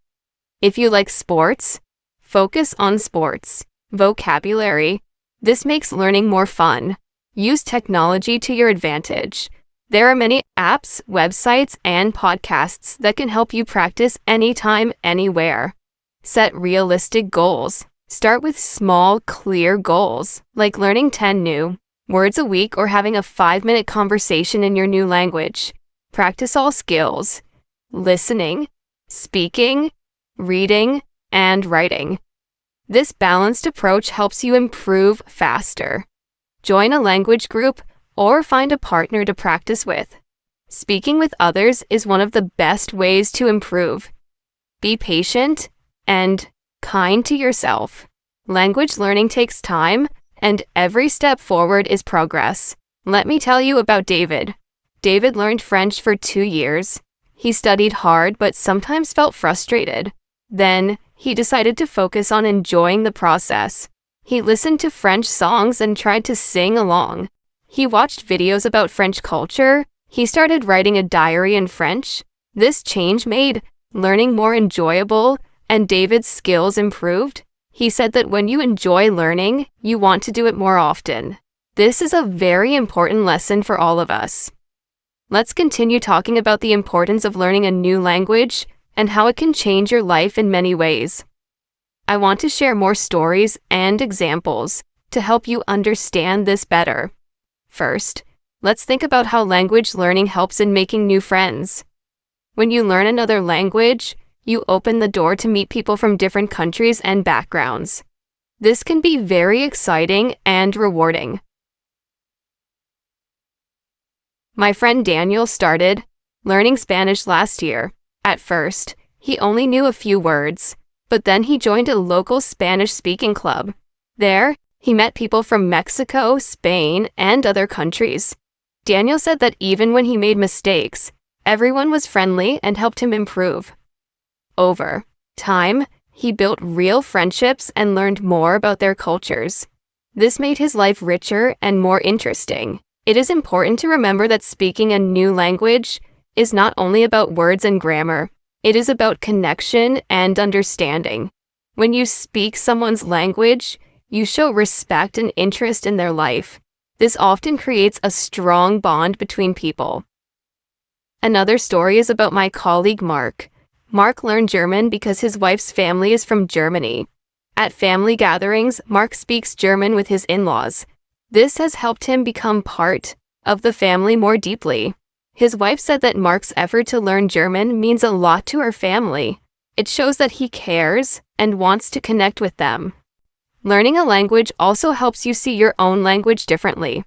If you like sports, focus on sports. Vocabulary. This makes learning more fun. Use technology to your advantage. There are many apps, websites, and podcasts that can help you practice anytime, anywhere. Set realistic goals. Start with small, clear goals, like learning 10 new words a week or having a 5-minute conversation in your new language. Practice all skills: listening, speaking, reading, and writing. This balanced approach helps you improve faster. Join a language group or find a partner to practice with. Speaking with others is one of the best ways to improve. Be patient and kind to yourself. Language learning takes time, and every step forward is progress. Let me tell you about David. David learned French for 2 years. He studied hard but sometimes felt frustrated. Then, he decided to focus on enjoying the process. He listened to French songs and tried to sing along. He watched videos about French culture. He started writing a diary in French. This change made learning more enjoyable, and David's skills improved. He said that when you enjoy learning, you want to do it more often. This is a very important lesson for all of us. Let's continue talking about the importance of learning a new language and how it can change your life in many ways. I want to share more stories and examples to help you understand this better. First, let's think about how language learning helps in making new friends. When you learn another language, you open the door to meet people from different countries and backgrounds. This can be very exciting and rewarding. My friend Daniel started learning Spanish last year. At first, he only knew a few words, but then he joined a local Spanish-speaking club. There, he met people from Mexico, Spain, and other countries. Daniel said that even when he made mistakes, everyone was friendly and helped him improve. Over time, he built real friendships and learned more about their cultures. This made his life richer and more interesting. It is important to remember that speaking a new language is not only about words and grammar. It is about connection and understanding. When you speak someone's language, you show respect and interest in their life. This often creates a strong bond between people. Another story is about my colleague Mark. Mark learned German because his wife's family is from Germany. At family gatherings, Mark speaks German with his in-laws. This has helped him become part of the family more deeply. His wife said that Mark's effort to learn German means a lot to her family. It shows that he cares and wants to connect with them. Learning a language also helps you see your own language differently.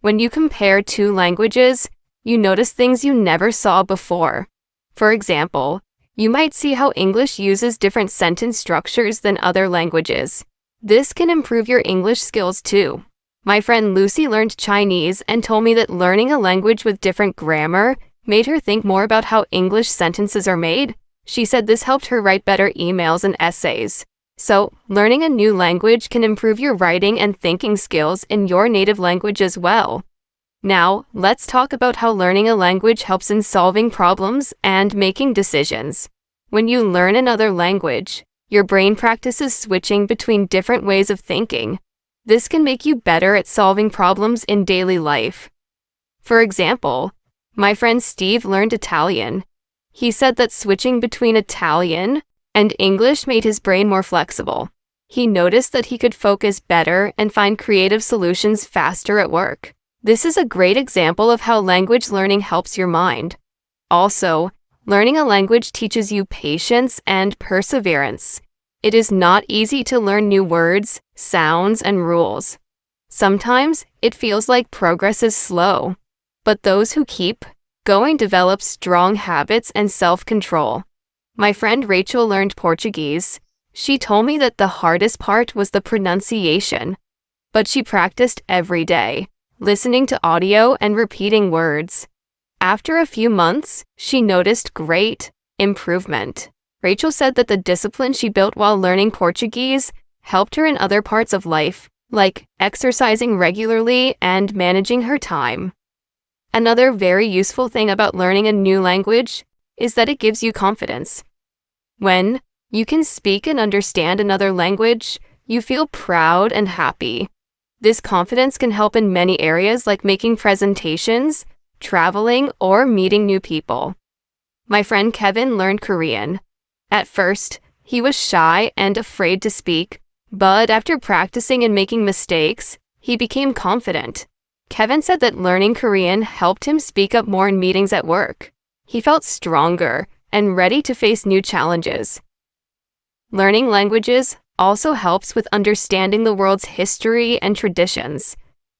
When you compare 2 languages, you notice things you never saw before. For example, you might see how English uses different sentence structures than other languages. This can improve your English skills too. My friend Lucy learned Chinese and told me that learning a language with different grammar made her think more about how English sentences are made. She said this helped her write better emails and essays. So, learning a new language can improve your writing and thinking skills in your native language as well. Now, let's talk about how learning a language helps in solving problems and making decisions. When you learn another language, your brain practices switching between different ways of thinking. This can make you better at solving problems in daily life. For example, my friend Steve learned Italian. He said that switching between Italian and English made his brain more flexible. He noticed that he could focus better and find creative solutions faster at work. This is a great example of how language learning helps your mind. Also, learning a language teaches you patience and perseverance. It is not easy to learn new words, sounds, and rules. Sometimes it feels like progress is slow, but those who keep going develop strong habits and self-control. My friend Rachel learned Portuguese. She told me that the hardest part was the pronunciation, but she practiced every day, listening to audio and repeating words. After a few months, she noticed great improvement. Rachel said that the discipline she built while learning Portuguese helped her in other parts of life, like exercising regularly and managing her time. Another very useful thing about learning a new language is that it gives you confidence. When you can speak and understand another language, you feel proud and happy. This confidence can help in many areas like making presentations, traveling, or meeting new people. My friend Kevin learned Korean. At first, he was shy and afraid to speak, but after practicing and making mistakes, he became confident. Kevin said that learning Korean helped him speak up more in meetings at work. He felt stronger and ready to face new challenges. Learning languages also helps with understanding the world's history and traditions.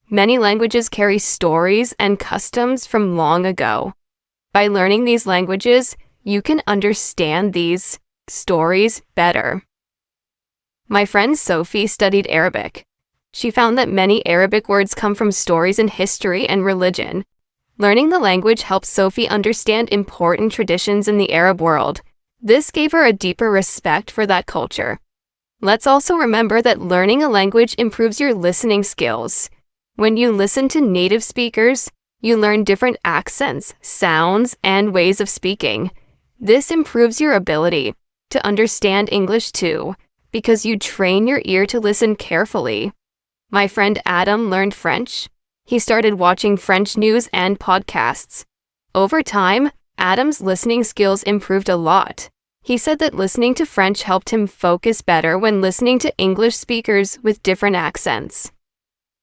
Many languages carry stories and customs from long ago. By learning these languages, you can understand these stories better. My friend Sophie studied Arabic. She found that many Arabic words come from stories in history and religion. Learning the language helped Sophie understand important traditions in the Arab world. This gave her a deeper respect for that culture. Let's also remember that learning a language improves your listening skills. When you listen to native speakers, you learn different accents, sounds, and ways of speaking. This improves your ability to understand English too, because you train your ear to listen carefully. My friend Adam learned French. He started watching French news and podcasts. Over time, Adam's listening skills improved a lot. He said that listening to French helped him focus better when listening to English speakers with different accents.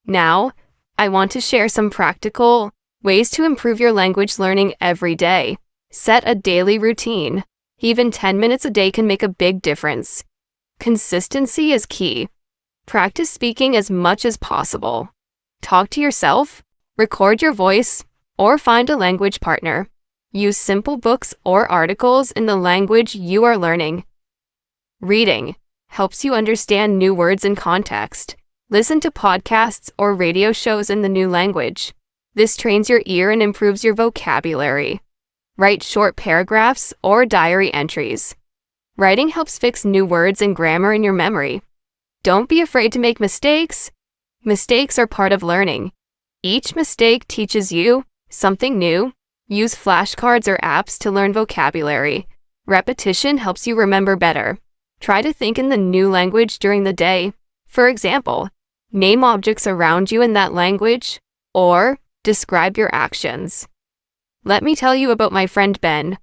Now, I want to share some practical ways to improve your language learning every day. Set a daily routine. Even 10 minutes a day can make a big difference. Consistency is key. Practice speaking as much as possible. Talk to yourself, record your voice, or find a language partner. Use simple books or articles in the language you are learning. Reading helps you understand new words in context. Listen to podcasts or radio shows in the new language. This trains your ear and improves your vocabulary. Write short paragraphs or diary entries. Writing helps fix new words and grammar in your memory. Don't be afraid to make mistakes. Mistakes are part of learning. Each mistake teaches you something new. Use flashcards or apps to learn vocabulary. Repetition helps you remember better. Try to think in the new language during the day. For example, name objects around you in that language, or describe your actions. Let me tell you about my friend Ben.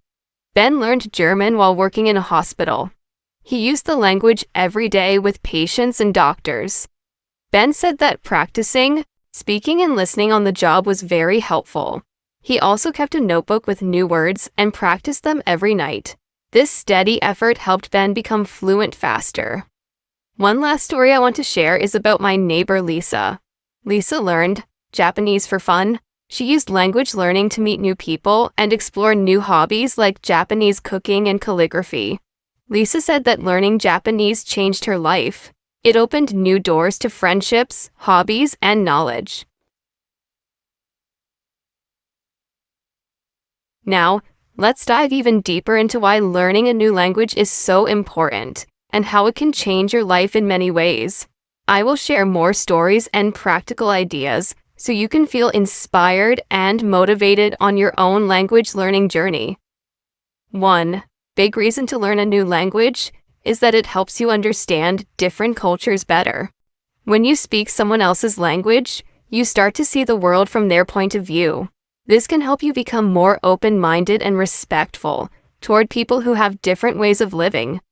Ben learned German while working in a hospital. He used the language every day with patients and doctors. Ben said that practicing, speaking, and listening on the job was very helpful. He also kept a notebook with new words and practiced them every night. This steady effort helped Ben become fluent faster. One last story I want to share is about my neighbor Lisa. Lisa learned Japanese for fun. She used language learning to meet new people and explore new hobbies like Japanese cooking and calligraphy. Lisa said that learning Japanese changed her life. It opened new doors to friendships, hobbies, and knowledge. Now, let's dive even deeper into why learning a new language is so important and how it can change your life in many ways. I will share more stories and practical ideas so you can feel inspired and motivated on your own language learning journey. 1 big reason to learn a new language is that it helps you understand different cultures better. When you speak someone else's language, you start to see the world from their point of view. This can help you become more open-minded and respectful toward people who have different ways of living.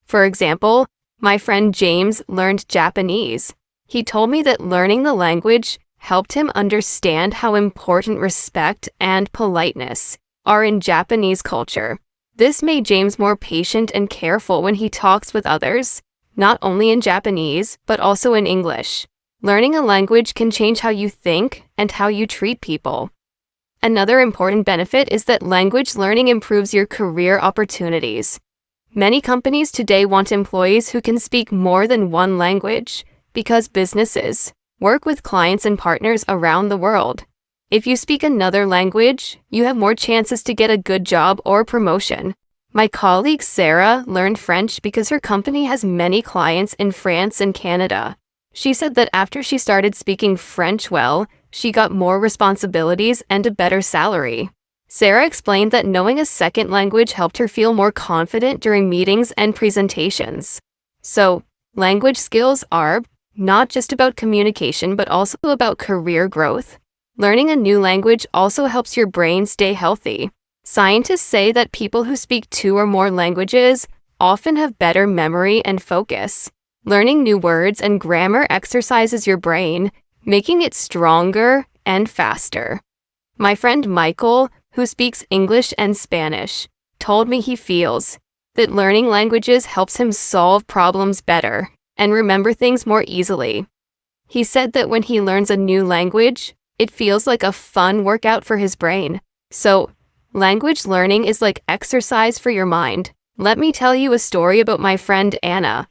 For example, my friend James learned Japanese. He told me that learning the language helped him understand how important respect and politeness are in Japanese culture. This made James more patient and careful when he talks with others, not only in Japanese, but also in English. Learning a language can change how you think and how you treat people. Another important benefit is that language learning improves your career opportunities. Many companies today want employees who can speak more than one language because businesses work with clients and partners around the world. If you speak another language, you have more chances to get a good job or promotion. My colleague Sarah learned French because her company has many clients in France and Canada. She said that after she started speaking French well, she got more responsibilities and a better salary. Sarah explained that knowing a second language helped her feel more confident during meetings and presentations. So, language skills are not just about communication, but also about career growth. Learning a new language also helps your brain stay healthy. Scientists say that people who speak 2 or more languages often have better memory and focus. Learning new words and grammar exercises your brain, making it stronger and faster. My friend Michael, who speaks English and Spanish, told me he feels that learning languages helps him solve problems better and remember things more easily. He said that when he learns a new language, it feels like a fun workout for his brain. So, language learning is like exercise for your mind. Let me tell you a story about my friend Anna.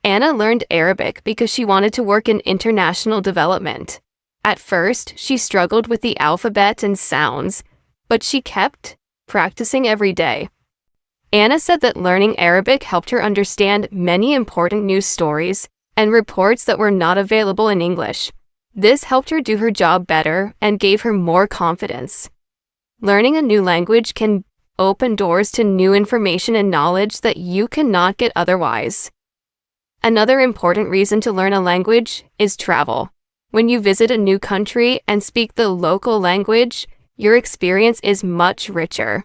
Anna learned Arabic because she wanted to work in international development. At first, she struggled with the alphabet and sounds, but she kept practicing every day. Anna said that learning Arabic helped her understand many important news stories and reports that were not available in English. This helped her do her job better and gave her more confidence. Learning a new language can open doors to new information and knowledge that you cannot get otherwise. Another important reason to learn a language is travel. When you visit a new country and speak the local language, your experience is much richer.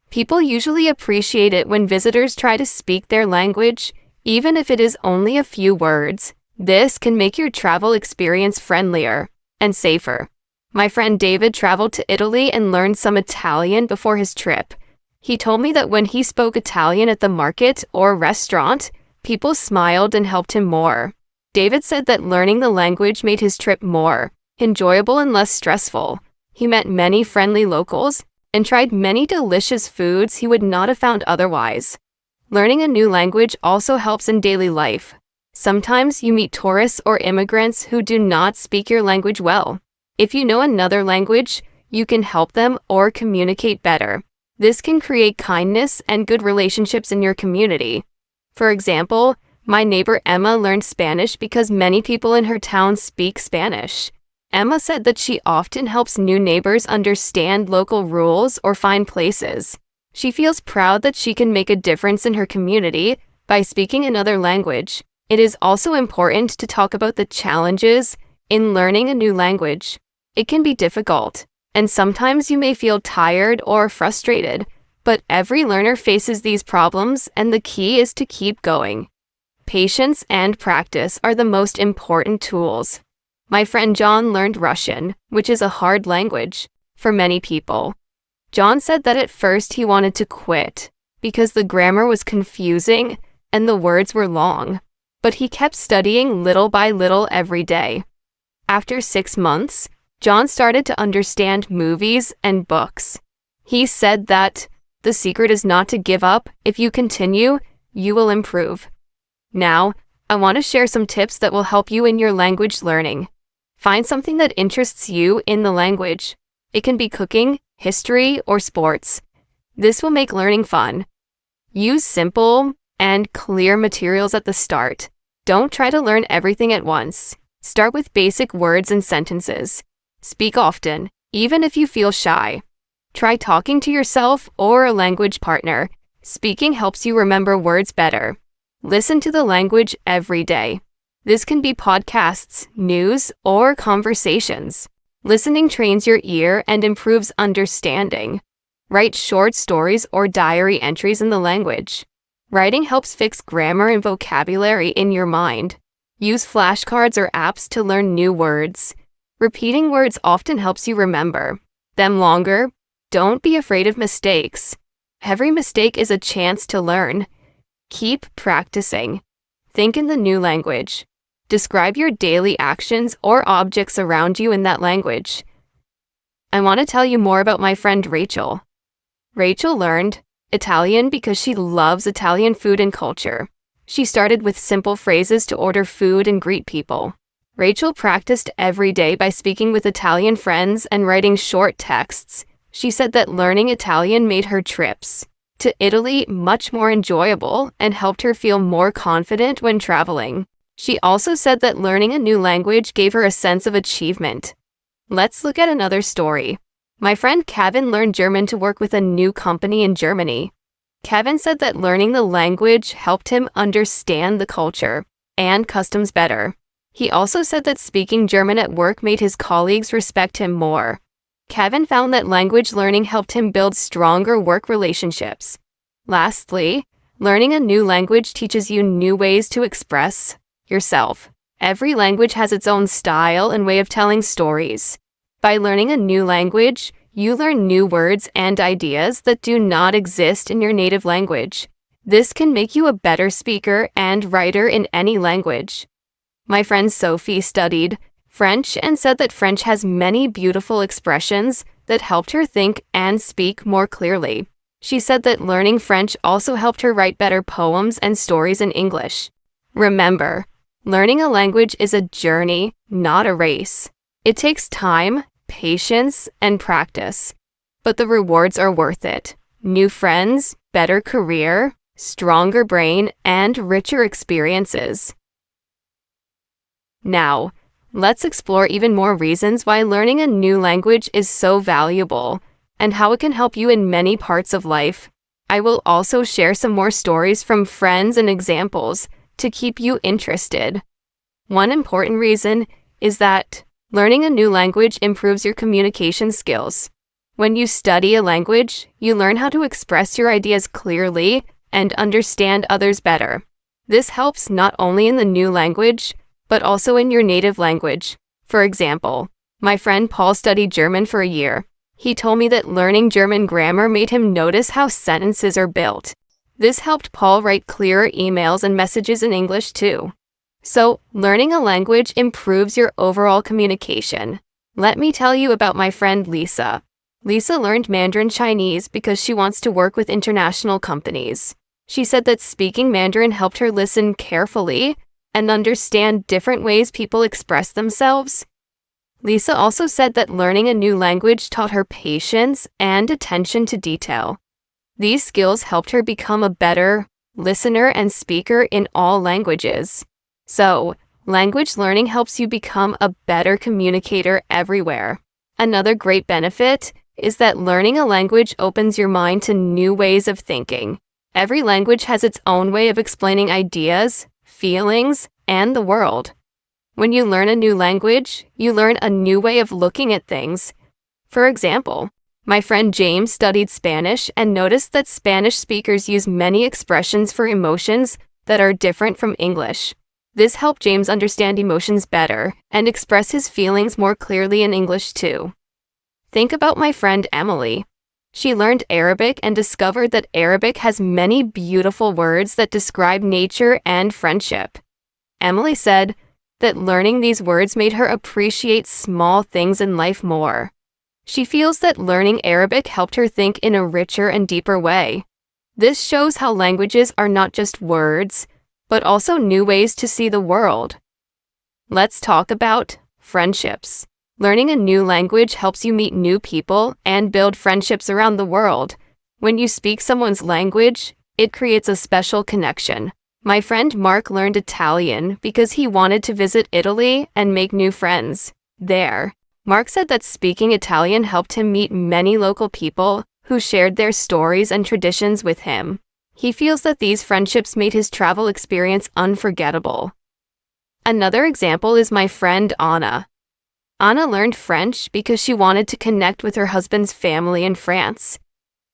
People usually appreciate it when visitors try to speak their language, even if it is only a few words. This can make your travel experience friendlier and safer. My friend David traveled to Italy and learned some Italian before his trip. He told me that when he spoke Italian at the market or restaurant, people smiled and helped him more. David said that learning the language made his trip more enjoyable and less stressful. He met many friendly locals and tried many delicious foods he would not have found otherwise. Learning a new language also helps in daily life. Sometimes you meet tourists or immigrants who do not speak your language well. If you know another language, you can help them or communicate better. This can create kindness and good relationships in your community. For example, my neighbor Emma learned Spanish because many people in her town speak Spanish. Emma said that she often helps new neighbors understand local rules or find places. She feels proud that she can make a difference in her community by speaking another language. It is also important to talk about the challenges in learning a new language. It can be difficult, and sometimes you may feel tired or frustrated, but every learner faces these problems, and the key is to keep going. Patience and practice are the most important tools. My friend John learned Russian, which is a hard language for many people. John said that at first he wanted to quit because the grammar was confusing and the words were long, but he kept studying little by little every day. After 6 months, John started to understand movies and books. He said that the secret is not to give up. If you continue, you will improve. Now, I want to share some tips that will help you in your language learning. Find something that interests you in the language. It can be cooking, history, or sports. This will make learning fun. Use simple and clear materials at the start. Don't try to learn everything at once. Start with basic words and sentences. Speak often, even if you feel shy. Try talking to yourself or a language partner. Speaking helps you remember words better. Listen to the language every day. This can be podcasts, news, or conversations. Listening trains your ear and improves understanding. Write short stories or diary entries in the language. Writing helps fix grammar and vocabulary in your mind. Use flashcards or apps to learn new words. Repeating words often helps you remember them longer. Don't be afraid of mistakes. Every mistake is a chance to learn. Keep practicing. Think in the new language. Describe your daily actions or objects around you in that language. I want to tell you more about my friend Rachel. Rachel learned Italian because she loves Italian food and culture. She started with simple phrases to order food and greet people. Rachel practiced every day by speaking with Italian friends and writing short texts. She said that learning Italian made her trips to Italy much more enjoyable and helped her feel more confident when traveling. She also said that learning a new language gave her a sense of achievement. Let's look at another story. My friend Kevin learned German to work with a new company in Germany. Kevin said that learning the language helped him understand the culture and customs better. He also said that speaking German at work made his colleagues respect him more. Kevin found that language learning helped him build stronger work relationships. Lastly, learning a new language teaches you new ways to express yourself. Every language has its own style and way of telling stories. By learning a new language, you learn new words and ideas that do not exist in your native language. This can make you a better speaker and writer in any language. My friend Sophie studied French and said that French has many beautiful expressions that helped her think and speak more clearly. She said that learning French also helped her write better poems and stories in English. Remember, learning a language is a journey, not a race. It takes time, patience, and practice, but the rewards are worth it. New friends, better career, stronger brain, and richer experiences. Now, let's explore even more reasons why learning a new language is so valuable and how it can help you in many parts of life. I will also share some more stories from friends and examples to keep you interested. One important reason is that learning a new language improves your communication skills. When you study a language, you learn how to express your ideas clearly and understand others better. This helps not only in the new language, but also in your native language. For example, my friend Paul studied German for a year. He told me that learning German grammar made him notice how sentences are built. This helped Paul write clearer emails and messages in English too. So, learning a language improves your overall communication. Let me tell you about my friend Lisa. Lisa learned Mandarin Chinese because she wants to work with international companies. She said that speaking Mandarin helped her listen carefully and understand different ways people express themselves. Lisa also said that learning a new language taught her patience and attention to detail. These skills helped her become a better listener and speaker in all languages. So, language learning helps you become a better communicator everywhere. Another great benefit is that learning a language opens your mind to new ways of thinking. Every language has its own way of explaining ideas, feelings, and the world. When you learn a new language, you learn a new way of looking at things. For example, my friend James studied Spanish and noticed that Spanish speakers use many expressions for emotions that are different from English. This helped James understand emotions better and express his feelings more clearly in English too. Think about my friend Emily. She learned Arabic and discovered that Arabic has many beautiful words that describe nature and friendship. Emily said that learning these words made her appreciate small things in life more. She feels that learning Arabic helped her think in a richer and deeper way. This shows how languages are not just words, but also new ways to see the world. Let's talk about friendships. Learning a new language helps you meet new people and build friendships around the world. When you speak someone's language, it creates a special connection. My friend Mark learned Italian because he wanted to visit Italy and make new friends there. Mark said that speaking Italian helped him meet many local people who shared their stories and traditions with him. He feels that these friendships made his travel experience unforgettable. Another example is my friend Anna. Anna learned French because she wanted to connect with her husband's family in France.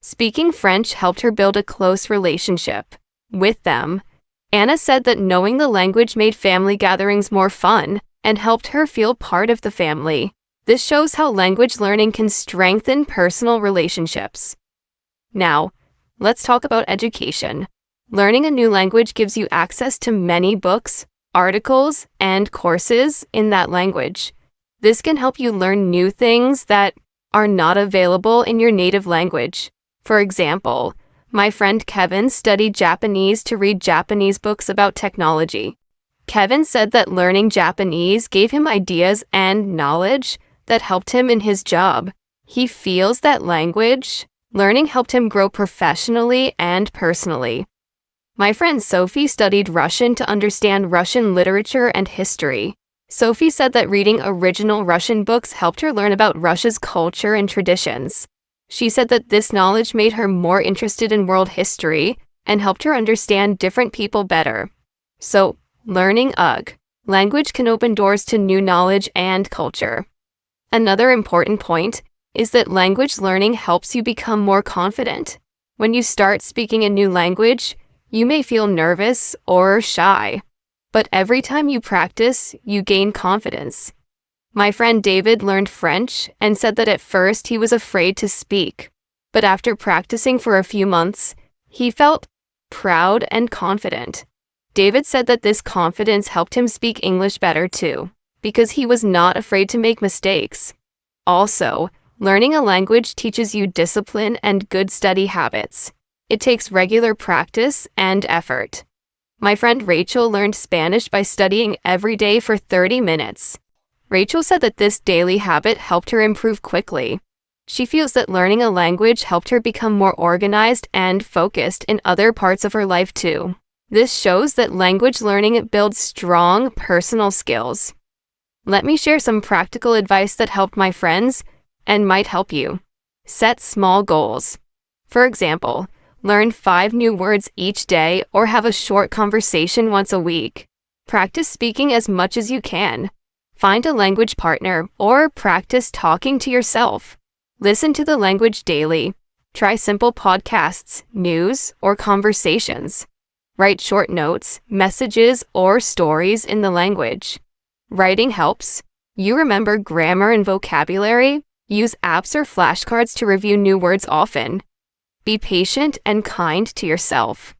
Speaking French helped her build a close relationship with them. Anna said that knowing the language made family gatherings more fun and helped her feel part of the family. This shows how language learning can strengthen personal relationships. Now, let's talk about education. Learning a new language gives you access to many books, articles, and courses in that language. This can help you learn new things that are not available in your native language. For example, my friend Kevin studied Japanese to read Japanese books about technology. Kevin said that learning Japanese gave him ideas and knowledge that helped him in his job. He feels that language learning helped him grow professionally and personally. My friend Sophie studied Russian to understand Russian literature and history. Sophie said that reading original Russian books helped her learn about Russia's culture and traditions. She said that this knowledge made her more interested in world history and helped her understand different people better. So, learning language can open doors to new knowledge and culture. Another important point is that language learning helps you become more confident. When you start speaking a new language, you may feel nervous or shy, but every time you practice, you gain confidence. My friend David learned French and said that at first he was afraid to speak, but after practicing for a few months, he felt proud and confident. David said that this confidence helped him speak English better too, because he was not afraid to make mistakes. Also, learning a language teaches you discipline and good study habits. It takes regular practice and effort. My friend Rachel learned Spanish by studying every day for 30 minutes. Rachel said that this daily habit helped her improve quickly. She feels that learning a language helped her become more organized and focused in other parts of her life too. This shows that language learning builds strong personal skills. Let me share some practical advice that helped my friends and might help you. Set small goals. For example, learn 5 new words each day or have a short conversation once a week. Practice speaking as much as you can. Find a language partner or practice talking to yourself. Listen to the language daily. Try simple podcasts, news, or conversations. Write short notes, messages, or stories in the language. Writing helps. You remember grammar and vocabulary? Use apps or flashcards to review new words often. Be patient and kind to yourself.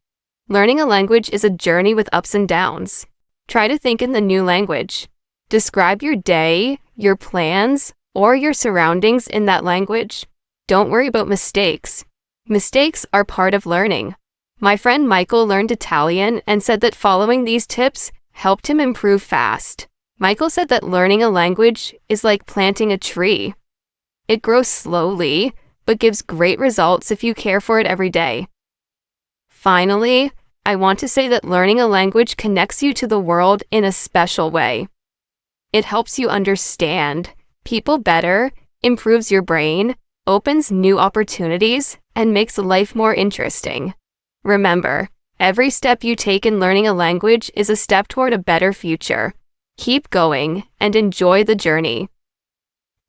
Learning a language is a journey with ups and downs. Try to think in the new language. Describe your day, your plans, or your surroundings in that language. Don't worry about mistakes. Mistakes are part of learning. My friend Michael learned Italian and said that following these tips helped him improve fast. Michael said that learning a language is like planting a tree. It grows slowly, but gives great results if you care for it every day. Finally, I want to say that learning a language connects you to the world in a special way. It helps you understand people better, improves your brain, opens new opportunities, and makes life more interesting. Remember, every step you take in learning a language is a step toward a better future. Keep going and enjoy the journey.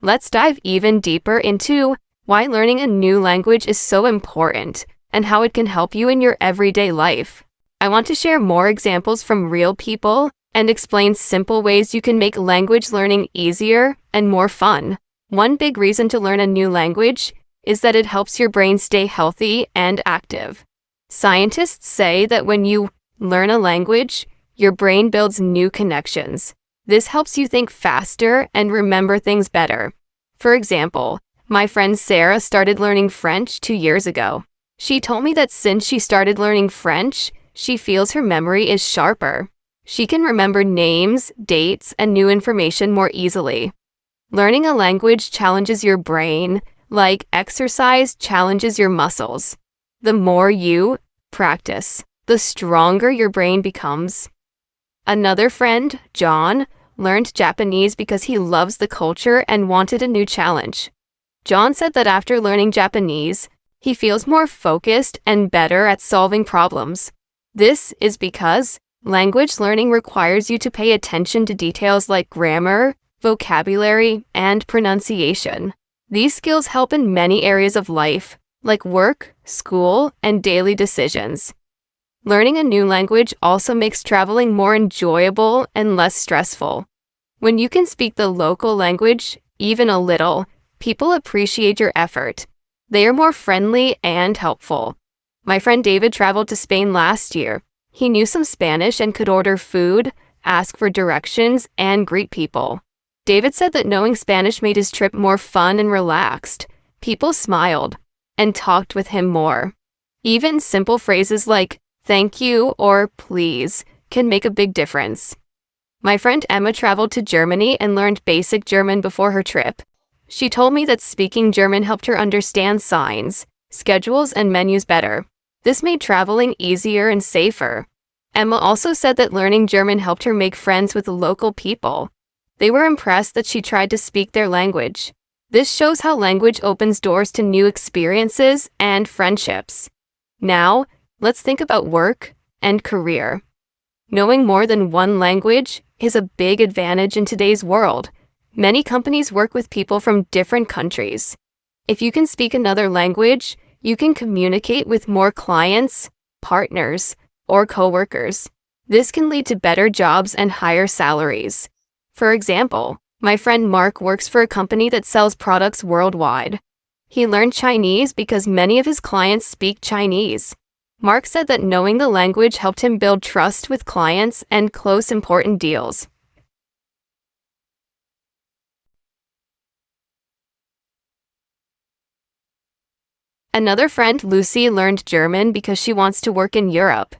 Let's dive even deeper into why learning a new language is so important and how it can help you in your everyday life. I want to share more examples from real people and explain simple ways you can make language learning easier and more fun. One big reason to learn a new language is that it helps your brain stay healthy and active. Scientists say that when you learn a language, your brain builds new connections. This helps you think faster and remember things better. For example, my friend Sarah started learning French 2 years ago. She told me that since she started learning French, she feels her memory is sharper. She can remember names, dates, and new information more easily. Learning a language challenges your brain, like exercise challenges your muscles. The more you practice, the stronger your brain becomes. Another friend, John, learned Japanese because he loves the culture and wanted a new challenge. John said that after learning Japanese, he feels more focused and better at solving problems. This is because language learning requires you to pay attention to details like grammar, vocabulary, and pronunciation. These skills help in many areas of life, like work, school, and daily decisions. Learning a new language also makes traveling more enjoyable and less stressful. When you can speak the local language, even a little, people appreciate your effort. They are more friendly and helpful. My friend David traveled to Spain last year. He knew some Spanish and could order food, ask for directions, and greet people. David said that knowing Spanish made his trip more fun and relaxed. People smiled and talked with him more. Even simple phrases like thank you or please can make a big difference. My friend Emma traveled to Germany and learned basic German before her trip. She told me that speaking German helped her understand signs, schedules, and menus better. This made traveling easier and safer. Emma also said that learning German helped her make friends with the local people. They were impressed that she tried to speak their language. This shows how language opens doors to new experiences and friendships. Now, let's think about work and career. Knowing more than one language is a big advantage in today's world. Many companies work with people from different countries. If you can speak another language, you can communicate with more clients, partners, or coworkers. This can lead to better jobs and higher salaries. For example, my friend Mark works for a company that sells products worldwide. He learned Chinese because many of his clients speak Chinese. Mark said that knowing the language helped him build trust with clients and close important deals. Another friend, Lucy, learned German because she wants to work in Europe.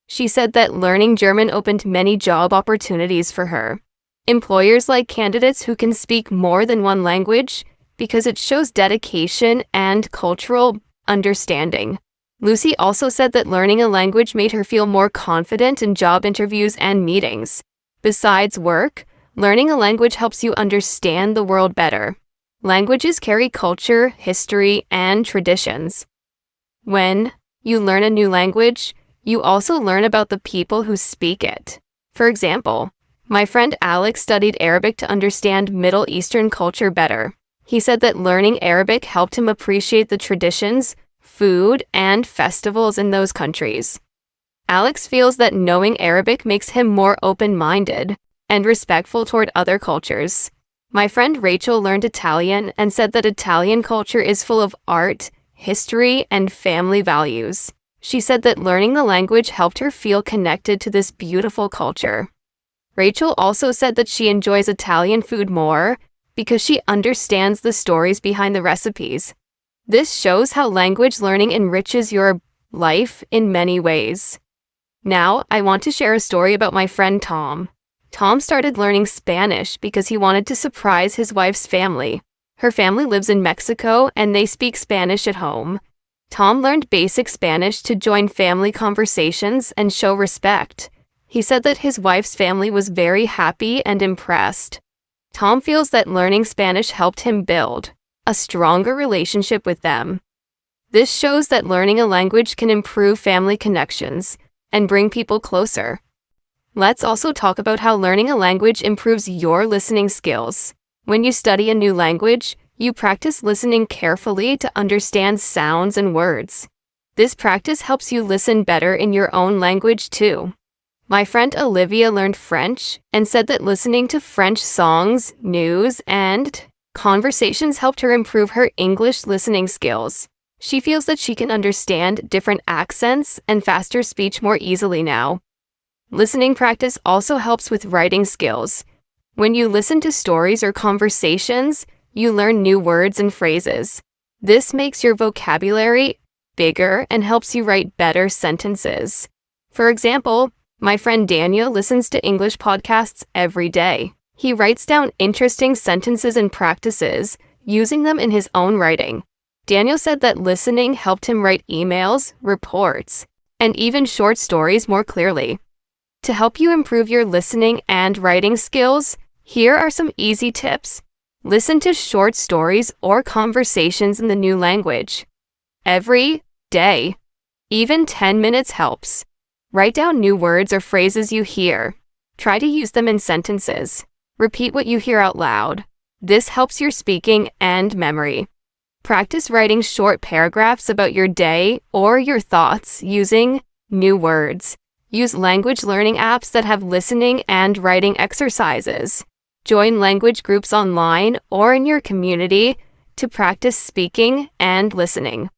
She said that learning German opened many job opportunities for her. Employers like candidates who can speak more than one language because it shows dedication and cultural understanding. Lucy also said that learning a language made her feel more confident in job interviews and meetings. Besides work, learning a language helps you understand the world better. Languages carry culture, history, and traditions. When you learn a new language, you also learn about the people who speak it. For example, my friend Alex studied Arabic to understand Middle Eastern culture better. He said that learning Arabic helped him appreciate the traditions, food, and festivals in those countries. Alex feels that knowing Arabic makes him more open-minded and respectful toward other cultures. My friend Rachel learned Italian and said that Italian culture is full of art, history, and family values. She said that learning the language helped her feel connected to this beautiful culture. Rachel also said that she enjoys Italian food more because she understands the stories behind the recipes. This shows how language learning enriches your life in many ways. Now, I want to share a story about my friend Tom. Tom started learning Spanish because he wanted to surprise his wife's family. Her family lives in Mexico and they speak Spanish at home. Tom learned basic Spanish to join family conversations and show respect. He said that his wife's family was very happy and impressed. Tom feels that learning Spanish helped him build a stronger relationship with them. This shows that learning a language can improve family connections and bring people closer. Let's also talk about how learning a language improves your listening skills. When you study a new language, you practice listening carefully to understand sounds and words. This practice helps you listen better in your own language too. My friend Olivia learned French and said that listening to French songs, news, and conversations helped her improve her English listening skills. She feels that she can understand different accents and faster speech more easily now. Listening practice also helps with writing skills. When you listen to stories or conversations, you learn new words and phrases. This makes your vocabulary bigger and helps you write better sentences. For example, my friend Daniel listens to English podcasts every day. He writes down interesting sentences and practices, using them in his own writing. Daniel said that listening helped him write emails, reports, and even short stories more clearly. To help you improve your listening and writing skills, here are some easy tips. Listen to short stories or conversations in the new language every day. Even 10 minutes helps. Write down new words or phrases you hear. Try to use them in sentences. Repeat what you hear out loud. This helps your speaking and memory. Practice writing short paragraphs about your day or your thoughts using new words. Use language learning apps that have listening and writing exercises. Join language groups online or in your community to practice speaking and listening.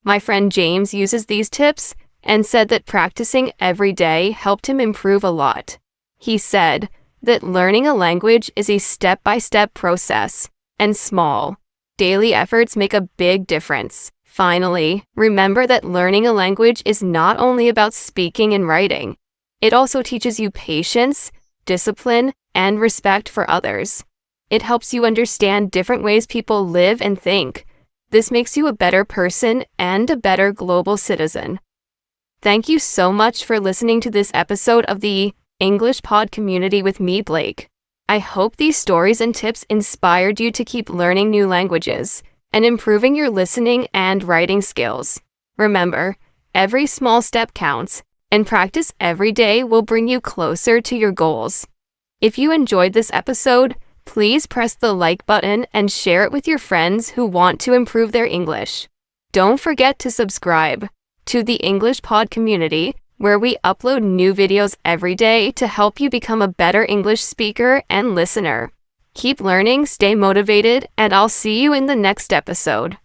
My friend James uses these tips and said that practicing every day helped him improve a lot. He said that learning a language is a step-by-step process, and small, daily efforts make a big difference. Finally, remember that learning a language is not only about speaking and writing. It also teaches you patience, discipline, and respect for others. It helps you understand different ways people live and think. This makes you a better person and a better global citizen. Thank you so much for listening to this episode of the English Pod community with me, Blake. I hope these stories and tips inspired you to keep learning new languages and improving your listening and writing skills. Remember, every small step counts, and practice every day will bring you closer to your goals. If you enjoyed this episode, please press the like button and share it with your friends who want to improve their English. Don't forget to subscribe to the English Pod community, where we upload new videos every day to help you become a better English speaker and listener. Keep learning, stay motivated, and I'll see you in the next episode.